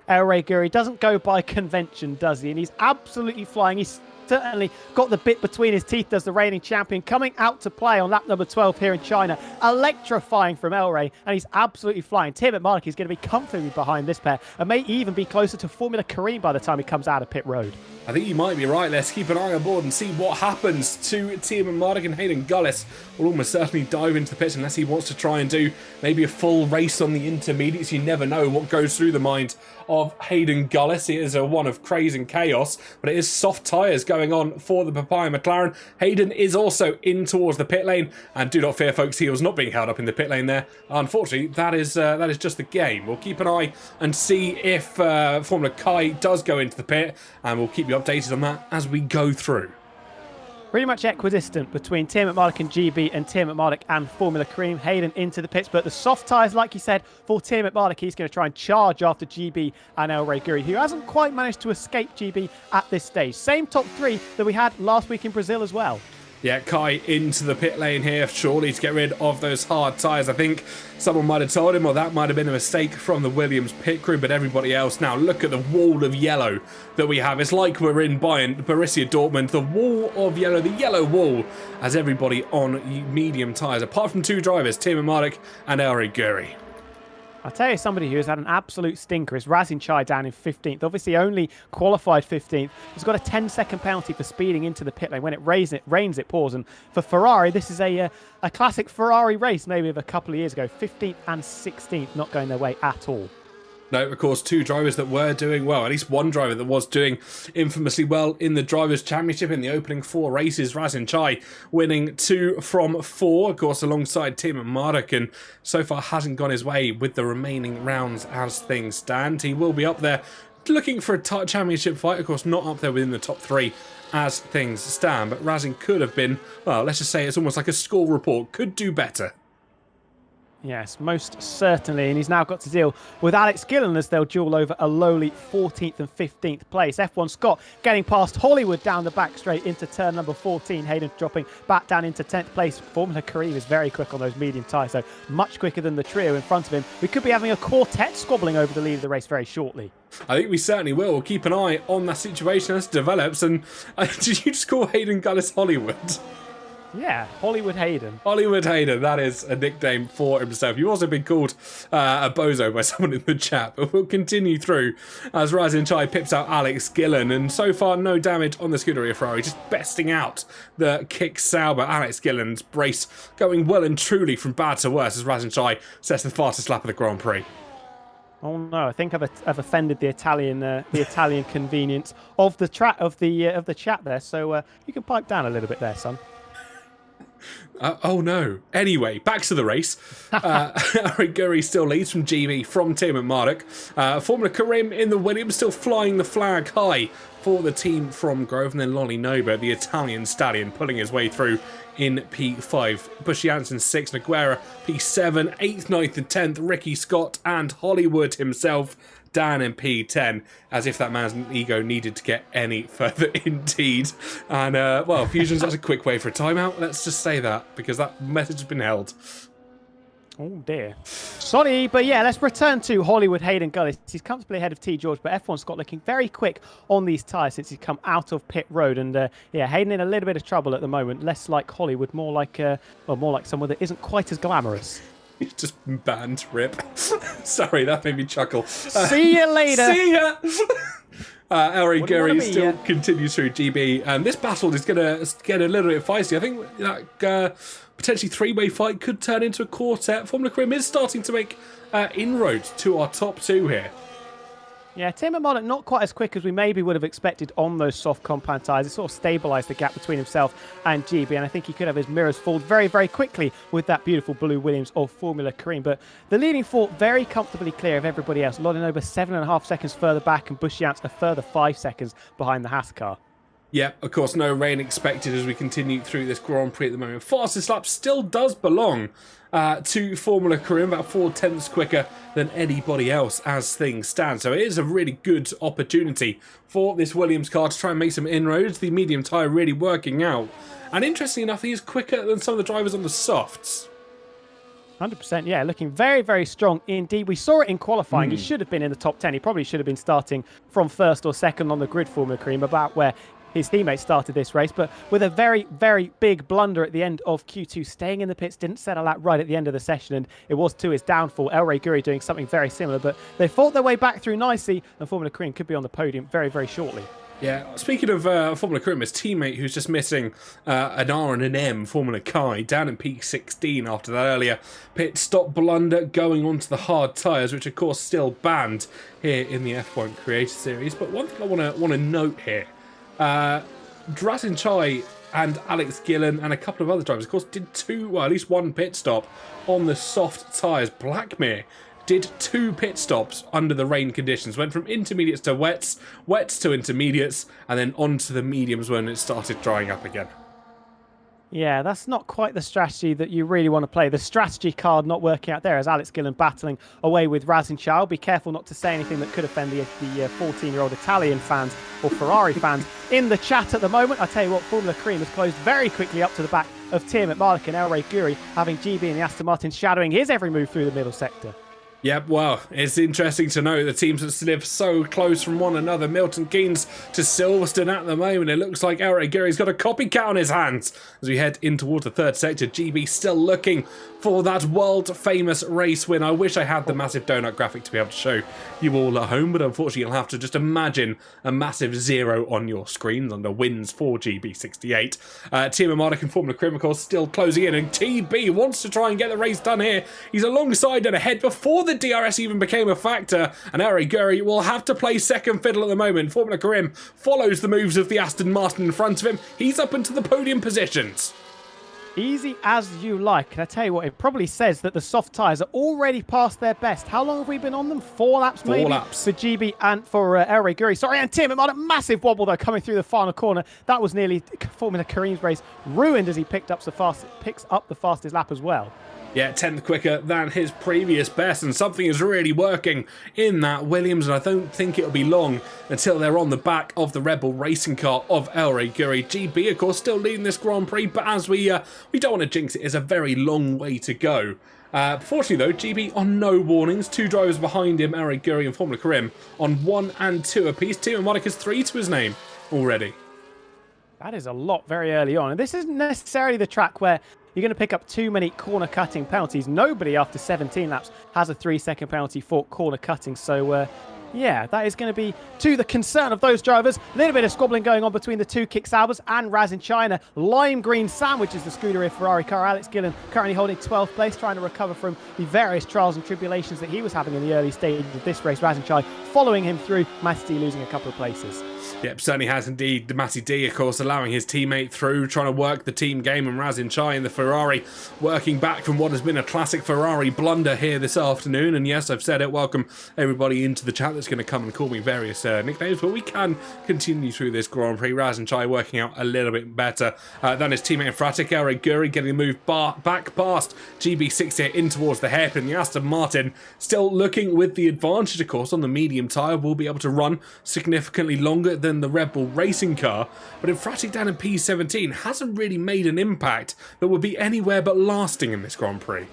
B: El Rey Guri doesn't go by convention, does he? And he's absolutely flying. He's certainly got the bit between his teeth as the reigning champion, coming out to play on lap number 12 here in China. Electrifying from El Rey, and he's absolutely flying. Tim McMullen is going to be comfortably behind this pair and may even be closer to Formula Kareem by the time he comes out of pit road.
A: I think you might be right. Let's keep an eye on board and see what happens to Timo Martic. And Hayden Gullis will almost certainly dive into the pit unless he wants to try and do maybe a full race on the intermediates. You never know what goes through the mind of Hayden Gullis. It is a one of craze and chaos, but it is soft tyres going on for the Papaya McLaren. Hayden is also in towards the pit lane, and do not fear, folks, he was not being held up in the pit lane there. Unfortunately, that is just the game. We'll keep an eye and see if Formula Kai does go into the pit, and we'll keep you updated on that as we go through.
B: Pretty much equidistant between Tim McMullen and GB and Tim McMullen and Formula Cream. Hayden into the pits, but the soft tyres, like you said, for Tim McMullen, he's going to try and charge after GB and El Rey Guri, who hasn't quite managed to escape GB at this stage. Same top 3 that we had last week in Brazil as well.
A: Yeah, Kai into the pit lane here, surely to get rid of those hard tyres. I think someone might have told him, or that might have been a mistake from the Williams pit crew, but everybody else now, look at the wall of yellow that we have. It's like we're in Bayern, Borussia Dortmund, the wall of yellow, the yellow wall, as everybody on medium tyres, apart from 2 drivers, Timo Martic and El Rey Guri.
B: I'll tell you somebody who has had an absolute stinker is Razin Chai down in 15th. Obviously only qualified 15th. He's got a 10-second penalty for speeding into the pit lane. When it rains, it pours. And for Ferrari, this is a classic Ferrari race, maybe of a couple of years ago. 15th and 16th not going their way at all.
A: No, of course, 2 drivers that were doing well. At least one driver that was doing infamously well in the Drivers' Championship in the opening 4 races. Razin Chai winning 2 from 4, of course, alongside Tim Martic, and so far hasn't gone his way with the remaining rounds as things stand. He will be up there looking for a championship fight, of course, not up there within the top 3 as things stand, but Razin could have been, well, let's just say it's almost like a score report, could do better.
B: Yes, most certainly, and he's now got to deal with Alex Gillen as they'll duel over a lowly 14th and 15th place. F1 Scott getting past Hollywood down the back straight into turn number 14. Hayden dropping back down into 10th place. Formula Kareem is very quick on those medium tyres, so much quicker than the trio in front of him. We could be having a quartet squabbling over the lead of the race very shortly.
A: I think we certainly will. We'll keep an eye on that situation as it develops. And did you just call Hayden Gullis Hollywood?
B: Yeah, Hollywood Hayden.
A: Hollywood Hayden, that is a nickname for himself. You've also been called a bozo by someone in the chat, but we'll continue through as Razin Chai pips out Alex Gillen, and so far no damage on the Scuderia Ferrari, just besting out the Kick Sauber. Alex Gillen's brace going well and truly from bad to worse as Razin Chai sets the fastest lap of the Grand Prix.
B: Oh no! I think I've offended the Italian convenience of the chat there. So you can pipe down a little bit there, son.
A: Oh no. Anyway, back to the race. Eric Gurry still leads from GB from Tim and Marduk. Formula Karim in the Williams still flying the flag high for the team from Grove. And then Lolly Noba, the Italian stallion, pulling his way through in P5. Bushy Jansen 6, Naguera P7, 8th, 9th and 10th, Ricky Scott and Hollywood himself, Dan in P10, as if that man's ego needed to get any further indeed. And, well, Fusion's that's a quick way for a timeout. Let's just say that, because that message has been held.
B: Oh dear. Sorry, but yeah, let's return to Hollywood Hayden Gullis. He's comfortably ahead of T. George, but F1 Scott looking very quick on these tyres since he's come out of pit road. And yeah, Hayden in a little bit of trouble at the moment. Less like Hollywood, more like someone that isn't quite as glamorous.
A: He's just banned, rip. Sorry, that made me chuckle.
B: See you later.
A: See ya! Elry Gurry still continues through GB, and this battle is going to get a little bit feisty. I think that potentially three-way fight could turn into a quartet. Formula Karim is starting to make inroads to our top two here.
B: Yeah, Tim and Marduk not quite as quick as we maybe would have expected on those soft compound tyres. It sort of stabilised the gap between himself and GB, and I think he could have his mirrors fooled very, very quickly with that beautiful blue Williams of Formula Karim. But the leading four very comfortably clear of everybody else. Lodinoba 7.5 seconds further back, and Bushiance a further 5 seconds behind the Haas car.
A: Yeah, of course, no rain expected as we continue through this Grand Prix at the moment. Fastest lap still does belong to Formula Karim, about 4/10 quicker than anybody else as things stand. So it is a really good opportunity for this Williams car to try and make some inroads. The medium tyre really working out. And interestingly enough, he is quicker than some of the drivers on the softs.
B: 100%, yeah, looking very, very strong indeed. We saw it in qualifying. He should have been in the top 10. He probably should have been starting from first or second on the grid, Formula Karim, about where his teammates started this race, but with a very, very big blunder at the end of Q2, staying in the pits, didn't set a lap right at the end of the session, and it was to his downfall. Elray Guri doing something very similar, but they fought their way back through nicely, and Formula Karim could be on the podium very, very shortly.
A: Yeah, speaking of Formula Karim, his teammate who's just missing an R and an M, Formula Kai, down in P16 after that earlier pit stop blunder, going onto the hard tyres, which of course still banned here in the F1 Creator Series. But one thing I want to note here, Drazen Chai and Alex Gillen and a couple of other drivers, of course, did at least one pit stop on the soft tyres. Blackmere did 2 pit stops under the rain conditions, went from intermediates to wets, wets to intermediates, and then onto the mediums when it started drying up again.
B: Yeah, that's not quite the strategy that you really want to play. The strategy card not working out there as Alex Gillen battling away with Razin Chai. Be careful not to say anything that could offend the 14-year-old Italian fans or Ferrari fans in the chat at the moment. I tell you what, Formula Karim has closed very quickly up to the back of Tiamat Malik and Elray Guri, having GB and the Aston Martin shadowing his every move through the middle sector.
A: Yep, well, it's interesting to know the teams that live so close from one another. Milton Keynes to Silverstone at the moment. It looks like Eric Gurry's got a copycat on his hands as we head in towards the third sector. GB still looking for that world-famous race win. I wish I had the massive donut graphic to be able to show you all at home, but unfortunately you'll have to just imagine a massive 0 on your screens under wins for GB68. Team Marduk and Formula Karim, of course, still closing in, and TB wants to try and get the race done here. He's alongside and ahead before the DRS even became a factor, and Eric Gurry will have to play second fiddle at the moment. Formula Karim follows the moves of the Aston Martin in front of him. He's up into the podium positions.
B: Easy as you like. And I tell you what, it probably says that the soft tyres are already past their best. How long have we been on them? 4 laps maybe?
A: 4 laps.
B: For GB and for Elray Guri. Sorry, and Tim, a massive wobble though coming through the final corner. That was nearly Formula Karim's race ruined as he picks up the fastest lap as well.
A: Yeah, 10th quicker than his previous best, and something is really working in that Williams, and I don't think it'll be long until they're on the back of the Red Bull racing car of Elray Guri. GB, of course, still leading this Grand Prix, but as we don't want to jinx it, it's a very long way to go. Fortunately, though, GB on no warnings. 2 drivers behind him, Elray Guri and Formula Karim, on 1 and 2 apiece. Team Monica's 3 to his name already.
B: That is a lot very early on. And this isn't necessarily the track where you're going to pick up too many corner cutting penalties. Nobody after 17 laps has a 3-second penalty for corner cutting. So, yeah, that is going to be to the concern of those drivers. A little bit of squabbling going on between the two Kick Saubers and Raz in China. Lime green sandwiches the Scuderia Ferrari car. Alex Gillen currently holding 12th place, trying to recover from the various trials and tribulations that he was having in the early stages of this race. Raz in China following him through, Matty losing a couple of places.
A: Yep, certainly has indeed. The Matty D, of course, allowing his teammate through, trying to work the team game, and Raz in Chai in the Ferrari working back from what has been a classic Ferrari blunder here this afternoon. And yes, I've said it, welcome everybody into the chat that's going to come and call me various nicknames, but we can continue through this Grand Prix. Raz in Chai working out a little bit better than his teammate Fratic. El Guri getting the move back past GB6 here in towards the hairpin. The Aston Martin still looking with the advantage, of course, on the medium tyre, will be able to run significantly longer than the Red Bull racing car, but in Fratic down in P17 hasn't really made an impact that would be anywhere but lasting in this Grand Prix.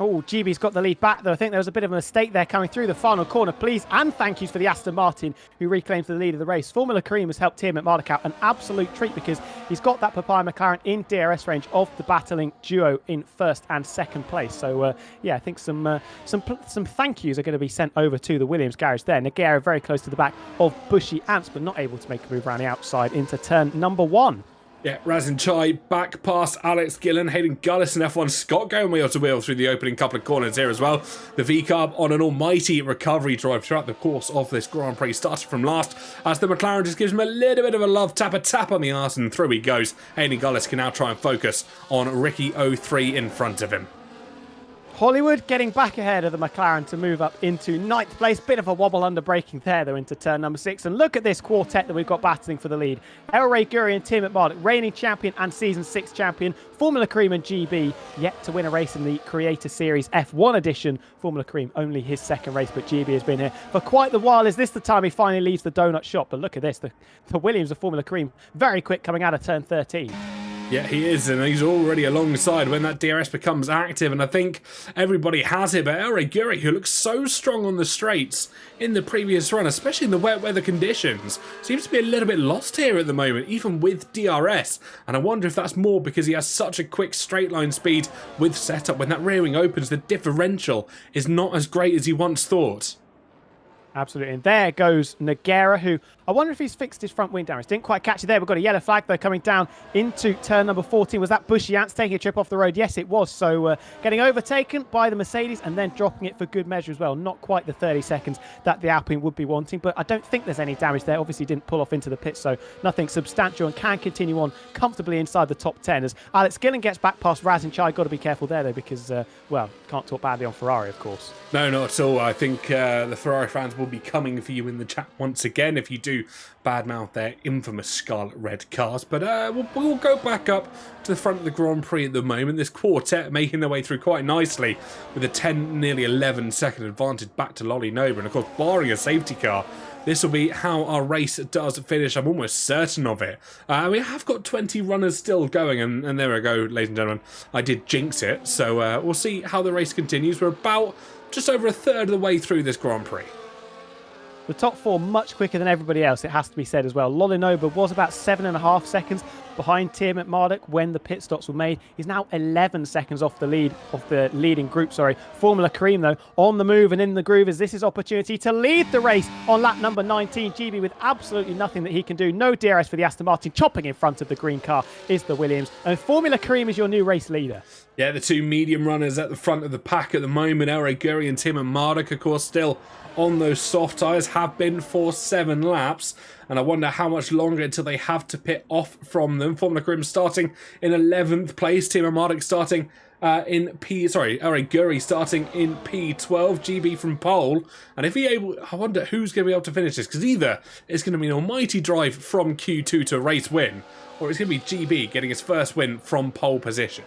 B: Oh, GB's got the lead back, though. I think there was a bit of a mistake there coming through the final corner. Please and thank yous for the Aston Martin, who reclaims the lead of the race. Formula Kareem has helped Tiernan Marduk out. An absolute treat because he's got that Papaya McLaren in DRS range of the battling duo in first and second place. So, yeah, I think some thank yous are going to be sent over to the Williams garage there. Nogueira very close to the back of Bushy Ants, but not able to make a move around the outside into turn number 1.
A: Yeah, Raz in Chai back past Alex Gillen, Hayden Gullis and F1 Scott going wheel to wheel through the opening couple of corners here as well. The V-Carb on an almighty recovery drive throughout the course of this Grand Prix, started from last as the McLaren just gives him a little bit of a love tap, a tap on the arse, and through he goes. Hayden Gullis can now try and focus on Ricky 03 in front of him.
B: Hollywood getting back ahead of the McLaren to move up into 9th place. Bit of a wobble under braking there, though, into turn number 6. And look at this quartet that we've got battling for the lead. El Guri and Tiernan Marduk, reigning champion and Season 6 champion. Formula Kareem and GB yet to win a race in the Creator Series F1 edition. Formula Kareem only his second race, but GB has been here for quite the while. Is this the time he finally leaves the donut shop? But look at this. The Williams of Formula Kareem, very quick coming out of turn 13.
A: Yeah, he is, and he's already alongside when that DRS becomes active, and I think everybody has it, but El Guri, who looks so strong on the straights in the previous run, especially in the wet weather conditions, seems to be a little bit lost here at the moment, even with DRS, and I wonder if that's more because he has such a quick straight line speed with setup. When that rear wing opens, the differential is not as great as he once thought.
B: Absolutely. And there goes Nogueira, who I wonder if he's fixed his front wing damage. Didn't quite catch it there. We've got a yellow flag, though, coming down into turn number 14. Was that Bushy Ants taking a trip off the road? Yes, it was. So getting overtaken by the Mercedes and then dropping it for good measure as well. Not quite the 30 seconds that the Alpine would be wanting, but I don't think there's any damage there. Obviously didn't pull off into the pit, so nothing substantial, and can continue on comfortably inside the top 10 as Alex Gillen gets back past Raz and Chai. Got to be careful there, though, because, well, can't talk badly on Ferrari, of course.
A: No, not at all. I think the Ferrari fans will be coming for you in the chat once again if you do badmouth their infamous scarlet red cars. But we'll go back up to the front of the Grand Prix at the moment. This quartet making their way through quite nicely with a 10, nearly 11 second advantage back to Lolly Nova. And of course, barring a safety car, this will be how our race does finish. I'm almost certain of it. We have got 20 runners still going, and there we go, ladies and gentlemen. I did jinx it, so we'll see how the race continues. We're about just over a third of the way through this Grand Prix.
B: The top 4 much quicker than everybody else, it has to be said as well. Lolinoba was about 7.5 seconds behind Tiernan Marduk when the pit stops were made. He's now 11 seconds off the lead of the leading group. Formula Kareem, though, on the move and in the groove, as this is opportunity to lead the race on lap number 19. GB with absolutely nothing that he can do. No DRS for the Aston Martin. Chopping in front of the green car is the Williams. And Formula Kareem is your new race leader. Yeah,
A: the two medium runners at the front of the pack at the moment, El Guri and Tiernan Marduk, of course, still on those soft tyres, have been for 7 laps, and I wonder how much longer until they have to pit off from them. Formula Kareem starting in 11th place, Tiernan Marduk starting El Guri starting in P12, GB from pole, and if he able, I wonder who's going to be able to finish this, because either it's going to be an almighty drive from Q2 to a race win, or it's going to be GB getting his first win from pole position.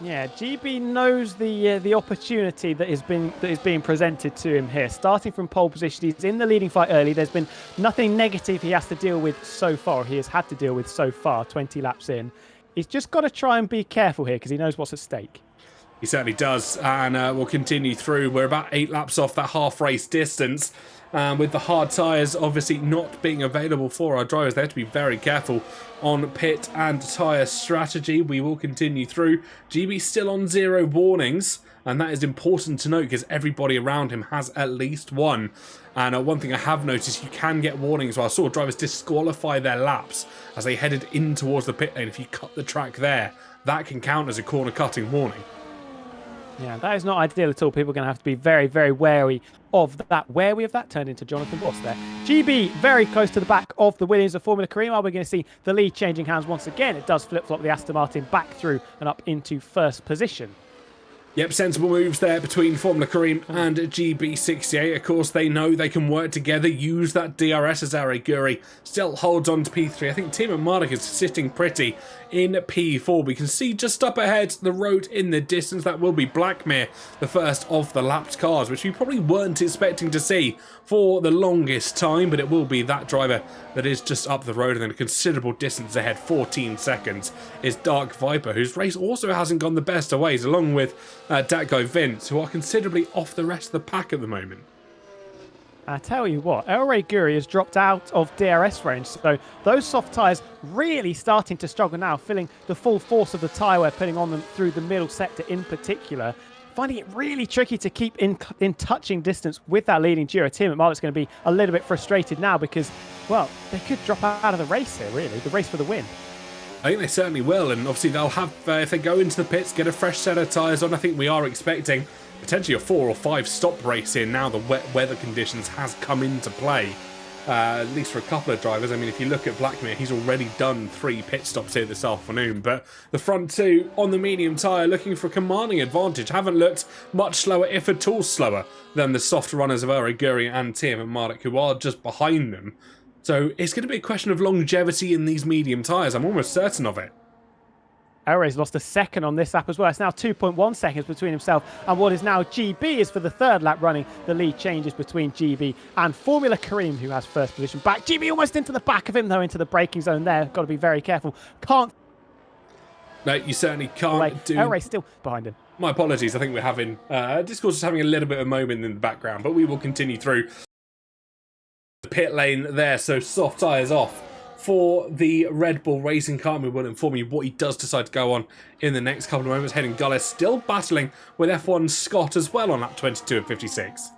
B: Yeah, GB knows the opportunity that is being presented to him here. Starting from pole position, he's in the leading fight early. There's been nothing negative he has to deal with so far. He has had to deal with so far, 20 laps in. He's just got to try and be careful here because he knows what's at stake.
A: He certainly does, and we'll continue through. We're about 8 laps off that half-race distance. With the hard tyres obviously not being available for our drivers, they have to be very careful on pit and tyre strategy. We will continue through. GB still on 0 warnings, and that is important to note because everybody around him has at least one. And one thing I have noticed, you can get warnings while I saw drivers disqualify their laps as they headed in towards the pit lane. If you cut the track there, that can count as a corner cutting warning.
B: Yeah, that is not ideal at all. People are going to have to be very, very wary of that. Wary of that turned into Jonathan Boss there. GB very close to the back of the Williams of Formula Kareem. We're going to see the lead changing hands once again. It does flip-flop the Aston Martin back through and up into first position.
A: Yep, sensible moves there between Formula Kareem and GB68. Of course, they know they can work together, use that DRS as Guri still holds on to P3. I think Timo Mardik is sitting pretty in P4. We can see just up ahead the road in the distance. That will be Blackmere, the first of the lapped cars, which we probably weren't expecting to see for the longest time, but it will be that driver that is just up the road and then a considerable distance ahead, 14 seconds, is Dark Viper, whose race also hasn't gone the best of ways, along with Datgo Vince, who are considerably off the rest of the pack at the moment.
B: I tell you what, Guri has dropped out of DRS range, so those soft tyres really starting to struggle now, feeling the full force of the tyre we're putting on them through the middle sector in particular. Finding it really tricky to keep in touching distance with that leading duo. Tim McMahon's going to be a little bit frustrated now because, well, they could drop out of the race here, really, the race for the win.
A: I think they certainly will, and obviously they'll have, if they go into the pits, get a fresh set of tyres on. I think we are expecting potentially a 4 or 5 stop race here now the wet weather conditions has come into play. At least for a couple of drivers. I mean, if you look at Blackmere, he's already done 3 pit stops here this afternoon. But the front 2 on the medium tyre looking for a commanding advantage. Haven't looked much slower, if at all slower, than the soft runners of Guri and Tim and Mardik, who are just behind them. So it's going to be a question of longevity in these medium tyres. I'm almost certain of it.
B: Elray's lost a second on this lap as well. It's now 2.1 seconds between himself and what is now GB is for the third lap running. The lead changes between GB and Formula Kareem, who has first position back. GB almost into the back of him, though, into the braking zone there. Got to be very careful. Can't.
A: No, you certainly can't do...
B: Elray's still behind him.
A: My apologies. I think we're having... Discourse is having a little bit of a moment in the background, but we will continue through the pit lane there. So soft tyres off for the Red Bull racing car. We will inform you what he does decide to go on in the next couple of moments. Hayden Gullis still battling with F1 Scott as well on lap 22 and 56.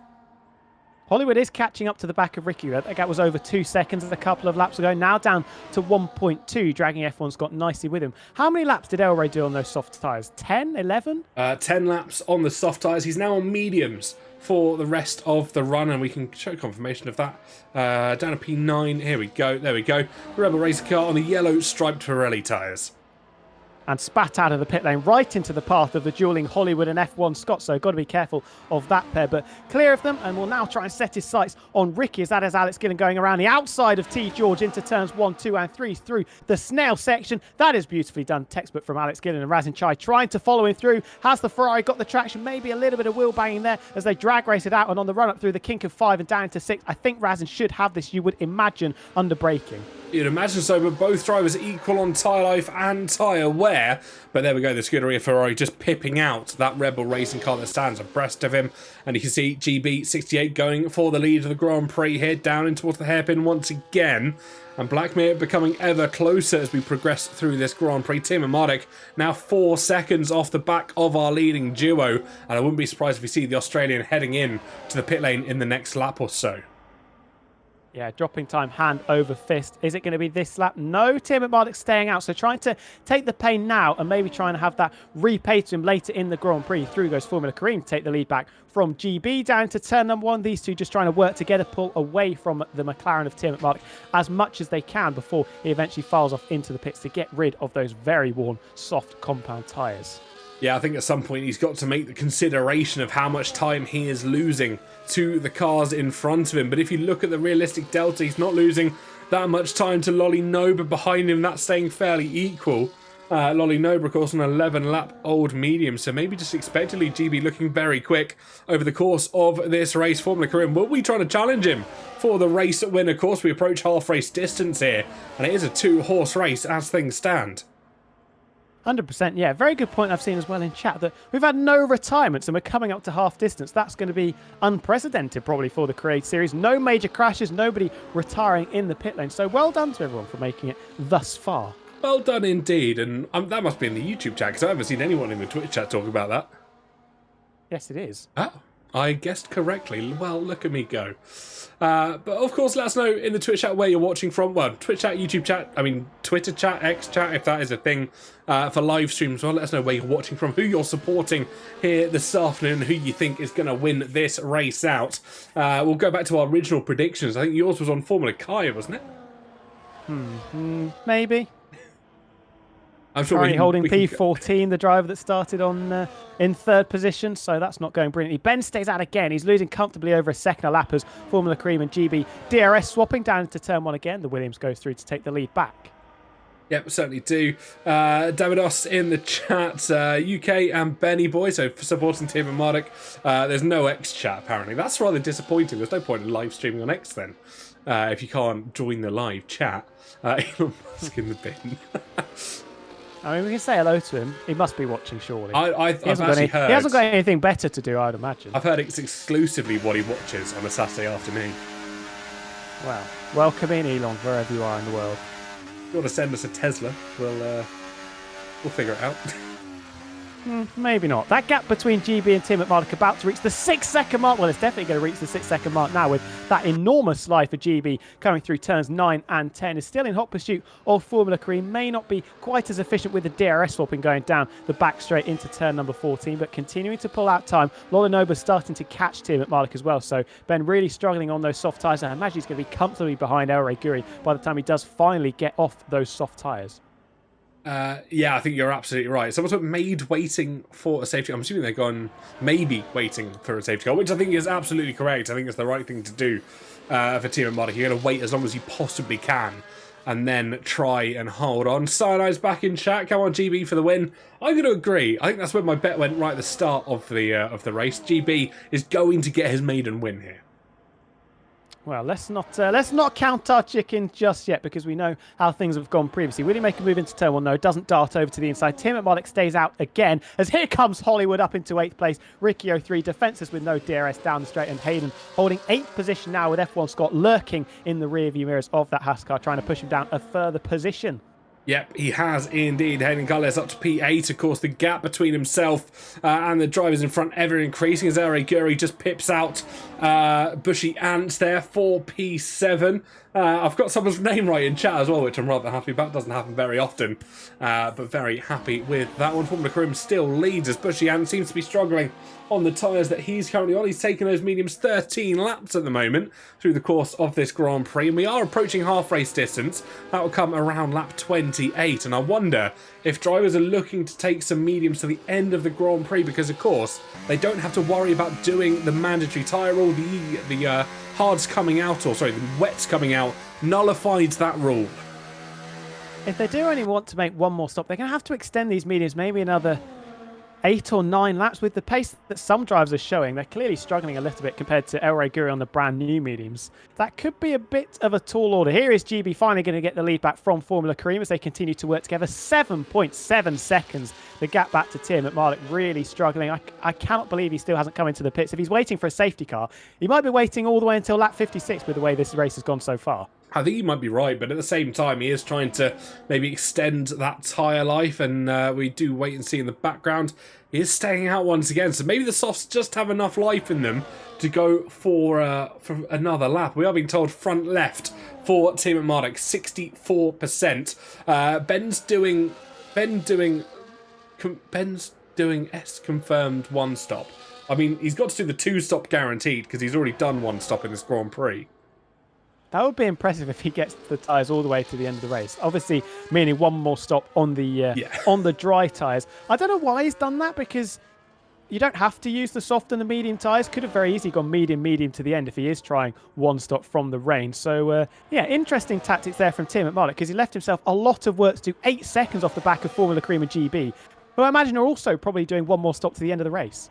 B: Hollywood is catching up to the back of Ricky. That gap was over 2 seconds a couple of laps ago. Now down to 1.2, dragging F1 Scott nicely with him. How many laps did Elray do on those soft tyres? 10, 11?
A: 10 laps on the soft tyres. He's now on mediums for the rest of the run, and we can show confirmation of that. Down to P9. Here we go. There we go. Rebel Racer car on the yellow striped Pirelli tyres.
B: And spat out of the pit lane right into the path of the dueling Hollywood and F1 Scott. So got to be careful of that pair. But clear of them, and will now try and set his sights on Ricky as that is Alex Gillen going around the outside of T. George into turns 1, 2 and 3 through the snail section. That is beautifully done. Textbook from Alex Gillen and Razin Chai trying to follow him through. Has the Ferrari got the traction? Maybe a little bit of wheel banging there as they drag race it out. And on the run up through the kink of 5 and down to 6, I think Razin should have this, you would imagine, under braking.
A: You'd imagine so, but both drivers equal on tyre life and tyre wear. But there we go, the Scuderia Ferrari just pipping out that Rebel racing car that stands abreast of him. And you can see GB68 going for the lead of the Grand Prix here, down in towards the hairpin once again. And Blackmere becoming ever closer as we progress through this Grand Prix. Tim and Mardik now 4 seconds off the back of our leading duo. And I wouldn't be surprised if we see the Australian heading in to the pit lane in the next lap or so.
B: Yeah, dropping time hand over fist. Is it going to be this lap? No, Tim McMardick staying out. So trying to take the pain now and maybe trying to have that repaid to him later in the Grand Prix. Through goes Formula Kareem to take the lead back from GB down to turn number 1. These two just trying to work together, pull away from the McLaren of Tim McMardick as much as they can before he eventually files off into the pits to get rid of those very worn, soft compound tyres.
A: Yeah, I think at some point he's got to make the consideration of how much time he is losing to the cars in front of him. But if you look at the realistic delta, he's not losing that much time to Lolly Noba behind him. That's staying fairly equal. Lolly Noba, of course, an 11-lap old medium. So maybe just expectedly GB looking very quick over the course of this race. Formula Kareem will be trying to challenge him for the race win. Of course, we approach half race distance here. And it is a 2-horse race as things stand.
B: 100%, yeah. Very good point I've seen as well in chat that we've had no retirements and we're coming up to half distance. That's going to be unprecedented probably for the Create Series. No major crashes, nobody retiring in the pit lane. So well done to everyone for making it thus far.
A: Well done indeed. And that must be in the YouTube chat because I haven't seen anyone in the Twitch chat talk about that.
B: Yes, it is.
A: Oh, I guessed correctly. Well, look at me go. But of course, let us know in the Twitch chat where you're watching from. Well, Twitch chat, YouTube chat, Twitter chat, X chat, if that is a thing for live streams. Well, let us know where you're watching from, who you're supporting here this afternoon, who you think is going to win this race out. We'll go back to our original predictions. I think yours was on Formula Kaya, wasn't it?
B: Maybe.
A: I'm sure
B: currently holding P14, the driver that started on in third position, so that's not going brilliantly. Ben stays out again. He's losing comfortably over a second a lap as Formula Cream and GB DRS swapping down into turn 1 again. The Williams goes through to take the lead back.
A: Yep, certainly do. Davidos in the chat, UK and Benny Boy, so for supporting Tim and Marduk. There's no X chat, apparently. That's rather disappointing. There's no point in live streaming on X then, if you can't join the live chat. Elon Musk in the bin.
B: I mean, we can say hello to him. He must be watching, surely.
A: I've actually heard...
B: He hasn't got anything better to do, I would imagine.
A: I've heard it's exclusively what he watches on a Saturday afternoon.
B: Well, welcome in, Elon, wherever you are in the world.
A: If you want to send us a Tesla, we'll figure it out.
B: Maybe not. That gap between GB and Tim at Marduk about to reach the 6-second mark. Well, it's definitely going to reach the 6-second mark now with that enormous slide for GB coming through turns 9 and 10. Is still in hot pursuit of Formula Cream. May not be quite as efficient with the DRS swapping going down the back straight into turn number 14, but continuing to pull out time. Lolanoba's starting to catch Tim at Marduk as well. So Ben really struggling on those soft tyres. I imagine he's going to be comfortably behind El Guri by the time he does finally get off those soft tyres.
A: Yeah, I think you're absolutely right. Someone's put made waiting for a safety car. I'm assuming they're gone maybe waiting for a safety car, which I think is absolutely correct. I think it's the right thing to do for Team and Marduk. You're going to wait as long as you possibly can and then try and hold on. Cyanide's back in chat. Come on, GB for the win. I'm going to agree. I think that's where my bet went right at the start of the race. GB is going to get his maiden win here.
B: Well, let's not count our chicken just yet because we know how things have gone previously. Will he make a move into turn 1? No, doesn't dart over to the inside. Tim at Marduk stays out again as here comes Hollywood up into 8th place. Ricky 03 defences with no DRS down the straight and Hayden holding 8th position now with F1 Scott lurking in the rear view mirrors of that Haas car trying to push him down a further position.
A: Yep, he has indeed. Hayden Carles up to P8. Of course, the gap between himself and the drivers in front ever increasing as El Guri just pips out Bushy Ant there for P7. I've got someone's name right in chat as well, which I'm rather happy about. Doesn't happen very often, but very happy with that one. Formula Cream still leads as Bushy Ant seems to be struggling on the tyres that he's currently on. He's taking those mediums 13 laps at the moment through the course of this Grand Prix, and we are approaching half race distance. That will come around lap 28, and I wonder if drivers are looking to take some mediums to the end of the Grand Prix because, of course, they don't have to worry about doing the mandatory tyre rule. The hards coming out, or sorry, the wets coming out, nullified that rule.
B: If they do only want to make one more stop, they're going to have to extend these mediums maybe another 8 or 9 laps. With the pace that some drivers are showing, they're clearly struggling a little bit compared to El Guri on the brand new mediums. That could be a bit of a tall order. Here is GB finally going to get the lead back from Formula Cream as they continue to work together. 7.7 seconds. The gap back to Tim at Marduk really struggling. I cannot believe he still hasn't come into the pits. If he's waiting for a safety car, he might be waiting all the way until lap 56 with the way this race has gone so far.
A: I think you might be right, but at the same time, he is trying to maybe extend that tyre life, and we do wait and see in the background. He is staying out once again, so maybe the softs just have enough life in them to go for another lap. We are being told front left for Team at Marduk, 64%. Ben's doing S confirmed 1 stop. I mean, he's got to do the 2 stop guaranteed because he's already done 1 stop in this Grand Prix.
B: That would be impressive if he gets the tyres all the way to the end of the race. Obviously, meaning 1 more stop on the on the dry tyres. I don't know why he's done that because you don't have to use the soft and the medium tyres. Could have very easily gone medium to the end if he is trying 1 stop from the rain. So, yeah, interesting tactics there from Tim at Marduk because he left himself a lot of work to do. 8 seconds off the back of Formula Cream and GB, who I imagine are also probably doing 1 more stop to the end of the race.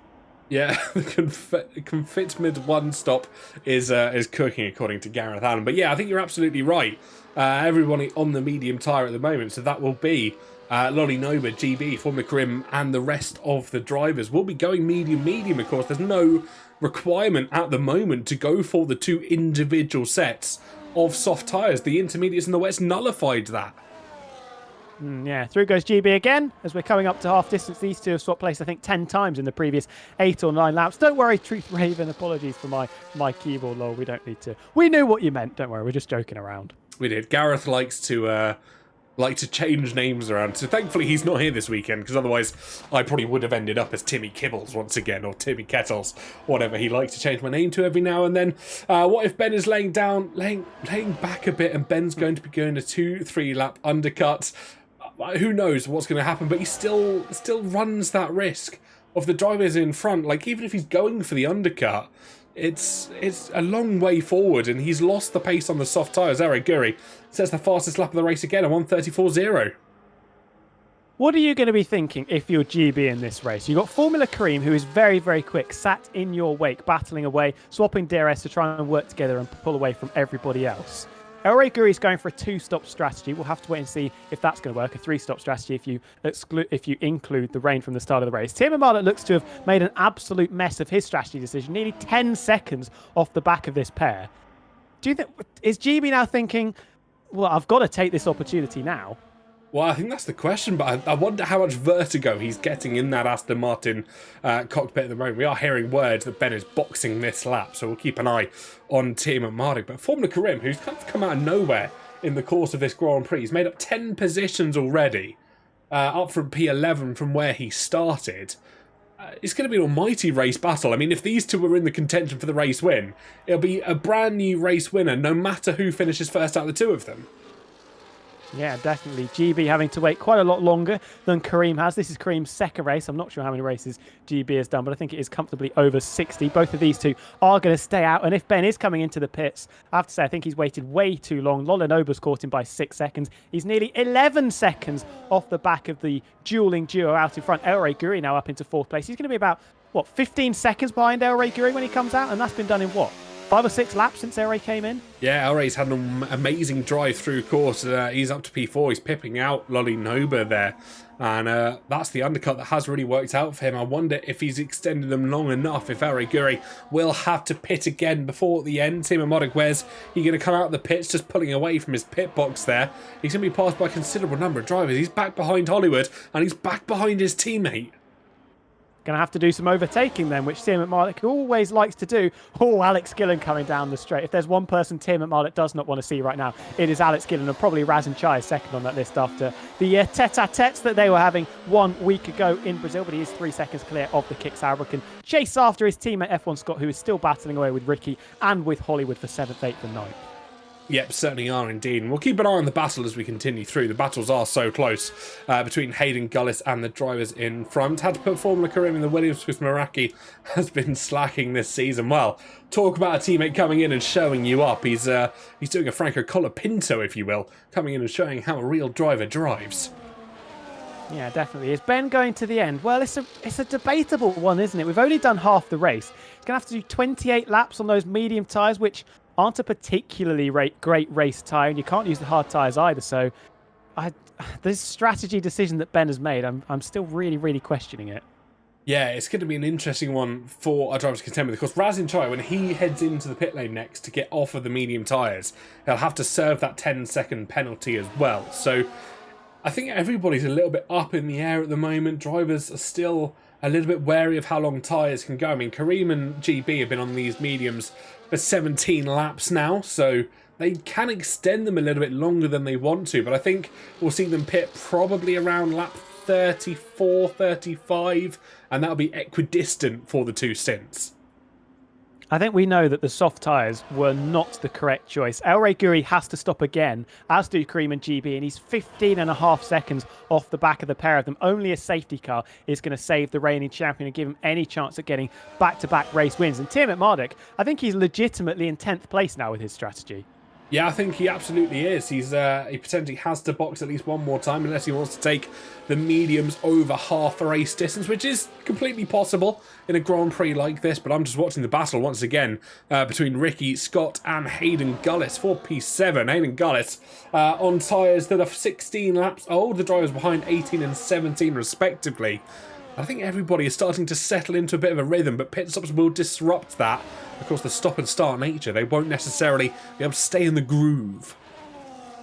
A: Yeah, the confit mid 1 stop is cooking according to Gareth Allen. But yeah, I think you're absolutely right. Everybody on the medium tyre at the moment, so that will be Lolly Noba, GB, Formula Karim, and the rest of the drivers will be going medium. Of course, there's no requirement at the moment to go for the 2 individual sets of soft tyres. The intermediates and the wets nullified that.
B: Yeah, through goes GB again as we're coming up to half distance. These two have swapped place, I think, 10 times in the previous 8 or 9 laps. Don't worry, Truth Raven. Apologies for my keyboard, lol. We don't need to. We knew what you meant. Don't worry, we're just joking around.
A: We did. Gareth likes to change names around. So thankfully he's not here this weekend, because otherwise I probably would have ended up as Timmy Kibbles once again, or Timmy Kettles, whatever he likes to change my name to every now and then. What if Ben is laying back a bit, and Ben's going to be going a 2-3 lap undercut? Who knows what's going to happen, but he still runs that risk of the drivers in front. Like, even if he's going for the undercut, it's a long way forward, and he's lost the pace on the soft tyres. Eric Guri sets the fastest lap of the race again, a 1:34.0.
B: What are you going to be thinking if you're GB in this race? You've got Formula Kareem, who is very, very quick, sat in your wake, battling away, swapping DRS to try and work together and pull away from everybody else. El Rey Guri is going for a 2-stop strategy. We'll have to wait and see if that's going to work. A 3-stop strategy if you include the rain from the start of the race. Timo Marlott looks to have made an absolute mess of his strategy decision, nearly 10 seconds off the back of this pair. Do you think, is GB now thinking, well, I've got to take this opportunity now?
A: Well, I think that's the question, but I wonder how much vertigo he's getting in that Aston Martin cockpit at the moment. We are hearing words that Ben is boxing this lap, so we'll keep an eye on Timo Marlott. But Formula Karim, who's kind of come out of nowhere in the course of this Grand Prix, he's made up 10 positions already, up from P11 from where he started. It's going to be an almighty race battle. I mean, if these two were in the contention for the race win, it'll be a brand new race winner, no matter who finishes first out of the two of them.
B: Yeah, definitely. GB having to wait quite a lot longer than Kareem has. This is Kareem's second race. I'm not sure how many races GB has done, but I think it is comfortably over 60. Both of these two are going to stay out. And if Ben is coming into the pits, I have to say, I think he's waited way too long. Lolanoba's caught him by 6 seconds. He's nearly 11 seconds off the back of the dueling duo out in front. El Rey Guri now up into 4th place. He's going to be about, 15 seconds behind El Rey Guri when he comes out? And that's been done in 5 or 6 laps since El Rey came in?
A: Yeah, El Rey's had an amazing drive through course. He's up to P4. He's pipping out Lolly Noba there. And that's the undercut that has really worked out for him. I wonder if he's extended them long enough, if El Rey Guri will have to pit again before the end. Timo Marlott, where's he going to come out of the pits, just pulling away from his pit box there? He's going to be passed by a considerable number of drivers. He's back behind Hollywood, and he's back behind his teammate.
B: Going to have to do some overtaking then, which Tim McMarlett always likes to do. Oh, Alex Gillen coming down the straight. If there's one person Tim McMarlett does not want to see right now, it is Alex Gillen, and probably Razin Chai is second on that list after the tete-a-tetes that they were having 1 week ago in Brazil, but he is 3 seconds clear of the Kick Sauber. Can chase after his teammate F1 Scott, who is still battling away with Ricky and with Hollywood for 7th, 8th and 9th.
A: Yep, certainly are indeed. And we'll keep an eye on the battle as we continue through. The battles are so close between Hayden Gullis and the drivers in front. Had to put Formula Karim in the Williams because Meraki has been slacking this season. Well, talk about a teammate coming in and showing you up. He's doing a Franco Colapinto, if you will, coming in and showing how a real driver drives.
B: Yeah, definitely. Is Ben going to the end? Well, it's a debatable one, isn't it? We've only done half the race. He's going to have to do 28 laps on those medium tyres, which aren't a particularly great race tyre, and you can't use the hard tyres either. So this strategy decision that Ben has made, I'm still really, really questioning it.
A: Yeah, it's going to be an interesting one for our drivers to contend with. Of course, Razin Chai, when he heads into the pit lane next to get off of the medium tyres, he'll have to serve that 10-second penalty as well. So I think everybody's a little bit up in the air at the moment. Drivers are still a little bit wary of how long tyres can go. I mean, Kareem and GB have been on these mediums for 17 laps now, so they can extend them a little bit longer than they want to, but I think we'll see them pit probably around lap 34, 35, and that'll be equidistant for the two stints.
B: I think we know that the soft tyres were not the correct choice. El Rey Guri has to stop again, as do Kareem and GB, and he's 15.5 seconds off the back of the pair of them. Only a safety car is going to save the reigning champion and give him any chance at getting back-to-back race wins. And Tim McMardock, I think he's legitimately in 10th place now with his strategy.
A: Yeah, I think he absolutely is. He potentially has to box at least one more time unless he wants to take the mediums over half the race distance, which is completely possible in a Grand Prix like this. But I'm just watching the battle once again between Ricky, Scott and Hayden Gullis for P7. Hayden Gullis on tyres that are 16 laps old. The drivers behind 18 and 17 respectively. I think everybody is starting to settle into a bit of a rhythm, but pit stops will disrupt that. Of course, the stop and start nature, they won't necessarily be able to stay in the groove.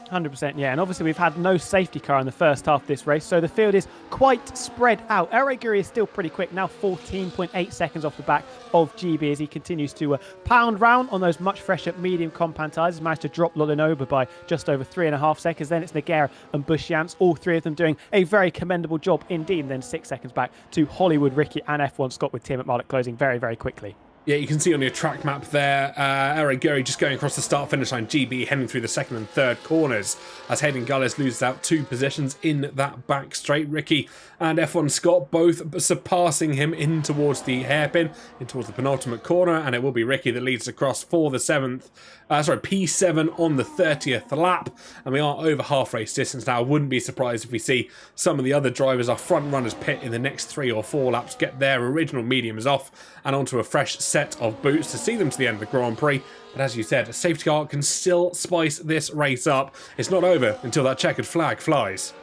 B: 100%, yeah. And obviously we've had no safety car in the first half of this race, so the field is quite spread out. El Guri is still pretty quick, now 14.8 seconds off the back of GB as he continues to pound round on those much fresher medium compound tyres. He's managed to drop Lolinoba by just over 3.5 seconds. Then it's Nogueira and Bushiance, all three of them doing a very commendable job indeed. And then 6 seconds back to Hollywood, Ricky and F1 Scott, with Tim McMulloch closing very, very quickly.
A: Yeah, you can see on your track map there, El Guri just going across the start-finish line, GB heading through the second and third corners as Hayden Gullis loses out 2 positions in that back straight. Ricky and F1 Scott both surpassing him in towards the hairpin, in towards the penultimate corner, and it will be Ricky that leads across for the P7 on the 30th lap, and we are over half race distance now. I wouldn't be surprised if we see some of the other drivers, our front runners, pit in the next 3 or 4 laps, get their original mediums off and onto a fresh set of boots to see them to the end of the Grand Prix. But as you said, a safety car can still spice this race up. It's not over until that checkered flag flies.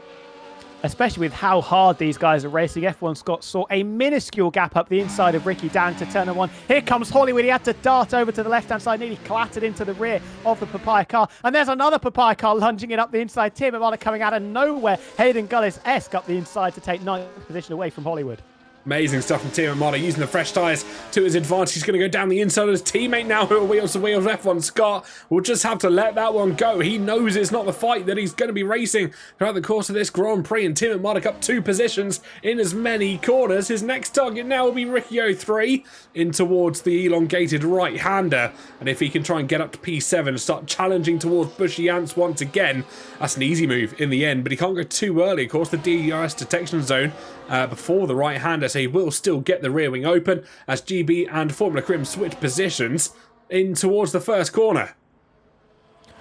B: Especially with how hard these guys are racing. F1 Scott saw a minuscule gap up the inside of Ricky down to turn 1. Here comes Hollywood. He had to dart over to the left-hand side, nearly clattered into the rear of the Papaya car. And there's another Papaya car lunging it up the inside. Tim McMulloch coming out of nowhere. Hayden Gullis-esque up the inside to take 9th position away from Hollywood.
A: Amazing stuff from Tim McMulloch, using the fresh tyres to his advantage. He's going to go down the inside of his teammate now, who are wheels to wheels. F1 Scott will just have to let that one go. He knows it's not the fight that he's going to be racing throughout the course of this Grand Prix, and Tim McMulloch up 2 positions in as many corners. His next target now will be Ricky 03 in towards the elongated right-hander, and if he can try and get up to P7 and start challenging towards Bushiance once again, that's an easy move in the end, but he can't go too early. Of course, the DRS detection zone before the right-hander, so he will still get the rear wing open as GB and Formula Crim switch positions in towards the first corner.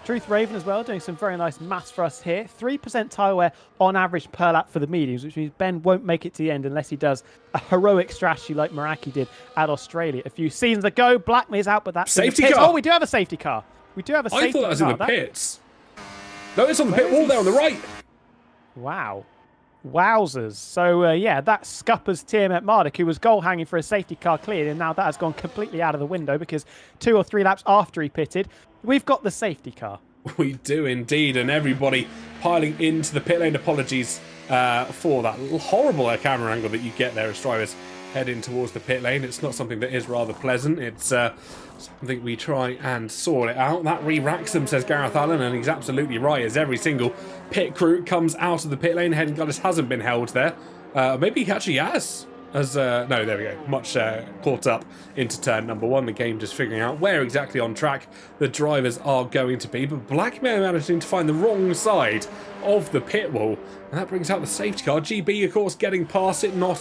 B: Truth Raven as well, doing some very nice maths for us here. 3% tyre wear on average per lap for the mediums, which means Ben won't make it to the end unless he does a heroic strategy like Meraki did at Australia a few seasons ago. Blackmay's out, but that's
A: safety car.
B: Oh, we do have a safety car. We do have a safety car.
A: I thought that was in the pits. No, it's on the pit wall there on the right.
B: Wow. Wowzers. So, yeah, that scuppers Tim McMulloch, who was goal hanging for a safety car cleared, and now that has gone completely out of the window because 2 or 3 laps after he pitted, we've got the safety car.
A: We do indeed, and everybody piling into the pit lane. Apologies for that horrible camera angle that you get there as drivers head in towards the pit lane. It's not something that is rather pleasant. It's something we try and sort it out. That re-racks them, says Gareth Allen, and he's absolutely right, as every single pit crew comes out of the pit lane. Hayden Gullis hasn't been held there. Maybe he actually has. No, there we go. Much caught up into turn number 1. The game just figuring out where exactly on track the drivers are going to be. But Blackmare managing to find the wrong side of the pit wall. And that brings out the safety car. GB, of course, getting past it, not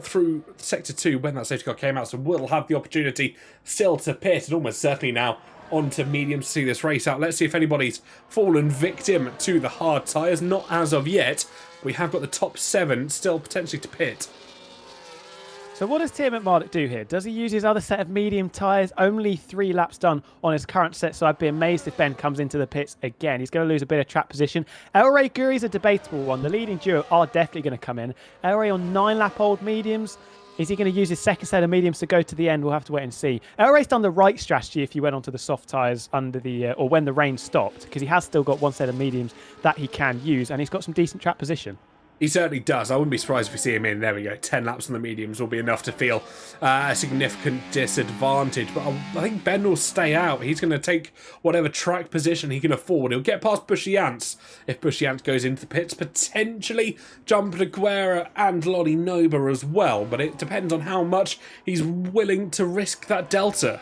A: through Sector 2 when that safety car came out, so we'll have the opportunity still to pit, and almost certainly now onto mediums to see this race out. Let's see if anybody's fallen victim to the hard tyres. Not as of yet. We have got the top 7 still potentially to pit.
B: So what does Tim McMulloch do here? Does he use his other set of medium tyres? Only 3 laps done on his current set, so I'd be amazed if Ben comes into the pits again. He's going to lose a bit of track position. El Guri is a debatable one. The leading duo are definitely going to come in. El on 9-lap-old mediums. Is he going to use his second set of mediums to go to the end? We'll have to wait and see. El done the right strategy if he went onto the soft tyres under the or when the rain stopped, because he has still got 1 set of mediums that he can use, and he's got some decent track position.
A: He certainly does. I wouldn't be surprised if we see him in. There we go. 10 laps on the mediums will be enough to feel a significant disadvantage. But I think Ben will stay out. He's going to take whatever track position he can afford. He'll get past Bushiance. If Bushiance goes into the pits, potentially jump Nogueira and Lolinoba as well. But it depends on how much he's willing to risk that delta.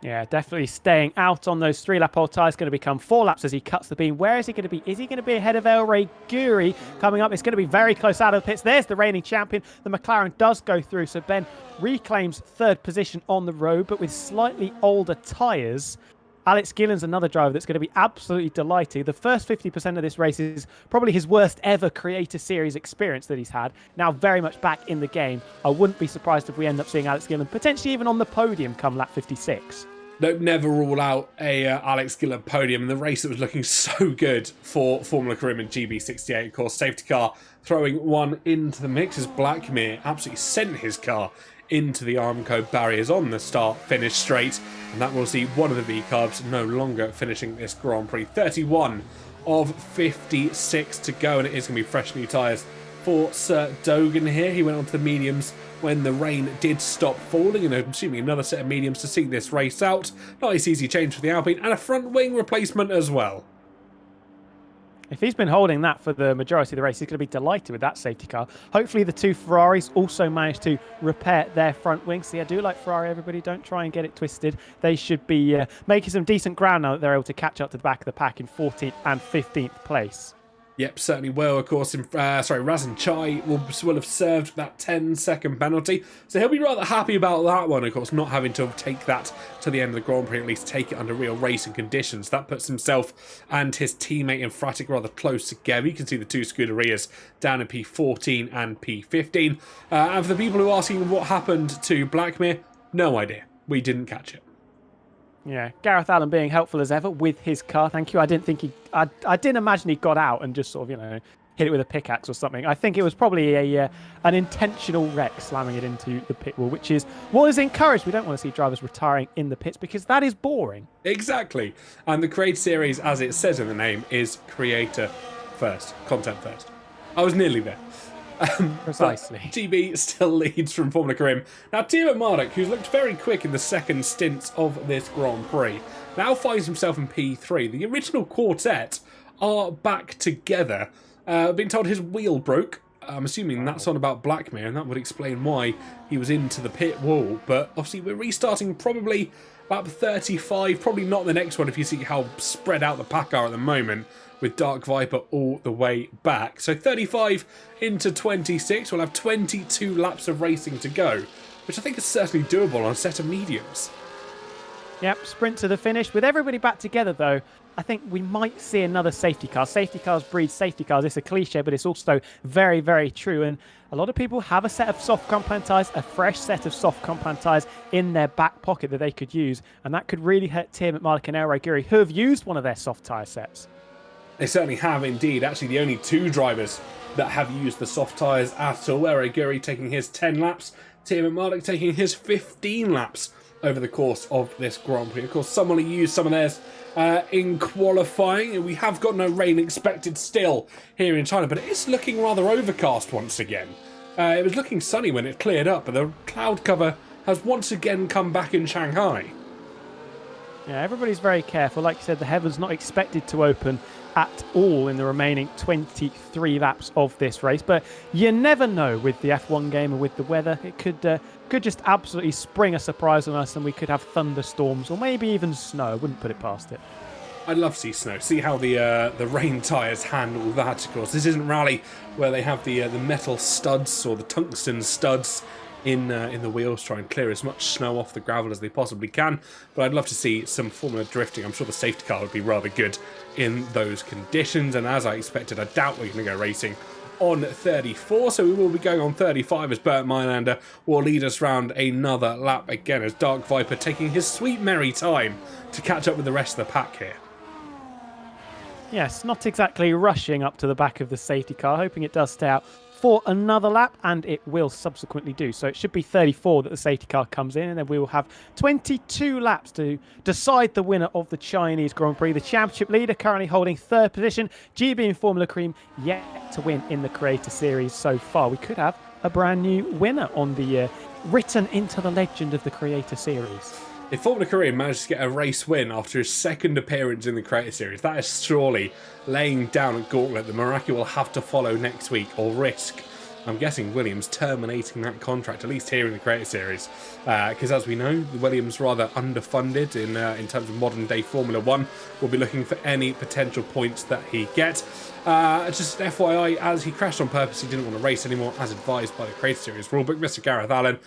B: Yeah, definitely staying out on those 3-lap-old tyres. Going to become 4 laps as he cuts the beam. Where is he going to be? Is he going to be ahead of El Guri coming up? It's going to be very close out of the pits. There's the reigning champion. The McLaren does go through, so Ben reclaims 3rd position on the road, but with slightly older tyres. Alex Gillen's another driver that's going to be absolutely delighted. The first 50% of this race is probably his worst ever Creator Series experience that he's had. Now very much back in the game. I wouldn't be surprised if we end up seeing Alex Gillen potentially even on the podium come lap 56.
A: Don't never rule out a Alex Gillen podium in the race that was looking so good for Formula Karim and GB68. Of course, safety car throwing one into the mix as Blackmere absolutely sent his car into the Armco barriers on the start-finish straight, and that will see one of the V-Carbs no longer finishing this Grand Prix. 31 of 56 to go, and it is going to be fresh new tyres for Sir Dogan here. He went on to the mediums when the rain did stop falling, and I'm assuming another set of mediums to see this race out. Nice easy change for the Alpine, and a front wing replacement as well.
B: If he's been holding that for the majority of the race, he's going to be delighted with that safety car. Hopefully the two Ferraris also managed to repair their front wings. See, I do like Ferrari, everybody. Don't try and get it twisted. They should be making some decent ground now that they're able to catch up to the back of the pack in 14th and 15th place.
A: Yep, certainly will. Of course, Razan Chai will have served that 10-second penalty, so he'll be rather happy about that one. Of course, not having to take that to the end of the Grand Prix, at least take it under real racing conditions. That puts himself and his teammate in Fratic rather close together. You can see the two Scuderias down in P14 and P15. And for the people who are asking what happened to Blackmere, no idea. We didn't catch it.
B: Yeah, Gareth Allen being helpful as ever with his car. Thank you. I didn't imagine he got out and just sort of, hit it with a pickaxe or something. I think it was probably an intentional wreck slamming it into the pit wall, which is what is encouraged. We don't want to see drivers retiring in the pits because that is boring.
A: Exactly. And the Creator Series, as it says in the name, is creator first, content first. I was nearly there.
B: Precisely.
A: GB still leads from Formula Karim. Now, Timo Marduk, who's looked very quick in the second stints of this Grand Prix, now finds himself in P3. The original quartet are back together. Been told his wheel broke. I'm assuming that's on about Blackmere, and that would explain why he was into the pit wall. But obviously, we're restarting probably lap 35. Probably not the next one if you see how spread out the pack are at the moment, with Dark Viper all the way back. So 35 into 26, we'll have 22 laps of racing to go, which I think is certainly doable on a set of mediums.
B: Yep, sprint to the finish. With everybody back together, though, I think we might see another safety car. Safety cars breed safety cars. It's a cliche, but it's also very, very true. And a lot of people have a set of soft compound tyres, a fresh set of soft compound tyres in their back pocket that they could use. And that could really hurt Tim McMardick and El Raiguri, who have used one of their soft tyre sets.
A: They certainly have indeed. Actually, the only two drivers that have used the soft tyres at all. El Raiguri taking his 10 laps, Tim McMardick taking his 15 laps over the course of this Grand Prix. Of course, someone will use some of theirs in qualifying. We have got no rain expected still here in China, but it is looking rather overcast once again. It was looking sunny when it cleared up, but the cloud cover has once again come back in Shanghai.
B: Yeah, everybody's very careful. Like you said, the heavens not expected to open at all in the remaining 23 laps of this race. But you never know with the F1 game and with the weather. It could just absolutely spring a surprise on us and we could have thunderstorms or maybe even snow. I wouldn't put it past it.
A: I'd love to see snow. See how the rain tyres handle that, of course. This isn't Rally where they have the metal studs or the tungsten studs in the wheels, try and clear as much snow off the gravel as they possibly can. But I'd love to see some Formula drifting. I'm sure the safety car would be rather good in those conditions. And as I expected, I doubt we're going to go racing on 34. So we will be going on 35 as Bert Mylander will lead us round another lap again as Dark Viper taking his sweet merry time to catch up with the rest of the pack here.
B: Yes, not exactly rushing up to the back of the safety car, hoping it does stay out for another lap, and it will subsequently do. So it should be 34 that the safety car comes in, and then we will have 22 laps to decide the winner of the Chinese Grand Prix. The championship leader currently holding third position. GB and Formula Cream yet to win in the Creator Series so far. We could have a brand new winner on the written into the legend of the Creator Series.
A: If Formula Korean managed to get a race win after his second appearance in the Creator Series, that is surely laying down a gauntlet that Meraki will have to follow next week or risk. I'm guessing Williams terminating that contract, at least here in the Creator Series. Because as we know, Williams rather underfunded in terms of modern day Formula 1. Will be looking for any potential points that he gets. Just FYI, as he crashed on purpose, he didn't want to race anymore, as advised by the Creator Series rulebook. Mr. Gareth Allen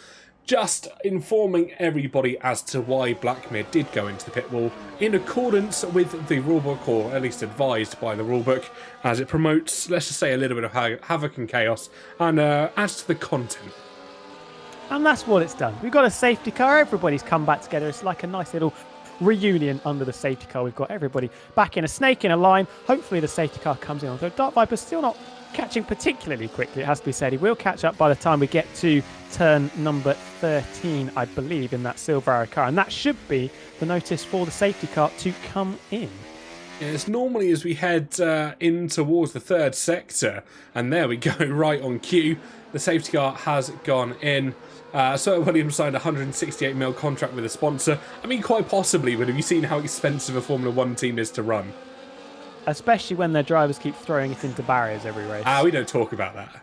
A: just informing everybody as to why Blackmere did go into the pit wall in accordance with the rulebook, or at least advised by the rulebook, as it promotes, let's just say, a little bit of havoc and chaos and adds to the content.
B: And that's what it's done. We've got a safety car. Everybody's come back together. It's like a nice little reunion under the safety car. We've got everybody back in a snake in a line. Hopefully the safety car comes in. Although Dark Viper's still not catching particularly quickly, it has to be said. He will catch up by the time we get to turn number 13, I believe, in that silver arrow car. And that should be the notice for the safety car to come in.
A: Yeah, it's normally as we head in towards the third sector, and there we go, right on cue. The safety car has gone in. So Williams signed a $168 million contract with a sponsor. I mean, quite possibly, but have you seen how expensive a Formula 1 team is to run?
B: Especially when their drivers keep throwing it into barriers every race.
A: We don't talk about that.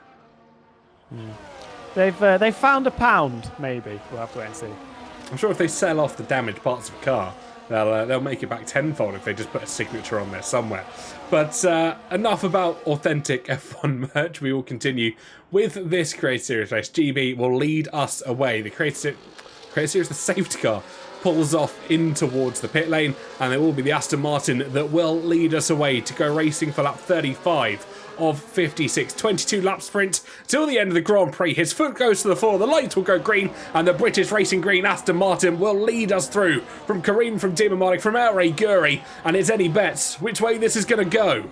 B: They've found a pound, maybe. We'll have to wait and see.
A: I'm sure if they sell off the damaged parts of a car, they'll make it back tenfold if they just put a signature on there somewhere. But enough about authentic F1 merch. We will continue with this Creator Series race. GB will lead us away. The Creator Series, the safety car, pulls off in towards the pit lane, and it will be the Aston Martin that will lead us away to go racing for lap 35 of 56. 22 lap sprint till the end of the Grand Prix. His foot goes to the floor, the lights will go green, and the British Racing Green Aston Martin will lead us through from Kareem, from Tim Mardik, from El Guri, and it's any bets which way this is going to go.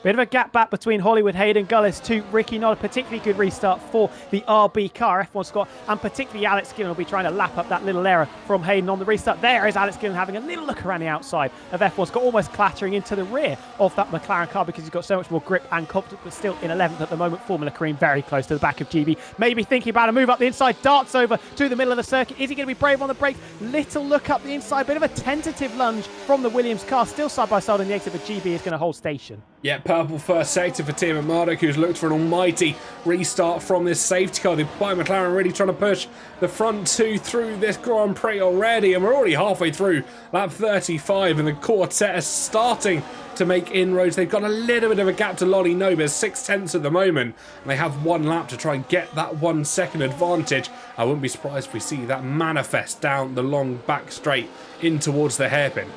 B: Bit of a gap back between Hollywood, Hayden Gullis to Ricky Nod. A particularly good restart for the RB car, F1 Scott, and particularly Alex Gillen will be trying to lap up that little error from Hayden on the restart. There is Alex Gillen having a little look around the outside of F1 Scott, almost clattering into the rear of that McLaren car because he's got so much more grip and confidence, but still in 11th at the moment. Formula Kareem very close to the back of GB. Maybe thinking about a move up the inside, darts over to the middle of the circuit. Is he going to be brave on the brakes? Little look up the inside, bit of a tentative lunge from the Williams car, still side by side on the exit, but GB is going to hold station.
A: Yeah, purple first sector for Tim Mardik, who's looked for an almighty restart from this safety car. The Bio McLaren really trying to push the front two through this Grand Prix already, and we're already halfway through lap 35, and the quartet is starting to make inroads. They've got a little bit of a gap to Lolly Nobis, 6/10 at the moment, and they have one lap to try and get that 1 second advantage. I wouldn't be surprised if we see that manifest down the long back straight in towards the hairpin.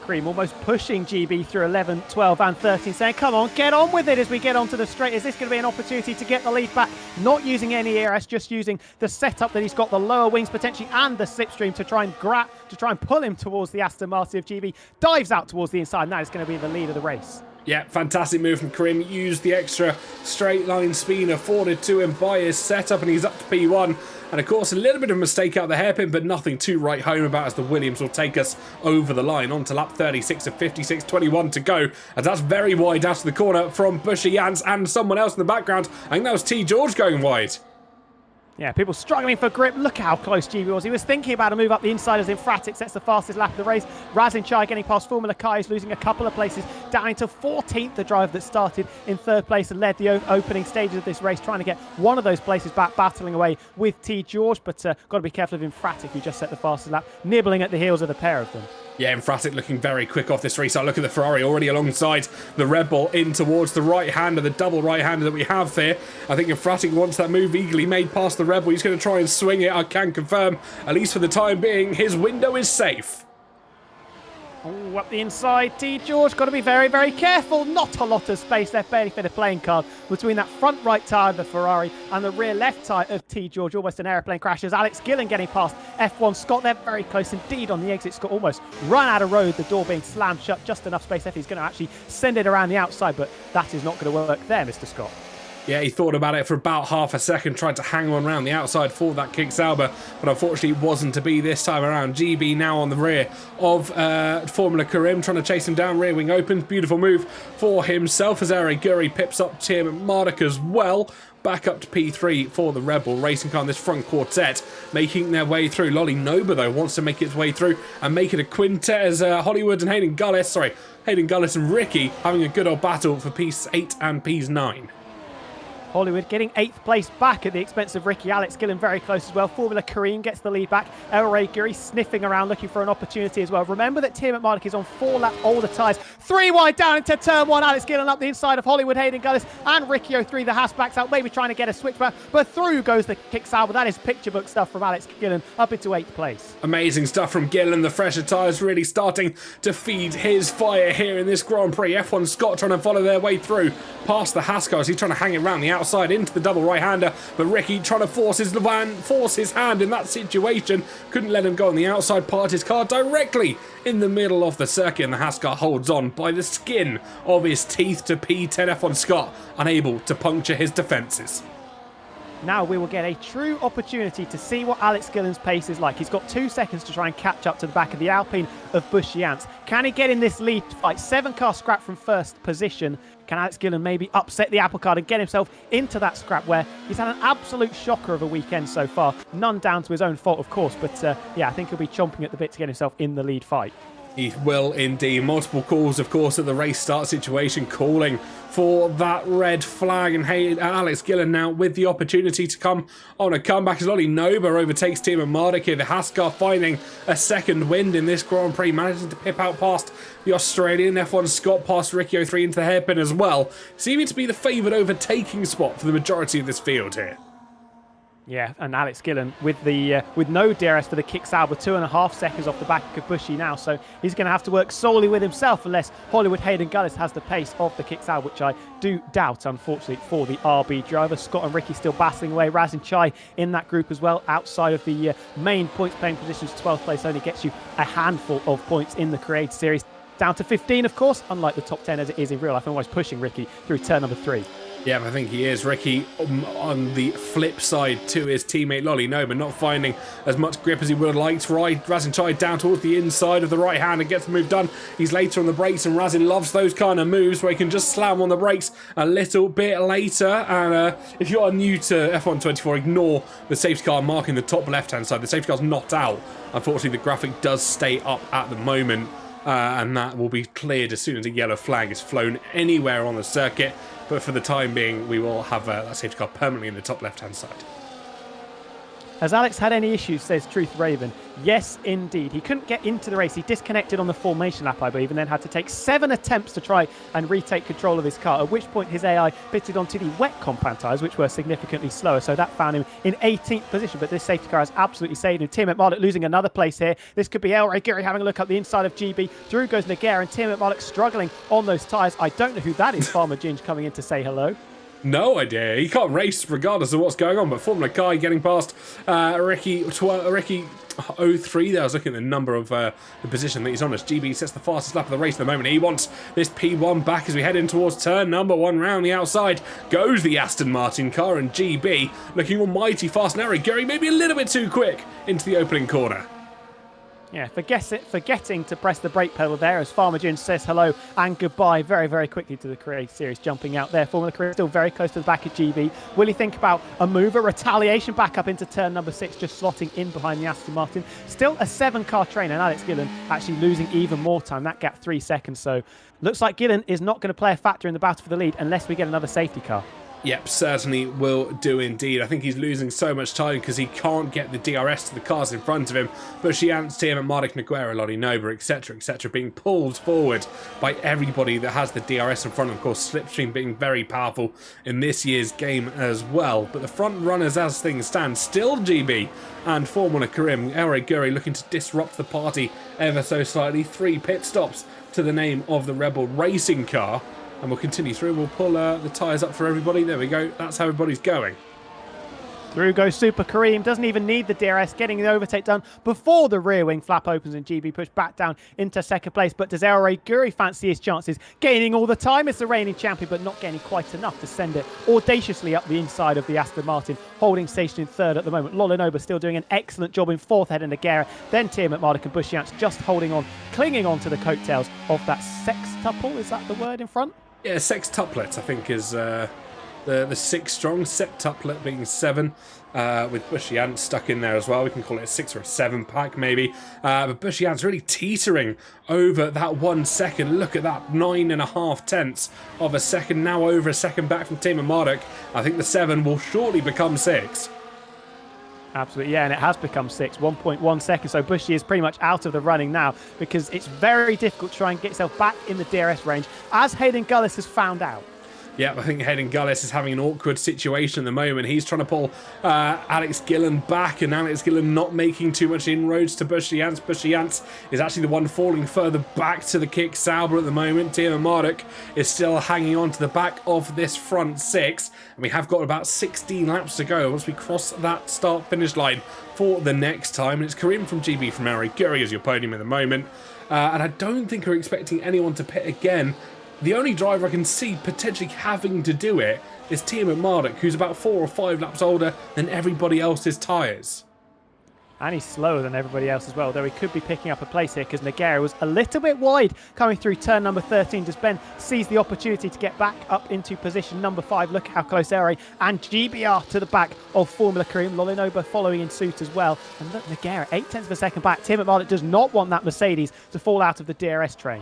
B: Cream almost pushing GB through 11, 12 and 13, saying, come on, get on with it as we get onto the straight. Is this going to be an opportunity to get the lead back? Not using any ERS, just using the setup that he's got, the lower wings potentially and the slipstream to try and pull him towards the Aston Martin of GB. Dives out towards the inside, and that is going to be the lead of the race.
A: Yeah, fantastic move from Karim. Used the extra straight line speed afforded to him by his setup, and he's up to P1. And of course, a little bit of a mistake out the hairpin, but nothing to write home about, as the Williams will take us over the line onto lap 36 of 56, 21 to go. And that's very wide out of the corner from Bushy Jans and someone else in the background. I think that was T. George going wide.
B: Yeah, people struggling for grip. Look how close GB was. He was thinking about a move up the inside as Infratic sets the fastest lap of the race. Razin Chai getting past Formula Kai is losing a couple of places down into 14th, the driver that started in third place and led the opening stages of this race, trying to get one of those places back, battling away with T. George, but got to be careful of Infratic, who just set the fastest lap, nibbling at the heels of the pair of them.
A: Yeah, Infratic looking very quick off this restart. Look at the Ferrari already alongside the Red Bull in towards the right-hander, the double right-hander that we have here. I think Infratic wants that move eagerly made past the Red Bull. He's going to try and swing it. I can confirm, at least for the time being, his window is safe.
B: Oh, up the inside, T. George, got to be very, very careful. Not a lot of space left, barely fit a playing card between that front right tyre of the Ferrari and the rear left tyre of T. George. Almost an aeroplane crash as Alex Gillen getting past F1 Scott. They're very close indeed on the exit. Scott almost run out of road, the door being slammed shut. Just enough space left. He's going to actually send it around the outside, but that is not going to work there, Mr. Scott.
A: Yeah, he thought about it for about half a second, tried to hang on around the outside for that kick Sauber, but unfortunately it wasn't to be this time around. GB now on the rear of Formula Karim, trying to chase him down, rear wing opens. Beautiful move for himself as Eric Guri pips up Tim Mardik as well. Back up to P3 for the Red Bull Racing car in this front quartet, making their way through. Lolly Noba, though, wants to make its way through and make it a quintet as Hollywood and Hayden Gullis and Ricky having a good old battle for P8 and P9.
B: Hollywood getting 8th place back at the expense of Ricky. Alex Gillen very close as well. Formula Kareem gets the lead back. El Rey Guri sniffing around looking for an opportunity as well. Remember that Team McMardick is on 4-lap older tyres. 3 wide down into turn 1. Alex Gillen up the inside of Hollywood, Hayden Gullis and Ricky 03. The Haasbacks out, maybe trying to get a switchback, but through goes the kick Sauber. That is picture book stuff from Alex Gillen up into 8th place.
A: Amazing stuff from Gillen. The fresher tyres really starting to feed his fire here in this Grand Prix. F1 Scott trying to follow their way through past the Haskars. He's trying to hang it around the outside into the double right-hander, but Ricky trying to force his hand in that situation. Couldn't let him go on the outside, part his car directly in the middle of the circuit, and the Haskar holds on by the skin of his teeth to P10. F1 Scott unable to puncture his defences.
B: Now we will get a true opportunity to see what Alex Gillen's pace is like. He's got 2 seconds to try and catch up to the back of the Alpine of Buschians. Can he get in this lead fight? 7-car scrap from first position. Can Alex Gillen maybe upset the apple cart and get himself into that scrap where he's had an absolute shocker of a weekend so far? None down to his own fault, of course, but yeah, I think he'll be chomping at the bit to get himself in the lead fight.
A: He will indeed. Multiple calls, of course, at the race start situation, calling for that red flag. And hey, Alex Gillen now with the opportunity to come on a comeback as Lolly Noba overtakes Team Mardik here. The Haskar finding a second wind in this Grand Prix, managing to pip out past the Australian. F1 Scott past Ricky 03 into the hairpin as well, seeming to be the favoured overtaking spot for the majority of this field here.
B: Yeah, and Alex Gillen with no DRS for the kick Sauber, 2.5 seconds off the back of Kabushi now, so he's going to have to work solely with himself unless Hollywood Hayden Gullis has the pace of the kick Sauber, which I do doubt, unfortunately, for the RB driver. Scott and Ricky still battling away. Razin Chai in that group as well, outside of the main points playing positions. 12th place only gets you a handful of points in the Creator Series. Down to 15, of course, unlike the top 10 as it is in real life. I'm always pushing Ricky through turn number 3.
A: Yeah, I think he is. Ricky on the flip side to his teammate Lolly Noba, not finding as much grip as he would have liked. Razin Chai down towards the inside of the right hand and gets the move done. He's later on the brakes, and Razin loves those kind of moves where he can just slam on the brakes a little bit later. And if you are new to F1 24, ignore the safety car marking the top left-hand side. The safety car's not out. Unfortunately, the graphic does stay up at the moment, and that will be cleared as soon as a yellow flag is flown anywhere on the circuit. But for the time being, we will have that safety car permanently in the top left-hand side.
B: Has Alex had any issues, says Truth Raven? Yes, indeed. He couldn't get into the race. He disconnected on the formation lap, I believe, and then had to take 7 attempts to try and retake control of his car, at which point his AI pitted onto the wet compound tyres, which were significantly slower, so that found him in 18th position. But this safety car has absolutely saved him. Team McMardick losing another place here. This could be El Rey Guri having a look up the inside of GB. Through goes Naguera, and Team McMardick struggling on those tyres. I don't know who that is, Farmer Ginge coming in to say hello.
A: No idea. He can't race regardless of what's going on, but Formula Kai getting past Ricky 03 there. I was looking at the number of the position that he's on as GB sets the fastest lap of the race at the moment. He wants this P1 back as we head in towards turn number 1. Round the outside goes the Aston Martin car, and GB looking almighty fast. Now Gary maybe a little bit too quick into the opening corner.
B: Yeah, forgetting to press the brake pedal there as Farmer June says hello and goodbye very, very quickly to the Creator Series, jumping out there. Formula Career still very close to the back of GB. Will he think about a move, a retaliation back up into turn number 6, just slotting in behind the Aston Martin? Still a 7-car train, and Alex Gillen actually losing even more time. That gap 3 seconds, so looks like Gillen is not going to play a factor in the battle for the lead unless we get another safety car.
A: Yep, certainly will do indeed. I think he's losing so much time because he can't get the DRS to the cars in front of him. Buschians, Team Mardik, Naguera, Lolly Noba, etc., being pulled forward by everybody that has the DRS in front of them. Of course, Slipstream being very powerful in this year's game as well. But the front runners, as things stand, still GB and Formula Karim. El Rey Guri looking to disrupt the party ever so slightly. 3 pit stops to the name of the Rebel racing car. And we'll continue through. We'll pull the tyres up for everybody. There we go. That's how everybody's going.
B: Through goes Super Kareem. Doesn't even need the DRS. Getting the overtake done before the rear wing flap opens and GB pushed back down into second place. But does El Rey Guri fancy his chances? Gaining all the time. It's the reigning champion, but not getting quite enough to send it audaciously up the inside of the Aston Martin. Holding station in third at the moment. Lolly Noba still doing an excellent job in fourth, head in Naguera. Then Team McMardik and Buschians just holding on, clinging on to the coattails of that sextuple. Is that the word in front?
A: Yeah, sextuplets, I think, is the 6 strong, septuplet being 7, with Bushy Ant stuck in there as well. We can call it a 6 or a 7 pack maybe. But Bushy Ant's really teetering over that 1 second. Look at that, 9.5 tenths of a second, now over a second back from Team Marduk. I think the 7 will shortly become 6.
B: Absolutely, yeah, and it has become 6, 1.1 seconds. So Bushy is pretty much out of the running now because it's very difficult to try and get yourself back in the DRS range, as Hayden Gullis has found out.
A: Yeah, I think Hayden Gullis is having an awkward situation at the moment. He's trying to pull Alex Gillen back, and Alex Gillen not making too much inroads to Bushy Ants. Bushy Ants is actually the one falling further back to the kick Sauber at the moment. Timo Marduk is still hanging on to the back of this front 6, and we have got about 16 laps to go once we cross that start-finish line for the next time. And it's Karim from GB from Ari Guri as your podium at the moment, and I don't think we're expecting anyone to pit again. The only driver I can see potentially having to do it is Timo Marduk, who's about 4 or 5 laps older than everybody else's tyres.
B: And he's slower than everybody else as well, though he could be picking up a place here because Nogueira was a little bit wide coming through turn number 13. Does Ben seize the opportunity to get back up into position number 5? Look how close Ere and GBR to the back of Formula Karim. Lolinoba following in suit as well. And look, Nogueira, 8 tenths of a second back. Tim Marduk does not want that Mercedes to fall out of the DRS train.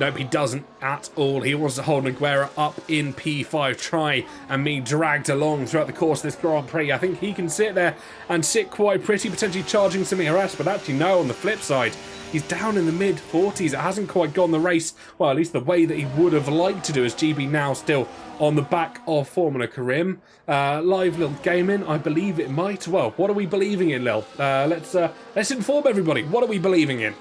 A: Nope, he doesn't at all. He wants to hold Nogueira up in P5, try and be dragged along throughout the course of this Grand Prix. I think he can sit there and sit quite pretty, potentially charging some ERS, but actually no, on the flip side, he's down in the mid-40s. It hasn't quite gone the race, well, at least the way that he would have liked to do, as GB now still on the back of Formula Karim. Live Lil Gaming, I believe it might. Well, what are we believing in, Lil? Let's inform everybody. What are we believing in?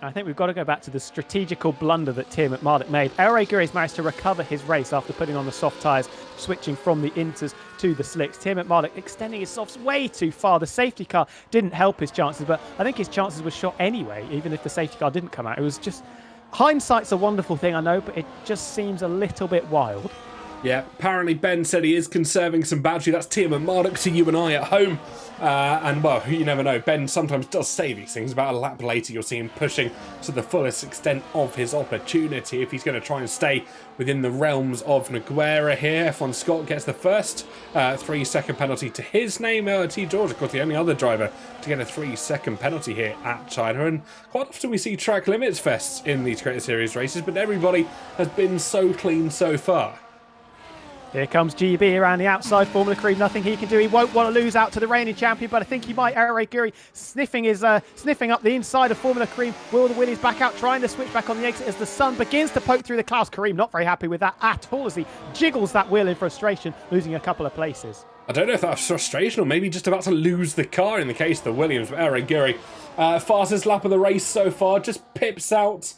B: I think we've got to go back to the strategical blunder that Tim Marduk made. Ere Guri's managed to recover his race after putting on the soft tyres, switching from the inters to the slicks. Tim Marduk extending his softs way too far. The safety car didn't help his chances, but I think his chances were shot anyway, even if the safety car didn't come out. It was just... hindsight's a wonderful thing, I know, but it just seems a little bit wild.
A: Yeah, apparently Ben said he is conserving some battery. That's Timo Marduk to you and I at home. And, well, you never know. Ben sometimes does say these things. About a lap later, you'll see him pushing to the fullest extent of his opportunity if he's going to try and stay within the realms of Nogueira here. F1 Scott gets the first 3-second penalty to his name. T. George, of course, the only other driver to get a 3-second penalty here at China. And quite often we see track limits fests in these Creator Series races, but everybody has been so clean so far.
B: Here comes GB around the outside. Formula Karim, nothing he can do. He won't want to lose out to the reigning champion, but I think he might. Ere Guri sniffing up the inside of Formula Karim. Will the Williams back out, trying to switch back on the exit as the sun begins to poke through the clouds. Karim not very happy with that at all as he jiggles that wheel in frustration, losing a couple of places.
A: I don't know if that's frustration or maybe just about to lose the car in the case of the Williams. But Ere Guri, fastest lap of the race so far, just pips out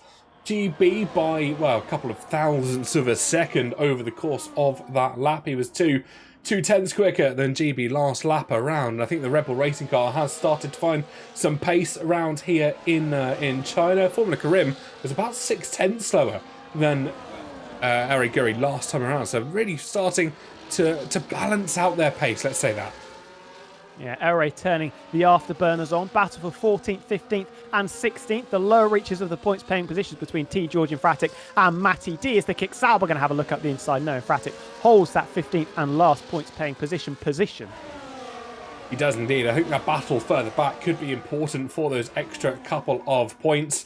A: GB by, well, a couple of thousandths of a second over the course of that lap. He was two tenths quicker than GB last lap around. I think the Red Bull racing car has started to find some pace around here in China. Formula Karim was about 6 tenths slower than Ere Guri last time around, so really starting to balance out their pace, let's say that.
B: Yeah, Ere turning the afterburners on. Battle for 14th, 15th and 16th. The lower reaches of the points paying positions between T. George and Fratic and Matty D as the kick. Sauber going to have a look up the inside. No, Fratic holds that 15th and last points paying position.
A: He does indeed. I think that battle further back could be important for those extra couple of points.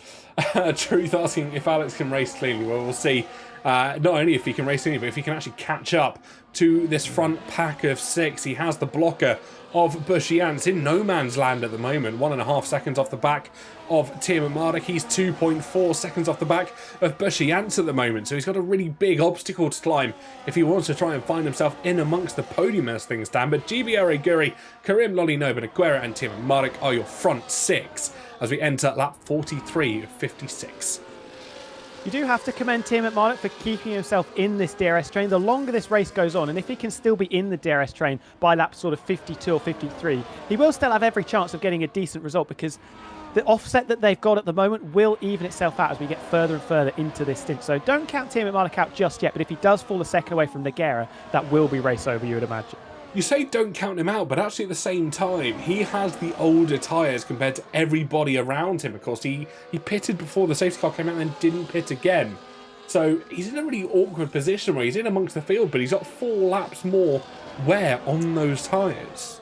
A: Truth asking if Alex can race cleanly. Well, we'll see. Not only if he can race cleanly, but if he can actually catch up to this front pack of 6. He has the blocker of Bushy Ants in no man's land at the moment. 1.5 seconds off the back of Timo Marduk. He's 2.4 seconds off the back of Bushy Ants at the moment. So he's got a really big obstacle to climb if he wants to try and find himself in amongst the podium as things stand. But GB Ere Guri, Karim Lolinoba, Nogueira and Timo Marduk are your front 6 as we enter lap 43 of 56.
B: You do have to commend Tim Marduk for keeping himself in this DRS train. The longer this race goes on, and if he can still be in the DRS train by lap sort of 52 or 53, he will still have every chance of getting a decent result because the offset that they've got at the moment will even itself out as we get further and further into this stint. So don't count Tim Marduk out just yet, but if he does fall a second away from Nogueira, that will be race over, you would imagine.
A: You say don't count him out, but actually at the same time, he has the older tyres compared to everybody around him. Of course, he pitted before the safety car came out and then didn't pit again. So he's in a really awkward position where he's in amongst the field, but he's got 4 laps more wear on those tyres.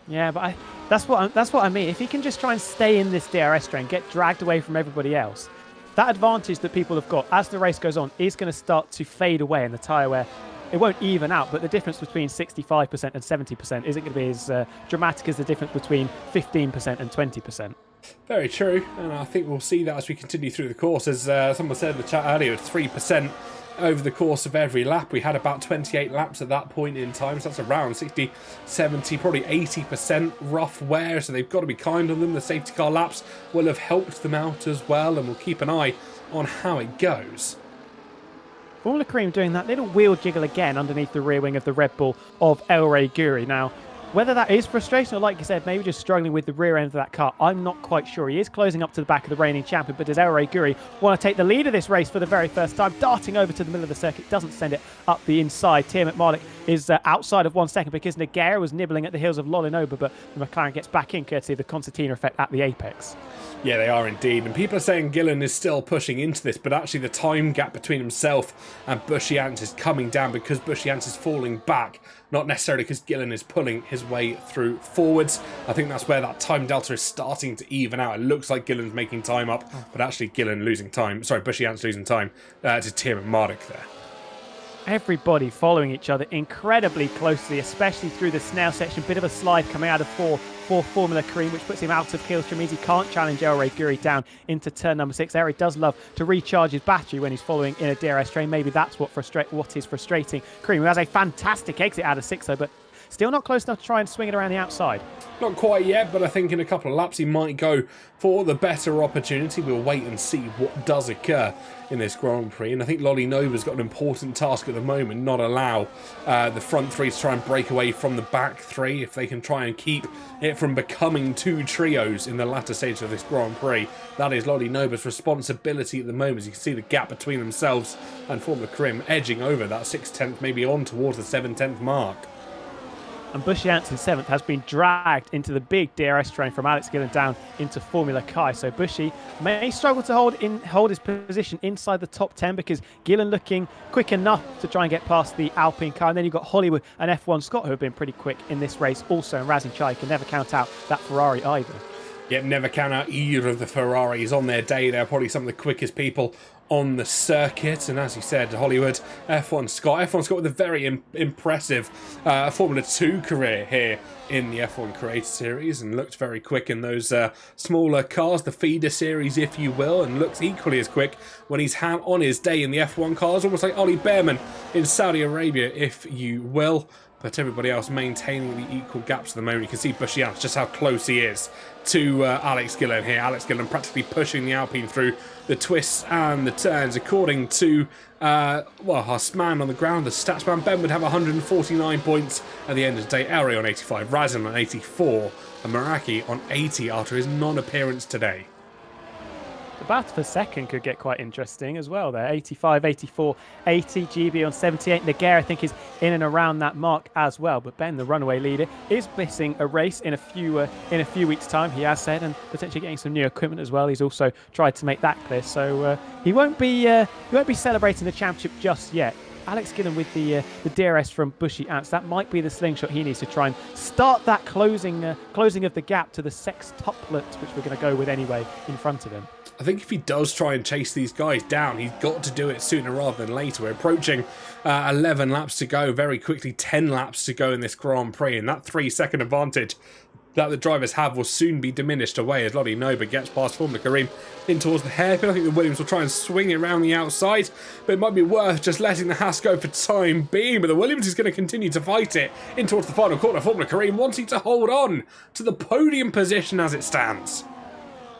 B: Yeah, but that's what I mean. If he can just try and stay in this DRS train, get dragged away from everybody else, that advantage that people have got as the race goes on is going to start to fade away in the tyre wear. It won't even out, but the difference between 65% and 70% isn't going to be as dramatic as the difference between 15% and 20%.
A: Very true, and I think we'll see that as we continue through the course. As someone said in the chat earlier, 3% over the course of every lap. We had about 28 laps at that point in time, so that's around 60, 70, probably 80% rough wear, so they've got to be kind on them. The safety car laps will have helped them out as well, and we'll keep an eye on how it goes.
B: Formula Cream doing that little wheel jiggle again underneath the rear wing of the Red Bull of El Rey Guri. Now, whether that is frustration or, like you said, maybe just struggling with the rear end of that car, I'm not quite sure. He is closing up to the back of the reigning champion, but does El Rey Guri want to take the lead of this race for the very first time? Darting over to the middle of the circuit, doesn't send it up the inside. Tiernan McMarlick is outside of 1 second because Nogueira was nibbling at the heels of Lolinoba, but the McLaren gets back in courtesy of the concertina effect at the apex.
A: Yeah, they are indeed. And people are saying Gillen is still pushing into this, but actually the time gap between himself and Bushyanz is coming down because Bushyanz is falling back, not necessarily because Gillen is pulling his way through forwards. I think that's where that time delta is starting to even out. It looks like Gillen's making time up, but actually Bushyanz losing time to Tiernan McMarlick there.
B: Everybody following each other incredibly closely, especially through the snail section. Bit of a slide coming out of for Formula Cream, which puts him out of Kielstrom. Means he can't challenge El Rey Guri down into turn number 6. El Rey does love to recharge his battery when he's following in a DRS train. Maybe that's what is frustrating Cream, who has a fantastic exit out of 6 though, but still not close enough to try and swing it around the outside.
A: Not quite yet, but I think in a couple of laps he might go for the better opportunity. We'll wait and see what does occur in this Grand Prix. And I think Lolinoba's got an important task at the moment, not allow the front 3 to try and break away from the back 3. If they can try and keep it from becoming 2 trios in the latter stage of this Grand Prix, that is Lolinoba's responsibility at the moment. As you can see the gap between themselves and Formula Crim edging over that 6/10, maybe on towards the 7/10 mark.
B: And Bushyanz in 7th has been dragged into the big DRS train from Alex Gillen down into Formula Kai. So Bushy may struggle to hold his position inside the top 10 because Gillen looking quick enough to try and get past the Alpine car. And then you've got Hollywood and F1 Scott who have been pretty quick in this race also. And Razin Chai can never count out that Ferrari either.
A: Yep, never count out either of the Ferraris on their day. They're probably some of the quickest people on the circuit. And as you said, Hollywood, F1 Scott with a very impressive Formula 2 career here in the F1 Creator Series, and looked very quick in those smaller cars, the feeder series if you will, and looks equally as quick when he's on his day in the F1 cars, almost like Ollie Behrman in Saudi Arabia if you will. But everybody else maintaining the equal gaps at the moment. You can see Bushyanz just how close he is to Alex Gillen here. Alex Gillen practically pushing the Alpine through the twists and the turns. According to our man on the ground, the stats man, Ben would have 149 points at the end of the day. El Rey on 85, Razin on 84, and Meraki on 80 after his non-appearance today.
B: The battle for second could get quite interesting as well there. 85, 84, 80, GB on 78. Nogueira, I think, is in and around that mark as well. But Ben, the runaway leader, is missing a race in a few weeks' time, he has said, and potentially getting some new equipment as well. He's also tried to make that clear. So he won't be celebrating the championship just yet. Alex Gillen with the DRS from Bushyanz. That might be the slingshot he needs to try and start that closing of the gap to the sextuplet, which we're going to go with anyway, in front of him.
A: I think if he does try and chase these guys down, he's got to do it sooner rather than later. We're approaching 11 laps to go, very quickly 10 laps to go in this Grand Prix, and that 3-second advantage that the drivers have will soon be diminished away as Lolinoba gets past Formula Kareem in towards the hairpin. I think the Williams will try and swing it around the outside, but it might be worth just letting the Haas go for time being. But the Williams is going to continue to fight it in towards the final corner. Formula Kareem wanting to hold on to the podium position as it stands.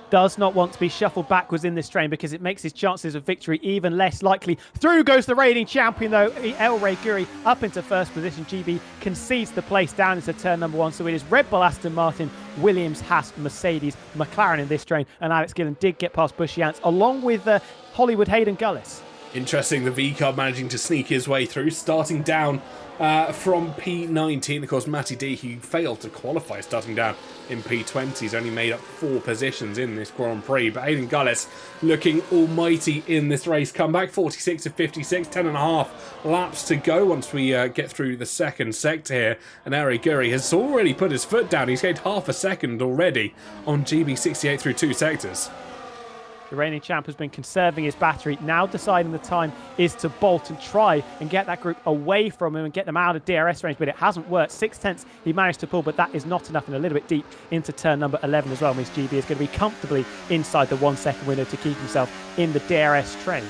B: Does not want to be shuffled backwards in this train because it makes his chances of victory even less likely. Through goes the reigning champion though, El Rey Guri up into first position. GB concedes the place down into turn number 1. So it is Red Bull, Aston Martin, Williams, Haas, Mercedes, McLaren in this train. And Alex Gillen did get past Bushyanz along with Hollywood, Hayden Gullis.
A: Interesting, the V-Cub managing to sneak his way through, starting down from P19. Of course, Matty D, who failed to qualify starting down in P20, he's only made up 4 positions in this Grand Prix. But Aidan Gullis looking almighty in this race. Comeback 46 to 56, 10.5 laps to go once we get through the second sector here. And Ari Guri has already put his foot down. He's gained half a second already on GB68 through 2 sectors.
B: The reigning champ has been conserving his battery, now deciding the time is to bolt and try and get that group away from him and get them out of DRS range, but it hasn't worked. 6/10 he managed to pull, but that is not enough, and a little bit deep into turn number 11 as well means GB is going to be comfortably inside the 1 second window to keep himself in the DRS train.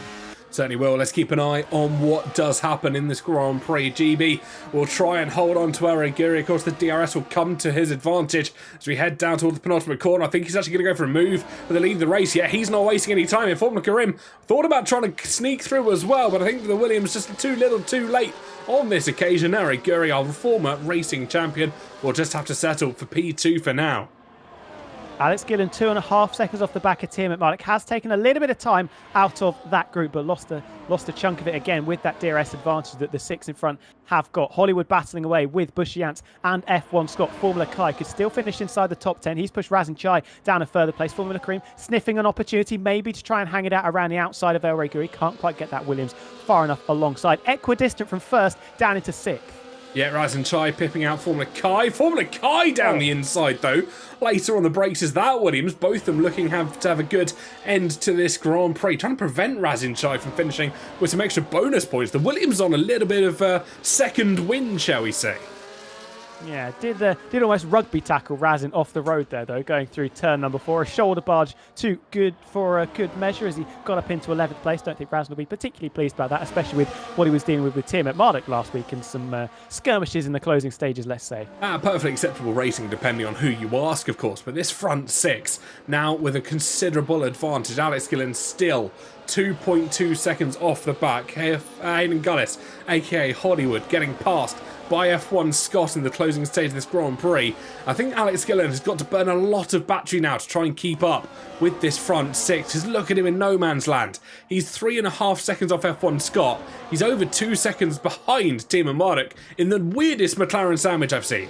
A: Certainly will. Let's keep an eye on what does happen in this Grand Prix. GB will try and hold on to Aragiri. Of course, the DRS will come to his advantage as we head down toward the penultimate corner. I think he's actually going to go for a move for the lead of the race. Yeah, he's not wasting any time. And Formula Karim thought about trying to sneak through as well, but I think the Williams just too little too late on this occasion. Aragiri, our former racing champion, will just have to settle for P2 for now.
B: Alex Gillen, 2.5 seconds off the back of Tiamat Malik, has taken a little bit of time out of that group, but lost a chunk of it again with that DRS advantage that the 6 in front have got. Hollywood battling away with Bushiance and F1 Scott. Formula Kai could still finish inside the top 10. He's pushed Razin Chai down a further place. Formula Kareem sniffing an opportunity maybe to try and hang it out around the outside of El Reguri. Can't quite get that Williams far enough alongside. Equidistant from first down into 6th.
A: Yeah, Razin Chai pipping out Formula Kai. Formula Kai down the inside, though. Later on the brakes is that Williams. Both of them looking to have a good end to this Grand Prix. Trying to prevent Razin Chai from finishing with some extra bonus points. The Williams on a little bit of a second win, shall we say.
B: Yeah, did almost rugby tackle Razin off the road there, though, going through turn number 4. A shoulder barge too good for a good measure as he got up into 11th place. Don't think Razin will be particularly pleased about that, especially with what he was dealing with Tiamat Marduk last week and some skirmishes in the closing stages, let's say.
A: Perfectly acceptable racing depending on who you ask, of course, but this front 6 now with a considerable advantage. Alex Gillen still 2.2 seconds off the back. Aidan Gullis, aka Hollywood, getting passed by F1 Scott in the closing stage of this Grand Prix. I think Alex Gillen has got to burn a lot of battery now to try and keep up with this front 6. Just look at him in no man's land. He's 3.5 seconds off F1 Scott. He's over 2 seconds behind Tiamat Marduk in the weirdest McLaren sandwich I've seen.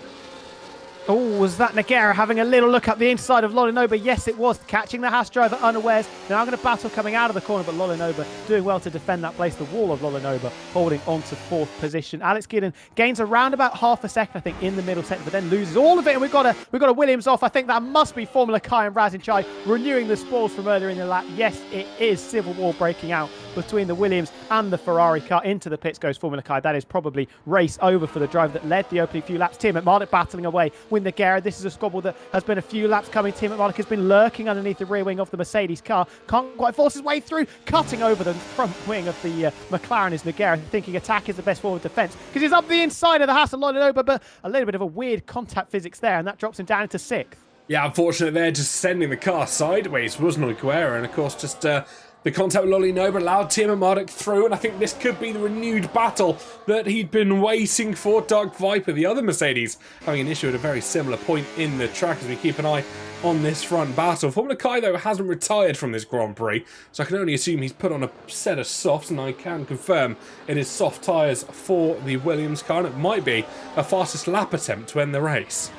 B: Oh, was that Nagara having a little look up the inside of Lolinoba? Yes, it was. Catching the Haas driver unawares. Now going to battle coming out of the corner, but Lolinoba doing well to defend that place. The wall of Lolinoba holding on to 4th position. Alex Gideon gains around about half a second, I think, in the middle sector, but then loses all of it. And we've got a Williams off. I think that must be Formula Kai and Razin Chai renewing the spoils from earlier in the lap. Yes, it is civil war breaking out between the Williams and the Ferrari car. Into the pits goes Formula Kai. That is probably race over for the driver that led the opening few laps. Tiamat Marduk battling away with Nagara. This is a squabble that has been a few laps coming. Tiamat Marduk has been lurking underneath the rear wing of the Mercedes car. Can't quite force his way through. Cutting over the front wing of the McLaren is Nagara, thinking attack is the best forward defence because he's up the inside of the Haas and Lolinoba, but a little bit of a weird contact physics there, and that drops him down into 6th.
A: Yeah, unfortunately they're just sending the car sideways, wasn't it, Guerra? And of course just the contact with Lolinoba allowed Tiamat Marduk through, and I think this could be the renewed battle that he'd been waiting for. Dark Viper, the other Mercedes, having an issue at a very similar point in the track as we keep an eye on this front battle. Formula Kai, though, hasn't retired from this Grand Prix, so I can only assume he's put on a set of softs, and I can confirm it is soft tyres for the Williams car, and it might be a fastest lap attempt to end the race.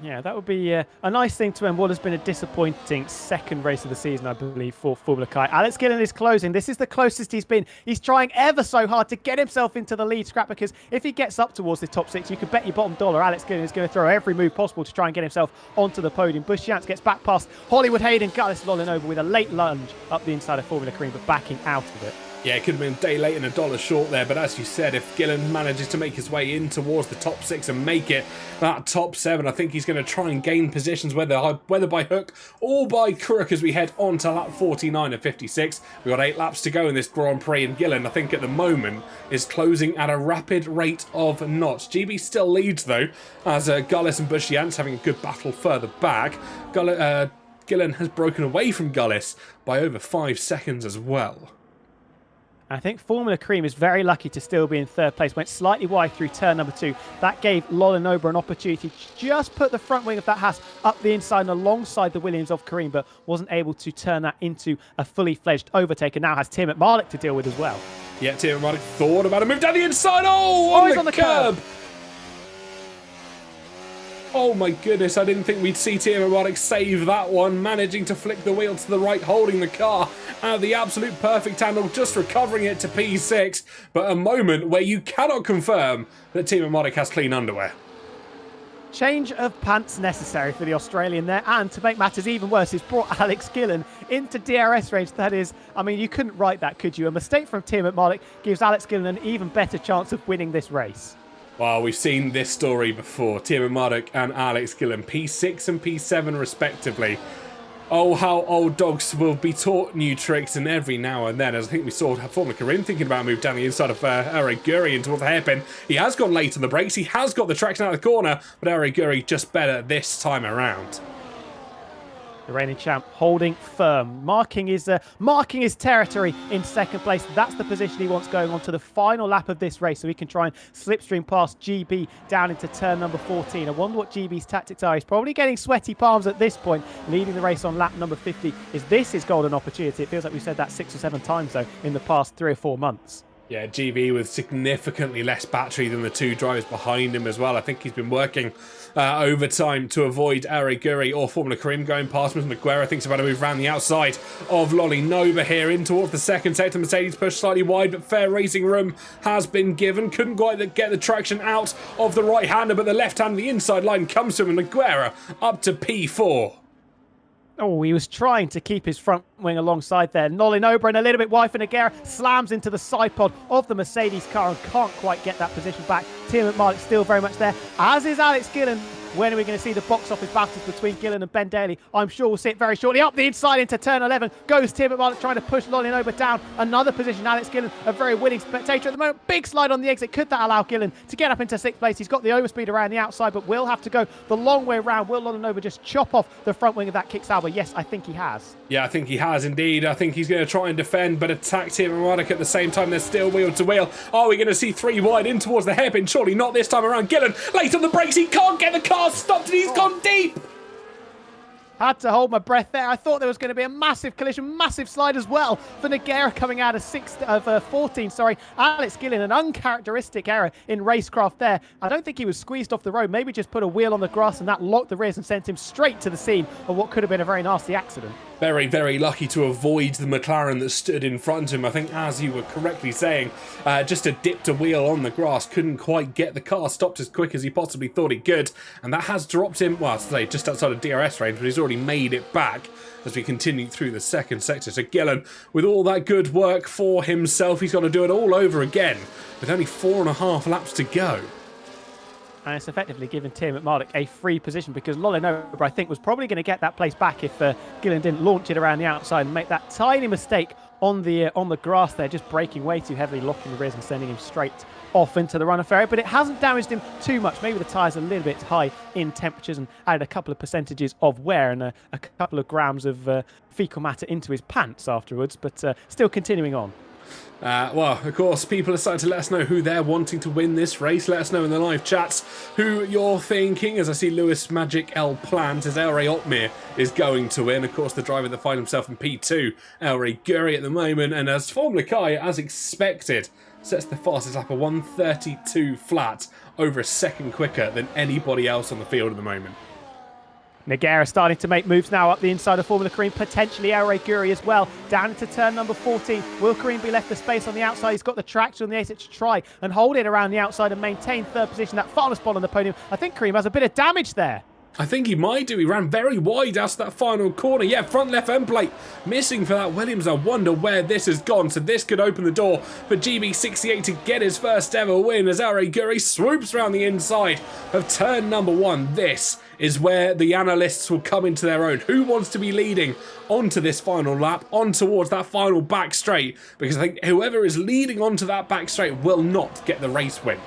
B: Yeah, that would be a nice thing to end what has been a disappointing second race of the season, I believe, for Formula Kai. Alex Gillen is closing. This is the closest he's been. He's trying ever so hard to get himself into the lead scrap, because if he gets up towards the top 6, you could bet your bottom dollar Alex Gillen is going to throw every move possible to try and get himself onto the podium. Bushiance gets back past Hollywood, Hayden, Gullis, Lolinoba with a late lunge up the inside of Formula Cream, but backing out of it.
A: Yeah, it could have been a day late and $1 short there, but as you said, if Gillen manages to make his way in towards the top 6 and make it that top 7, I think he's going to try and gain positions, whether by hook or by crook, as we head on to lap 49 of 56. We've got 8 laps to go in this Grand Prix, and Gillen, I think at the moment, is closing at a rapid rate of knots. GB still leads, though, as Gullis and Bushiance having a good battle further back. Gillen has broken away from Gullis by over 5 seconds as well.
B: I think Formula Cream is very lucky to still be in third place. Went slightly wide through turn number 2. That gave Lolinoba an opportunity to just put the front wing of that Haas up the inside and alongside the Williams of Kareem, but wasn't able to turn that into a fully fledged overtake, and now has Tim McMarlick to deal with as well.
A: Yeah, Tim McMarlick thought about a move down the inside. Oh,
B: He's on the curb.
A: Oh my goodness, I didn't think we'd see Tim McMarlick save that one, managing to flick the wheel to the right, holding the car out of the absolute perfect angle, just recovering it to P6, but a moment where you cannot confirm that Tim McMarlick has clean underwear.
B: Change of pants necessary for the Australian there, and to make matters even worse, it's brought Alex Gillen into DRS range. That is, I mean, you couldn't write that, could you? A mistake from Tim McMarlick gives Alex Gillen an even better chance of winning this race.
A: Well, we've seen this story before. Tim McMarlick and Alex Gillen, P6 and P7 respectively. Oh, how old dogs will be taught new tricks, and every now and then, as I think we saw Formula Karim thinking about a move down the inside of Eric Guri into the hairpin. He has gone late on the brakes, he has got the traction out of the corner, but Eric Guri just better this time around.
B: The reigning champ holding firm, marking his territory in second place. That's the position he wants going on to the final lap of this race, so he can try and slipstream past GB down into turn number 14. I wonder what GB's tactics are. He's probably getting sweaty palms at this point, leading the race on lap number 50. Is this his golden opportunity? It feels like we've said that 6 or 7 times, though, in the past 3 or 4 months.
A: Yeah, GB with significantly less battery than the 2 drivers behind him as well. I think he's been working overtime to avoid Eric Guri or Formula Karim going past him. Nogueira thinks about a move around the outside of Lolinoba here in towards the second sector. Mercedes pushed slightly wide, but fair racing room has been given. Couldn't quite get the traction out of the right-hander, but the left-hander, the inside line comes to him, and Nogueira up to P4.
B: Oh, he was trying to keep his front wing alongside there. Lolinoba and a little bit wide for Nogueira, slams into the side pod of the Mercedes car and can't quite get that position back. Tim McMarlick still very much there, as is Alex Gillen. When are we going to see the box office battles between Gillen and Ben Daly? I'm sure we'll see it very shortly. Up the inside into turn 11 goes Tim McMarlick, trying to push Lolinoba down. Another position. Alex Gillen, a very willing spectator at the moment. Big slide on the exit. Could that allow Gillen to get up into 6th place? He's got the overspeed around the outside, but will have to go the long way around. Will Lolinoba just chop off the front wing of that kick Sauber? Yes, I think he has. Yeah,
A: I think he has indeed. I think he's going to try and defend, but attack Tim McMarlick at the same time. They're still wheel to wheel. Are we going to see 3 wide in towards the hairpin? Surely not this time around. Gillen late on the brakes. He can't get the car stopped, and he's gone deep.
B: Had to hold my breath there. I thought there was going to be a massive collision, massive slide as well for Nogueira coming out of 14. Alex Gillen, an uncharacteristic error in racecraft there. I don't think he was squeezed off the road. Maybe just put a wheel on the grass and that locked the rears and sent him straight to the scene of what could have been a very nasty accident.
A: Very, very lucky to avoid the McLaren that stood in front of him. I think, as you were correctly saying, just dipped a wheel on the grass, couldn't quite get the car stopped as quick as he possibly thought he could, and that has dropped him, well, say, just outside of DRS range, but he's already made it back as we continue through the second sector. So Gillen, with all that good work for himself, he's got to do it all over again with only 4.5 laps to go.
B: And it's effectively given Tim McMarlick a free position, because Lolinoba, I think, was probably going to get that place back if Gillen didn't launch it around the outside and make that tiny mistake on the grass there, just braking way too heavily, locking the rears and sending him straight off into the run-off area. But it hasn't damaged him too much. Maybe the tyres are a little bit high in temperatures and added a couple of percentages of wear and a couple of grams of fecal matter into his pants afterwards, but still continuing on.
A: Well, of course, people are starting to let us know who they're wanting to win this race. Let us know in the live chats who you're thinking. As I see Lewis Magic L Plant as El Rey Otmir is going to win. Of course, the driver that finds himself in P2, El Rey Guri at the moment. And as Formula Kai, as expected, sets the fastest lap of 1:32 flat, over a second quicker than anybody else on the field at the moment.
B: Nogueira starting to make moves now up the inside of Formula Kareem, potentially El Rey Guri as well, down into turn number 14. Will Kareem be left the space on the outside? He's got the traction on the exit to try and hold it around the outside and maintain third position, that final spot on the podium. I think Kareem has a bit of damage there.
A: I think he might do. He ran very wide out to that final corner. Yeah, front left end plate missing for that Williams. I wonder where this has gone. So this could open the door for GB68 to get his first ever win as El Rey Guri swoops around the inside of turn number 1. This is where the analysts will come into their own. Who wants to be leading onto this final lap, on towards that final back straight? Because I think whoever is leading onto that back straight will not get the race win.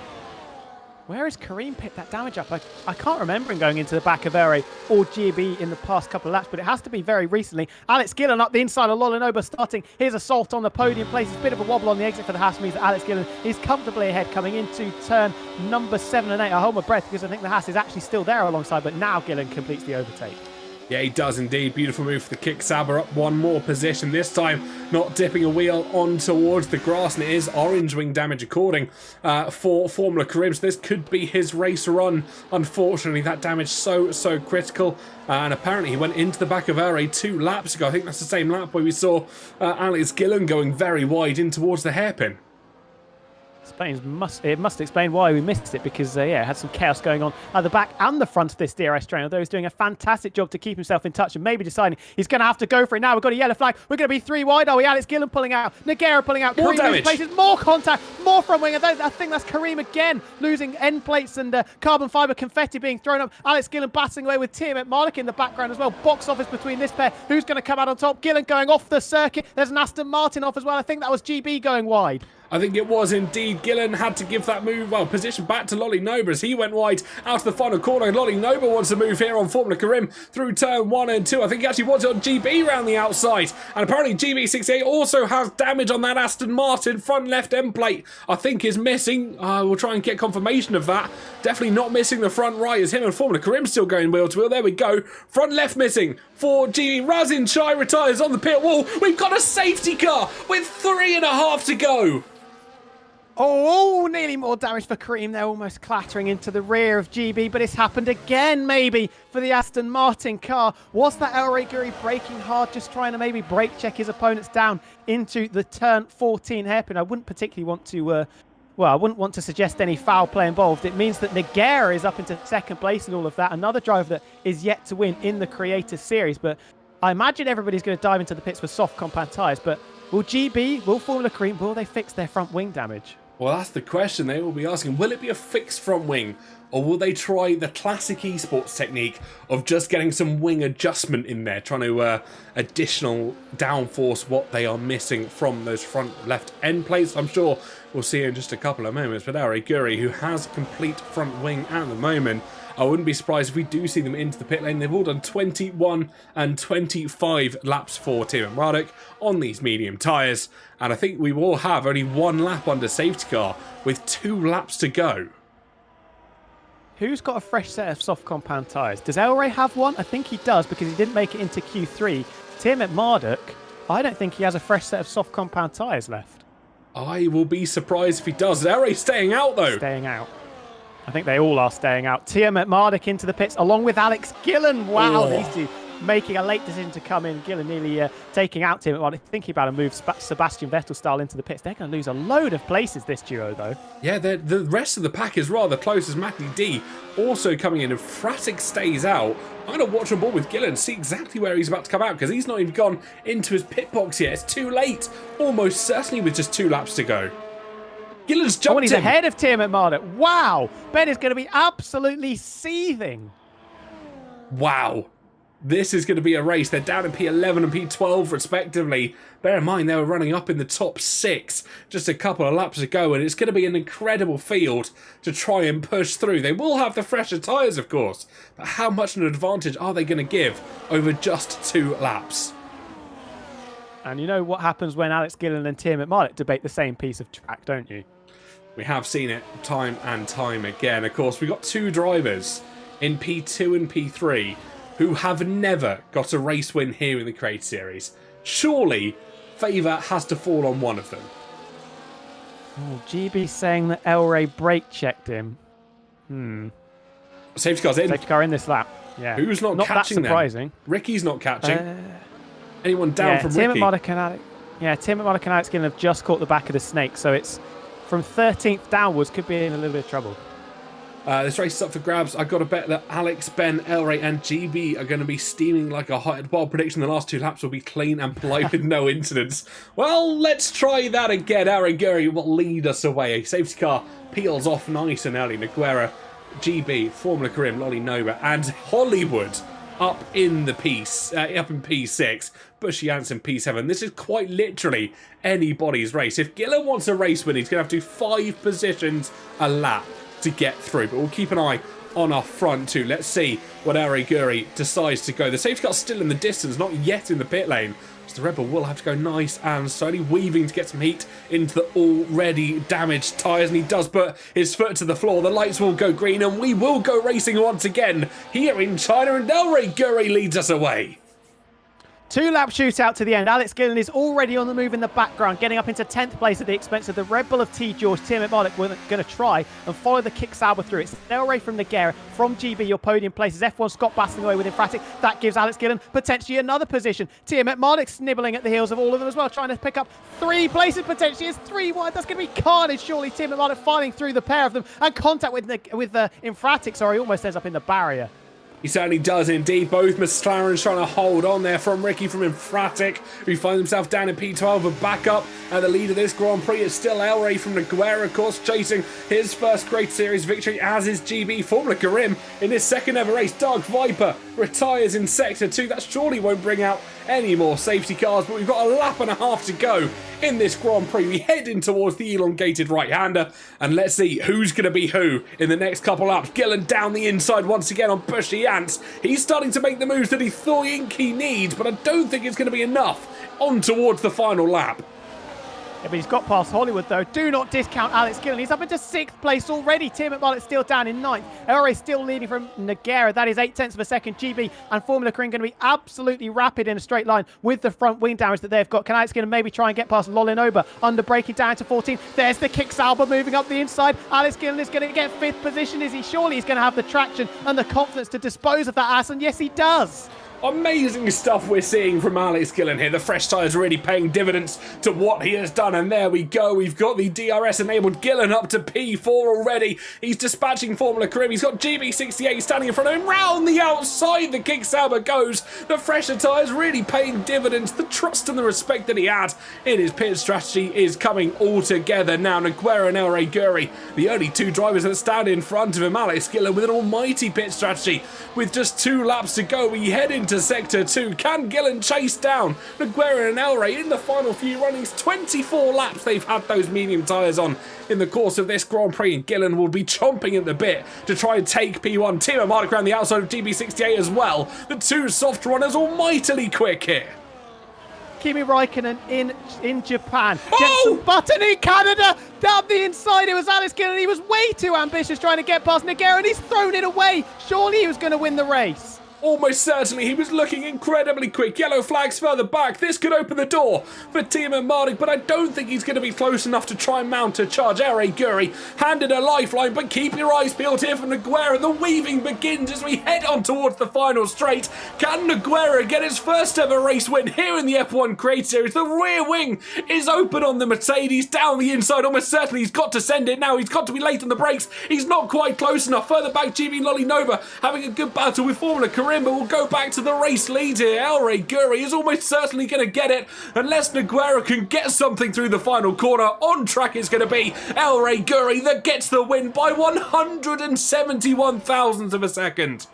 B: Where has Kareem picked that damage up? I can't remember him going into the back of Ere or GB in the past couple of laps, but it has to be very recently. Alex Gillen up the inside of Lolinoba starting his assault on the podium. Places a bit of a wobble on the exit for the Haas, means that Alex Gillen is comfortably ahead coming into turn number 7 and 8. I hold my breath because I think the Haas is actually still there alongside, but now Gillen completes the overtake.
A: Yeah, he does indeed. Beautiful move for the kick. Saber up one more position. This time, not dipping a wheel on towards the grass. And it is orange wing damage according for Formula Kareem. So this could be his race run. Unfortunately, that damage so critical. And apparently he went into the back of Ere 2 laps ago. I think that's the same lap where we saw Alex Gillen going very wide in towards the hairpin.
B: It must explain why we missed it, because it had some chaos going on at the back and the front of this DRS train, although he's doing a fantastic job to keep himself in touch and maybe deciding he's going to have to go for it now. We've got a yellow flag. We're going to be 3 wide, are we? Alex Gillen pulling out. Nogueira pulling out.
A: More
B: Kareem
A: damage.
B: places, more contact, more front wing. I think that's Kareem again, losing end plates and carbon fibre confetti being thrown up. Alex Gillen battling away with Tiamat Marduk in the background as well. Box office between this pair. Who's going to come out on top? Gillen going off the circuit. There's an Aston Martin off as well. I think that was GB going wide.
A: I think it was indeed. Gillen had to give that move, position back to Lolinoba as he went wide out of the final corner. Lolinoba wants to move here on Formula Kareem through turn 1 and 2. I think he actually wants it on GB around the outside. And apparently GB68 also has damage on that Aston Martin front left end plate. I think is missing. We'll try and get confirmation of that. Definitely not missing the front right as him and Formula Kareem still going wheel to wheel. There we go. Front left missing for GB. Razin Chai retires on the pit wall. We've got a safety car with 3.5 to go.
B: Oh, nearly more damage for Kareem. They're almost clattering into the rear of GB, but it's happened again, maybe, for the Aston Martin car. Was that El Guri braking hard, just trying to maybe brake check his opponents down into the turn 14 hairpin? I wouldn't particularly want to, I wouldn't want to suggest any foul play involved. It means that Nogueira is up into second place and all of that. Another driver that is yet to win in the Creator Series, but I imagine everybody's going to dive into the pits with soft compound tyres, but will Formula Kareem, will they fix their front wing damage?
A: Well, that's the question they will be asking. Will it be a fixed front wing, or will they try the classic esports technique of just getting some wing adjustment in there, trying to additional downforce what they are missing from those front left end plates? I'm sure we'll see in just a couple of moments. But El Guri, who has complete front wing at the moment, I wouldn't be surprised if we do see them into the pit lane. They've all done 21 and 25 laps for Tiamat Marduk on these medium tyres. And I think we will have only 1 lap under safety car with 2 laps to go.
B: Who's got a fresh set of soft compound tyres? Does El have one? I think he does, because he didn't make it into Q3. Tiamat Marduk, I don't think he has a fresh set of soft compound tyres left. I
A: will be surprised if he does. El staying out though.
B: Staying out. I think they all are staying out. Tiamat Marduk into the pits along with Alex Gillen. Wow, these two making a late decision to come in. Gillen nearly taking out Tiamat Marduk, thinking about a move Sebastian Vettel style into the pits. They're going to lose a load of places, this duo, though.
A: Yeah, the rest of the pack is rather close, as Matty D also coming in, and Fratic stays out. I'm going to watch on board with Gillen, see exactly where he's about to come out, because he's not even gone into his pit box yet. It's too late, almost certainly with just 2 laps to go. Gillen's jumped
B: he's ahead of Tiamat Marduk. Wow, Ben is going to be absolutely seething.
A: Wow. This is going to be a race. They're down in P11 and P12 respectively. Bear in mind they were running up in the top 6 just a couple of laps ago, and it's going to be an incredible field to try and push through. They will have the fresher tyres, of course, but how much an advantage are they going to give over just 2 laps?
B: And you know what happens when Alex Gillen and Tiamat Marduk debate the same piece of track, don't you?
A: We have seen it time and time again. Of course, we've got 2 drivers in P2 and P3 who have never got a race win here in the Creator Series. Surely, favour has to fall on one of them.
B: Oh, GB saying that El brake checked him.
A: Safety car's in.
B: Safety car in this lap. Yeah.
A: Who's not catching
B: that surprising.
A: Them? Ricky's not catching. Anyone down from
B: Tiamat
A: Ricky?
B: Tiamat Marduk and Alex Gillen have just caught the back of the snake, so it's from 13th downwards, could be in a little bit of trouble.
A: This race is up for grabs. I've got to bet that Alex, Ben, El and GB are going to be steaming like a hot wild prediction. The last 2 laps will be clean and polite with no incidents. Well, let's try that again. El Guri will lead us away. A safety car peels off nice and early. Nogueira, GB, Formula Kareem, Lolinoba, and Hollywood up in the piece, up in P6. Bushy Jansen P7. This is quite literally anybody's race. If Gillen wants a race win, he's going to have to do 5 positions a lap to get through. But we'll keep an eye on our front too. Let's see what El Guri decides to go. The safety car's still in the distance, not yet in the pit lane. So the Red Bull will have to go nice and slowly, weaving to get some heat into the already damaged tyres. And he does put his foot to the floor. The lights will go green and we will go racing once again here in China. And El Guri leads us away.
B: 2-lap shootout to the end. Alex Gillen is already on the move in the background, getting up into 10th place at the expense of the Red Bull of T. George. Tim McMardock going to try and follow the kick Sauber through. It's El Rey from Nogueira. From GB, your podium places. F1 Scott battling away with Infratic. That gives Alex Gillen potentially another position. Tim McMardock snibbling at the heels of all of them as well, trying to pick up 3 places potentially. It's 3 wide. That's going to be carnage, surely. Tim McMardock fighting through the pair of them, and contact with Infratic. Sorry, almost ends up in the barrier.
A: He certainly does indeed. Both McLarens trying to hold on there from Ricky from Infratic, who finds himself down in P12, but back up at the lead of this Grand Prix is still El Rey from Nogueira, of course, chasing his first Great Series victory, as is GB. Formula Karim in his second ever race. Dark Viper retires in Sector 2. That surely won't bring out any more safety cars, but we've got a lap and a half to go in this Grand Prix. We head in towards the elongated right-hander, and let's see who's going to be who in the next couple laps. Gillen down the inside once again on Bushy Ants. He's starting to make the moves that he thought he needs, but I don't think it's going to be enough on towards the final lap.
B: Yeah, but he's got past Hollywood, though. Do not discount Alex Gillen. He's up into 6th place already. Tim McMardock still down in 9th. El Rey still leading from Nogueira. That is 8/10 of a second. GB and Formula Korean going to be absolutely rapid in a straight line with the front wing damage that they've got. Can Alex Gillen maybe try and get past Lolinoba? Under braking down to 14. There's the kick Sauber moving up the inside. Alex Gillen is going to get 5th position. Is he? Surely he's going to have the traction and the confidence to dispose of that ass, and yes, he does.
A: Amazing stuff we're seeing from Alex Gillen here. The fresh tyres really paying dividends to what he has done. And there we go. We've got the DRS-enabled Gillen up to P4 already. He's dispatching Formula Karim. He's got GB68 standing in front of him. Round the outside, the kick Sauber goes. The fresher tyres really paying dividends. The trust and the respect that he had in his pit strategy is coming all together now. Nogueira and El Guri, the only 2 drivers that stand in front of him. Alex Gillen with an almighty pit strategy. With just 2 laps to go, we head into Sector 2. Can Gillen chase down Nogueira and El Rey in the final few runnings? 24 laps they've had those medium tyres on in the course of this Grand Prix, and Gillen will be chomping at the bit to try and take P1. Tim McMardock around the outside of GB68 as well. The 2 soft runners almightily quick here.
B: Kimi Raikkonen in Japan. Jenson Button in Canada. Down the inside, it was Alex Gillen. He was way too ambitious trying to get past Nogueira, and he's thrown it away. Surely he was going to win the race.
A: Almost certainly, he was looking incredibly quick. Yellow flags further back. This could open the door for Tim McMardock, but I don't think he's going to be close enough to try and mount a charge. El Guri handed a lifeline, but keep your eyes peeled here for Nogueira. The weaving begins as we head on towards the final straight. Can Nogueira get his first ever race win here in the F1 Create Series? The rear wing is open on the Mercedes. Down the inside, almost certainly he's got to send it now. He's got to be late on the brakes. He's not quite close enough. Further back, GB Lolinoba having a good battle with Formula Karim, but we'll go back to the race lead here. El Guri is almost certainly going to get it unless Nogueira can get something through the final corner. On track it's going to be El Guri that gets the win by 171 thousandths of a second.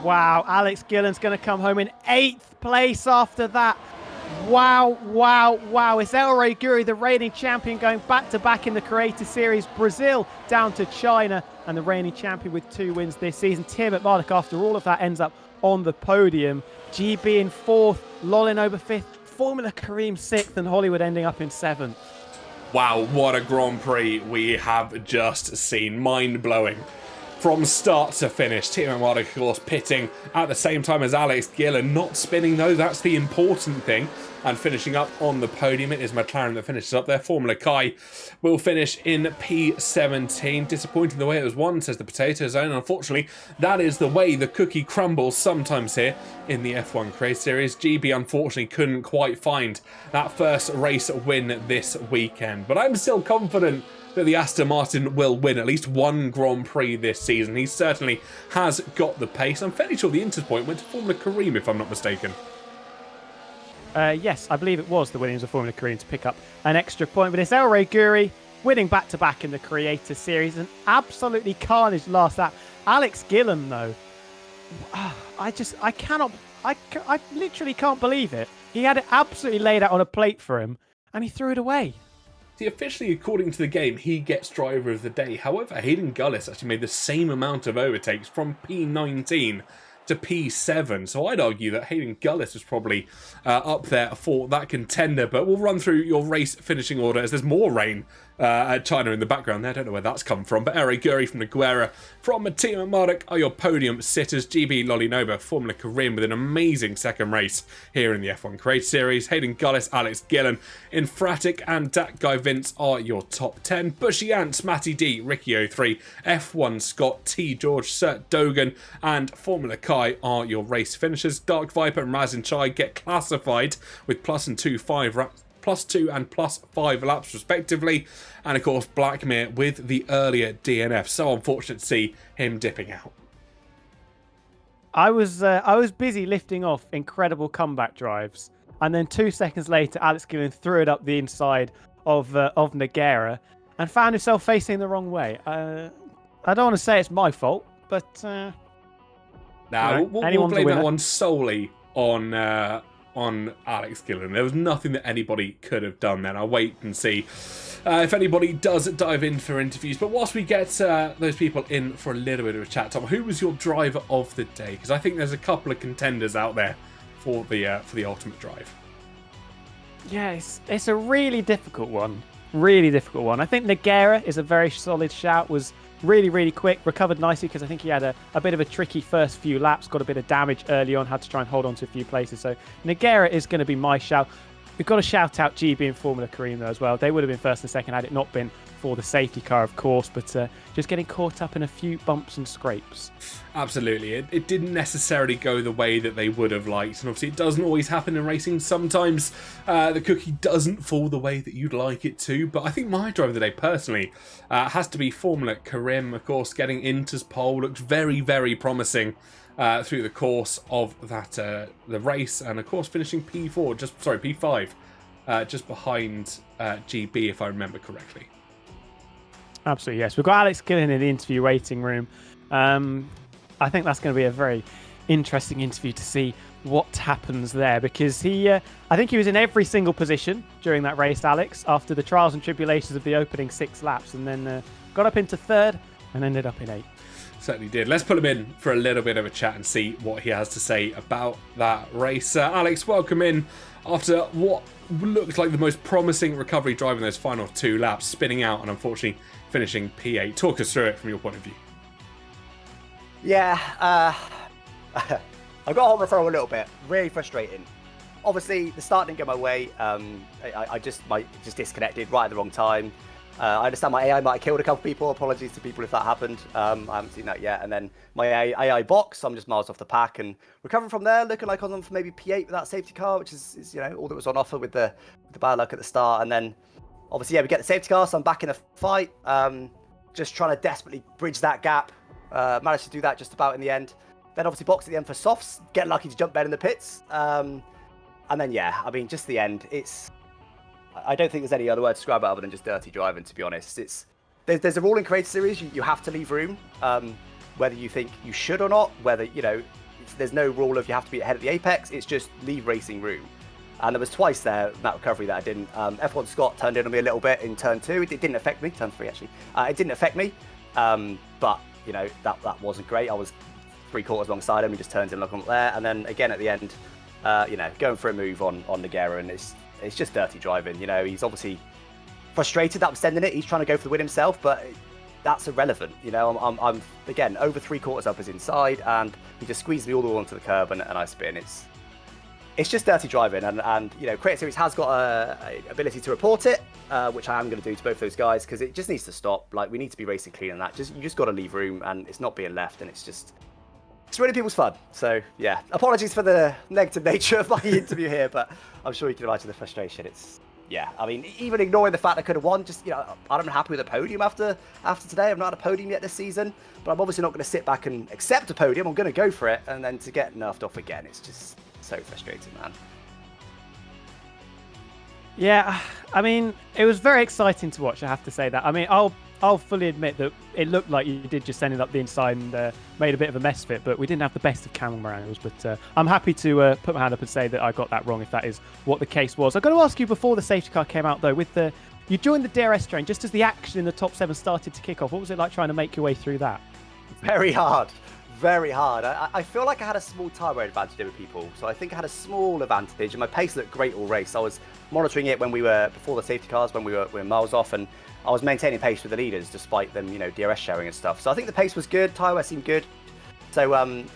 B: Wow, Alex Gillen's going to come home in 8th place after that. Wow, wow, wow. It's El Guri, the reigning champion, going back-to-back in the Creator Series. Brazil down to China, and the reigning champion with 2 wins this season. Tim McMardock, after all of that, ends up on the podium. GB in 4th, Lolinoba 5th, Formula Karim 6th, and Hollywood ending up in 7th.
A: Wow, what a Grand Prix we have just seen. Mind-blowing. From start to finish. Tim McMardock, of course, pitting at the same time as Alex Gillen. Not spinning, though. That's the important thing. And finishing up on the podium, it is McLaren that finishes up there. Formula Kai will finish in P17. Disappointing the way it was won, says the Potato Zone. Unfortunately, that is the way the cookie crumbles sometimes here in the F1 Create Series. GB, unfortunately, couldn't quite find that first race win this weekend. But I'm still confident that the Aston Martin will win at least 1 Grand Prix this season. He certainly has got the pace. I'm fairly sure the Interpoint went to Formula Karim, if I'm not mistaken.
B: Yes, I believe it was the Williams of Formula Korean to pick up an extra point. But it's El Guri winning back-to-back in the Creator Series. And absolutely carnage last lap. Alex Gillen, though, I literally can't believe it. He had it absolutely laid out on a plate for him, and he threw it away.
A: See, officially, according to the game, he gets driver of the day. However, Hayden Gullis actually made the same amount of overtakes from P19 to P7. So I'd argue that Hayden Gullis was probably up there for that contender. But we'll run through your race finishing order as there's more rain at China in the background there. I don't know where that's come from. But Eric Gurry from Naguera, from Matteo and Marduk are your podium sitters. GB Lolinova, Formula Karim with an amazing second race here in the F1 Creator Series. Hayden Gullis, Alex Gillen, Infratic and Dat Guy Vince are your top 10. Bushy Ants, Matty D, Ricky 03, F1 Scott, T George, Sir Dogan and Formula Kai are your race finishers. Dark Viper and Razin Chai get classified with +2 and +5 laps respectively, and of course Blackmere with the earlier DNF. So unfortunate to see him dipping out.
B: I was busy lifting off incredible comeback drives, and then 2 seconds later, Alex Gillen threw it up the inside of Nogueira and found himself facing the wrong way. I don't want to say it's my fault, but
A: we'll blame that one solely on Alex Gillen. There was nothing that anybody could have done then. I'll wait and see if anybody does dive in for interviews. But whilst we get those people in for a little bit of a chat, Tom, who was your driver of the day? Because I think there's a couple of contenders out there for the ultimate drive.
B: Yeah, it's a really difficult one. Really difficult one. I think Nogueira is a very solid shout. Was really, really quick, recovered nicely because I think he had a bit of a tricky first few laps, got a bit of damage early on, had to try and hold on to a few places. So Nogueira is going to be my shout. We've got to shout out GB and Formula Karim though as well. They would have been first and second had it not been for the safety car, of course, but just getting caught up in a few bumps and scrapes.
A: Absolutely. It didn't necessarily go the way that they would have liked, and obviously it doesn't always happen in racing. Sometimes the cookie doesn't fall the way that you'd like it to, but I think my drive of the day personally has to be Formula Karim. Of course, getting Inter's pole looked very, very promising through the course of that the race, and of course finishing P5, just behind GB, if I remember correctly.
B: Absolutely, yes. We've got Alex Gillen in the interview waiting room. I think that's going to be a very interesting interview to see what happens there, because I think he was in every single position during that race, Alex, after the trials and tribulations of the opening 6 laps, and then got up into 3rd and ended up in 8th.
A: Certainly did. Let's put him in for a little bit of a chat and see what he has to say about that race. Alex, welcome in after what looks like the most promising recovery drive in those final 2 laps, spinning out and unfortunately finishing P8. Talk us through it from your point of view.
C: Yeah, I got on the throw a little bit. Really frustrating. Obviously, the start didn't go my way. I just disconnected right at the wrong time. I understand my AI might have killed a couple people. Apologies to people if that happened. I haven't seen that yet. And then my AI box, I'm just miles off the pack and recovering from there, looking like I was on for maybe P8 with that safety car, which is all that was on offer with the bad luck at the start. And then obviously, we get the safety car, so I'm back in the fight. Just trying to desperately bridge that gap. Managed to do that just about in the end. Then obviously box at the end for softs. Get lucky to jump bed in the pits. And then just the end. I don't think there's any other word to describe it other than just dirty driving, to be honest. There's a rule in Creator Series, you have to leave room, whether you think you should or not, whether, there's no rule of you have to be ahead of the apex, it's just leave racing room. And there was twice there in that recovery that I didn't. F1 Scott turned in on me a little bit in turn 2. It didn't affect me, turn 3 actually. It didn't affect me, but, that wasn't great. I was 3/4 alongside him, he just turns in like on there. And then again at the end, going for a move on Nogueira, and it's just dirty driving. He's obviously frustrated that I'm sending it. He's trying to go for the win himself, but that's irrelevant. I'm again over 3/4 up his inside, and he just squeezed me all the way onto the curb, and I spin. It's just dirty driving, and Creator Series has got a ability to report it, which I am going to do to both those guys because it just needs to stop. Like, we need to be racing clean on that. You just got to leave room, and it's not being left, and it's really people's fun. So yeah, apologies for the negative nature of my interview here, but I'm sure you can imagine the frustration. Even ignoring the fact I could have won, I'm happy with a podium after today. I've not had a podium yet this season, but I'm obviously not going to sit back and accept a podium. I'm going to go for it, and then to get nerfed off again, it's just so frustrating, man.
B: Yeah, it was very exciting to watch, I have to say that. I'll fully admit that it looked like you did just send it up the inside and made a bit of a mess of it, but we didn't have the best of camera angles. But I'm happy to put my hand up and say that I got that wrong if that is what the case was. I've got to ask you, before the safety car came out though, with the You joined the DRS train just as the action in the top 7 started to kick off. What was it like trying to make your way through that?
C: Very hard. Very hard. I feel like I had a small time advantage over people, so I think I had a small advantage, and my pace looked great all race. I was monitoring it when we were before the safety cars, when we were miles off, and I was maintaining pace with the leaders despite them, DRS sharing and stuff. So I think the pace was good. Tyre seemed good. So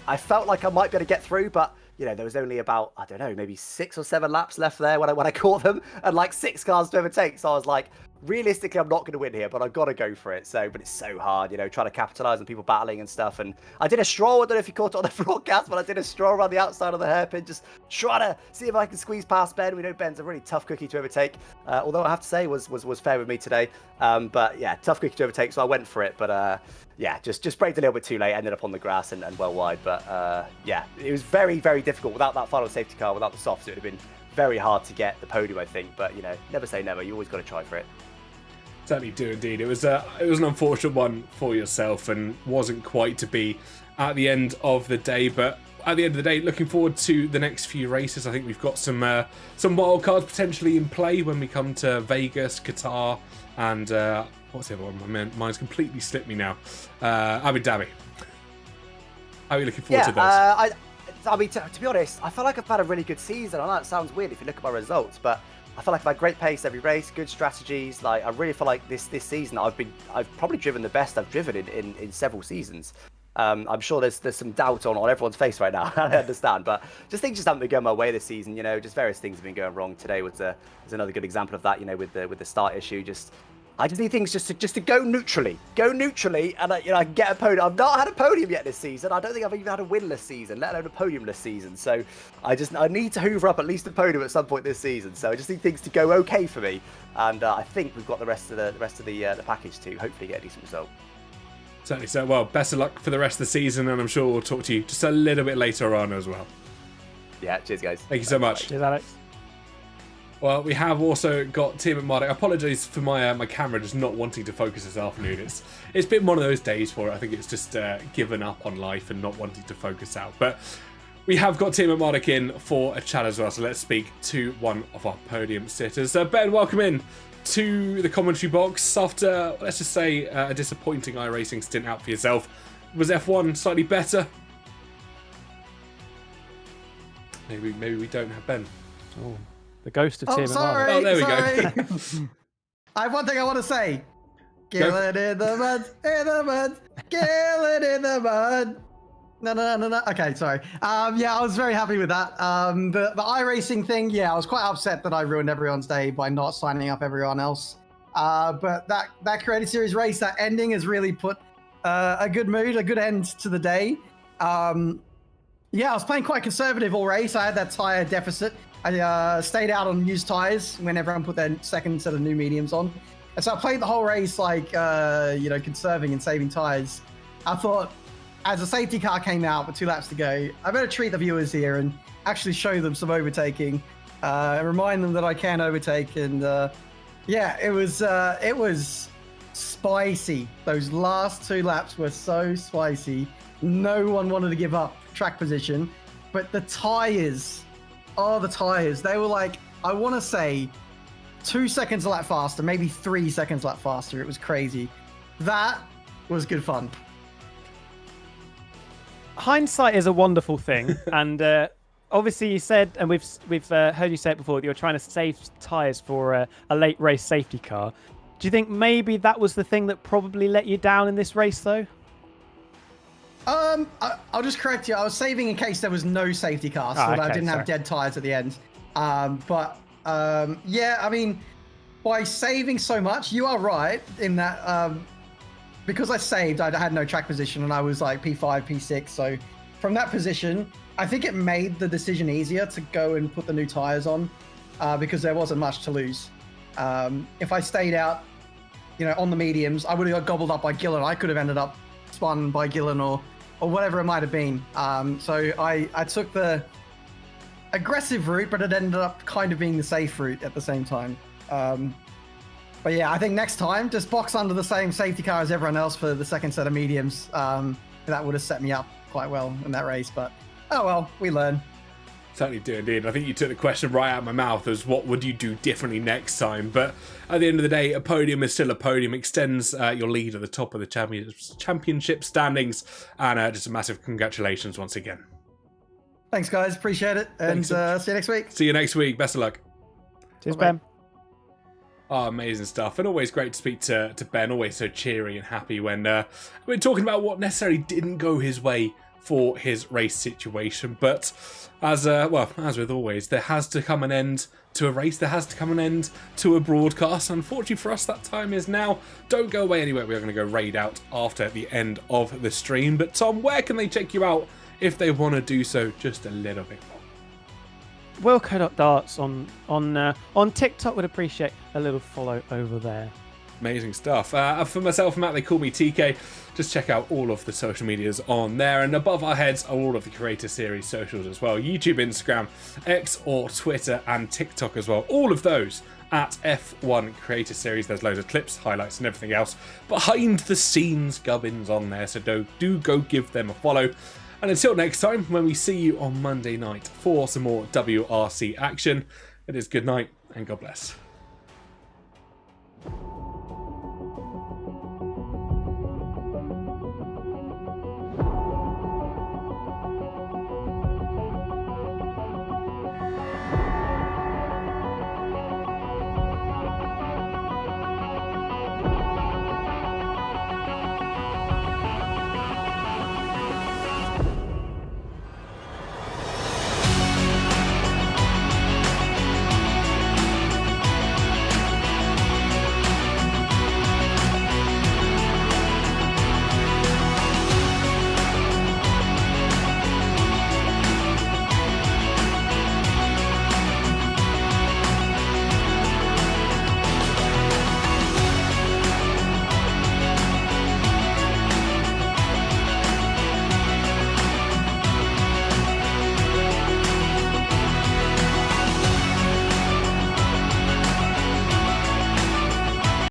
C: I felt like I might be able to get through, but there was only about, I don't know, maybe 6 or 7 laps left there when I caught them, and like 6 cars to overtake. So I was like, realistically, I'm not going to win here, but I've got to go for it. But it's so hard, trying to capitalize on people battling and stuff. And I did a stroll. I don't know if you caught it on the broadcast, but I did a stroll around the outside of the hairpin, just trying to see if I can squeeze past Ben. We know Ben's a really tough cookie to overtake, although I have to say was fair with me today. But yeah, tough cookie to overtake, so I went for it. But yeah, just braked a little bit too late, ended up on the grass and well wide. But yeah, it was very, very difficult. Without that final safety car, without the softs, it would have been very hard to get the podium, I think. But never say never. You always got to try for it.
A: Certainly do indeed. It was an unfortunate one for yourself and wasn't quite to be at the end of the day. But at the end of the day, looking forward to the next few races. I think we've got some wild cards potentially in play when we come to Vegas, Qatar, and what's the other one? My mind's completely slipped me now. Abu Dhabi. How are you looking forward to those?
C: I mean, to be honest, I feel like I've had a really good season. I know it sounds weird if you look at my results, but I feel like I've had great pace every race, good strategies. Like I really feel like this season I've probably driven the best I've driven in several seasons. I'm sure there's some doubt on everyone's face right now. I understand, but things haven't been going my way this season. Just various things have been going wrong. Today was another good example of that. With the start issue. I just need things just to go neutrally, and I can get a podium. I've not had a podium yet this season. I don't think I've even had a winless season, let alone a podiumless season. So I need to hoover up at least a podium at some point this season. So I just need things to go okay for me, and I think we've got the rest of the package to hopefully get a decent result.
A: Certainly so. Well, best of luck for the rest of the season, and I'm sure we'll talk to you just a little bit later on as well.
C: Yeah, cheers guys.
A: Thank you so much.
B: Cheers, Alex.
A: Well, we have also got Team at Marduk. I apologise for my camera just not wanting to focus this afternoon. It's been one of those days for it. I think it's just given up on life and not wanting to focus out. But we have got Team at Marduk in for a chat as well. So let's speak to one of our podium sitters. Ben, welcome in to the commentary box after, let's just say, a disappointing iRacing stint out for yourself. Was F1 slightly better? Maybe we don't have Ben.
B: Oh. The ghost of Tim.
D: Sorry,
A: oh, there we
D: go. I have one thing I want to say. Kill it in the mud, kill it in the mud. No. Okay, sorry. Yeah, I was very happy with that. The iRacing thing, yeah, I was quite upset that I ruined everyone's day by not signing up everyone else. But that Creator Series race, that ending has really put a good mood, a good end to the day. Yeah, I was playing quite conservative all race. I had that tire deficit. I stayed out on used tires when everyone put their second set of new mediums on. And so I played the whole race like, conserving and saving tires. I thought, as a safety car came out with 2 laps to go, I better treat the viewers here and actually show them some overtaking, remind them that I can overtake. And yeah, it was spicy. Those last 2 laps were so spicy. No one wanted to give up track position, but the tires... Oh, the tires. They were like, I want to say 2 seconds a lap faster, maybe 3 seconds a lap faster. It was crazy. That was good fun.
B: Hindsight is a wonderful thing. And obviously you said, and we've heard you say it before, that you're trying to save tyres for a late race safety car. Do you think maybe that was the thing that probably let you down in this race, though?
D: I'll just correct you. I was saving in case there was no safety car, so that I didn't have dead tires at the end. Yeah, I mean, by saving so much, you are right in that because I saved, I had no track position and I was like P5, P6. So from that position, I think it made the decision easier to go and put the new tires on because there wasn't much to lose. If I stayed out, on the mediums, I would have got gobbled up by Gillen. I could have ended up spun by Gillen or whatever it might have been. So I took the aggressive route, but it ended up kind of being the safe route at the same time. But yeah, I think next time, just box under the same safety car as everyone else for the second set of mediums. That would have set me up quite well in that race, but oh well, we learn.
A: Certainly do indeed. I think you took the question right out of my mouth as what would you do differently next time. But at the end of the day, a podium is still a podium. Extends your lead at the top of the championship standings. And just a massive congratulations once again.
D: Thanks, guys. Appreciate it. And see you next week.
A: See you next week. Best of luck.
B: Cheers,
D: Bye-bye.
B: Ben.
A: Oh, amazing stuff. And always great to speak to Ben. Always so cheery and happy when we're talking about what necessarily didn't go his way for his race situation. But as with always, there has to come an end to a race. There has to come an end to a broadcast. Unfortunately for us, that time is now. Don't go away anywhere. We're going to go raid out after the end of the stream. But Tom, where can they check you out if they want to do so just a little bit more?
B: Wilco.darts on TikTok. Would appreciate a little follow over there.
A: Amazing stuff. For myself and Matt, they call me TK. Just check out all of the social medias on there. And above our heads are all of the Creator Series socials as well. YouTube, Instagram, X or Twitter and TikTok as well. All of those at F1 Creator Series. There's loads of clips, highlights and everything else behind the scenes gubbins on there. So do go give them a follow. And until next time, when we see you on Monday night for some more WRC action, it is good night and God bless.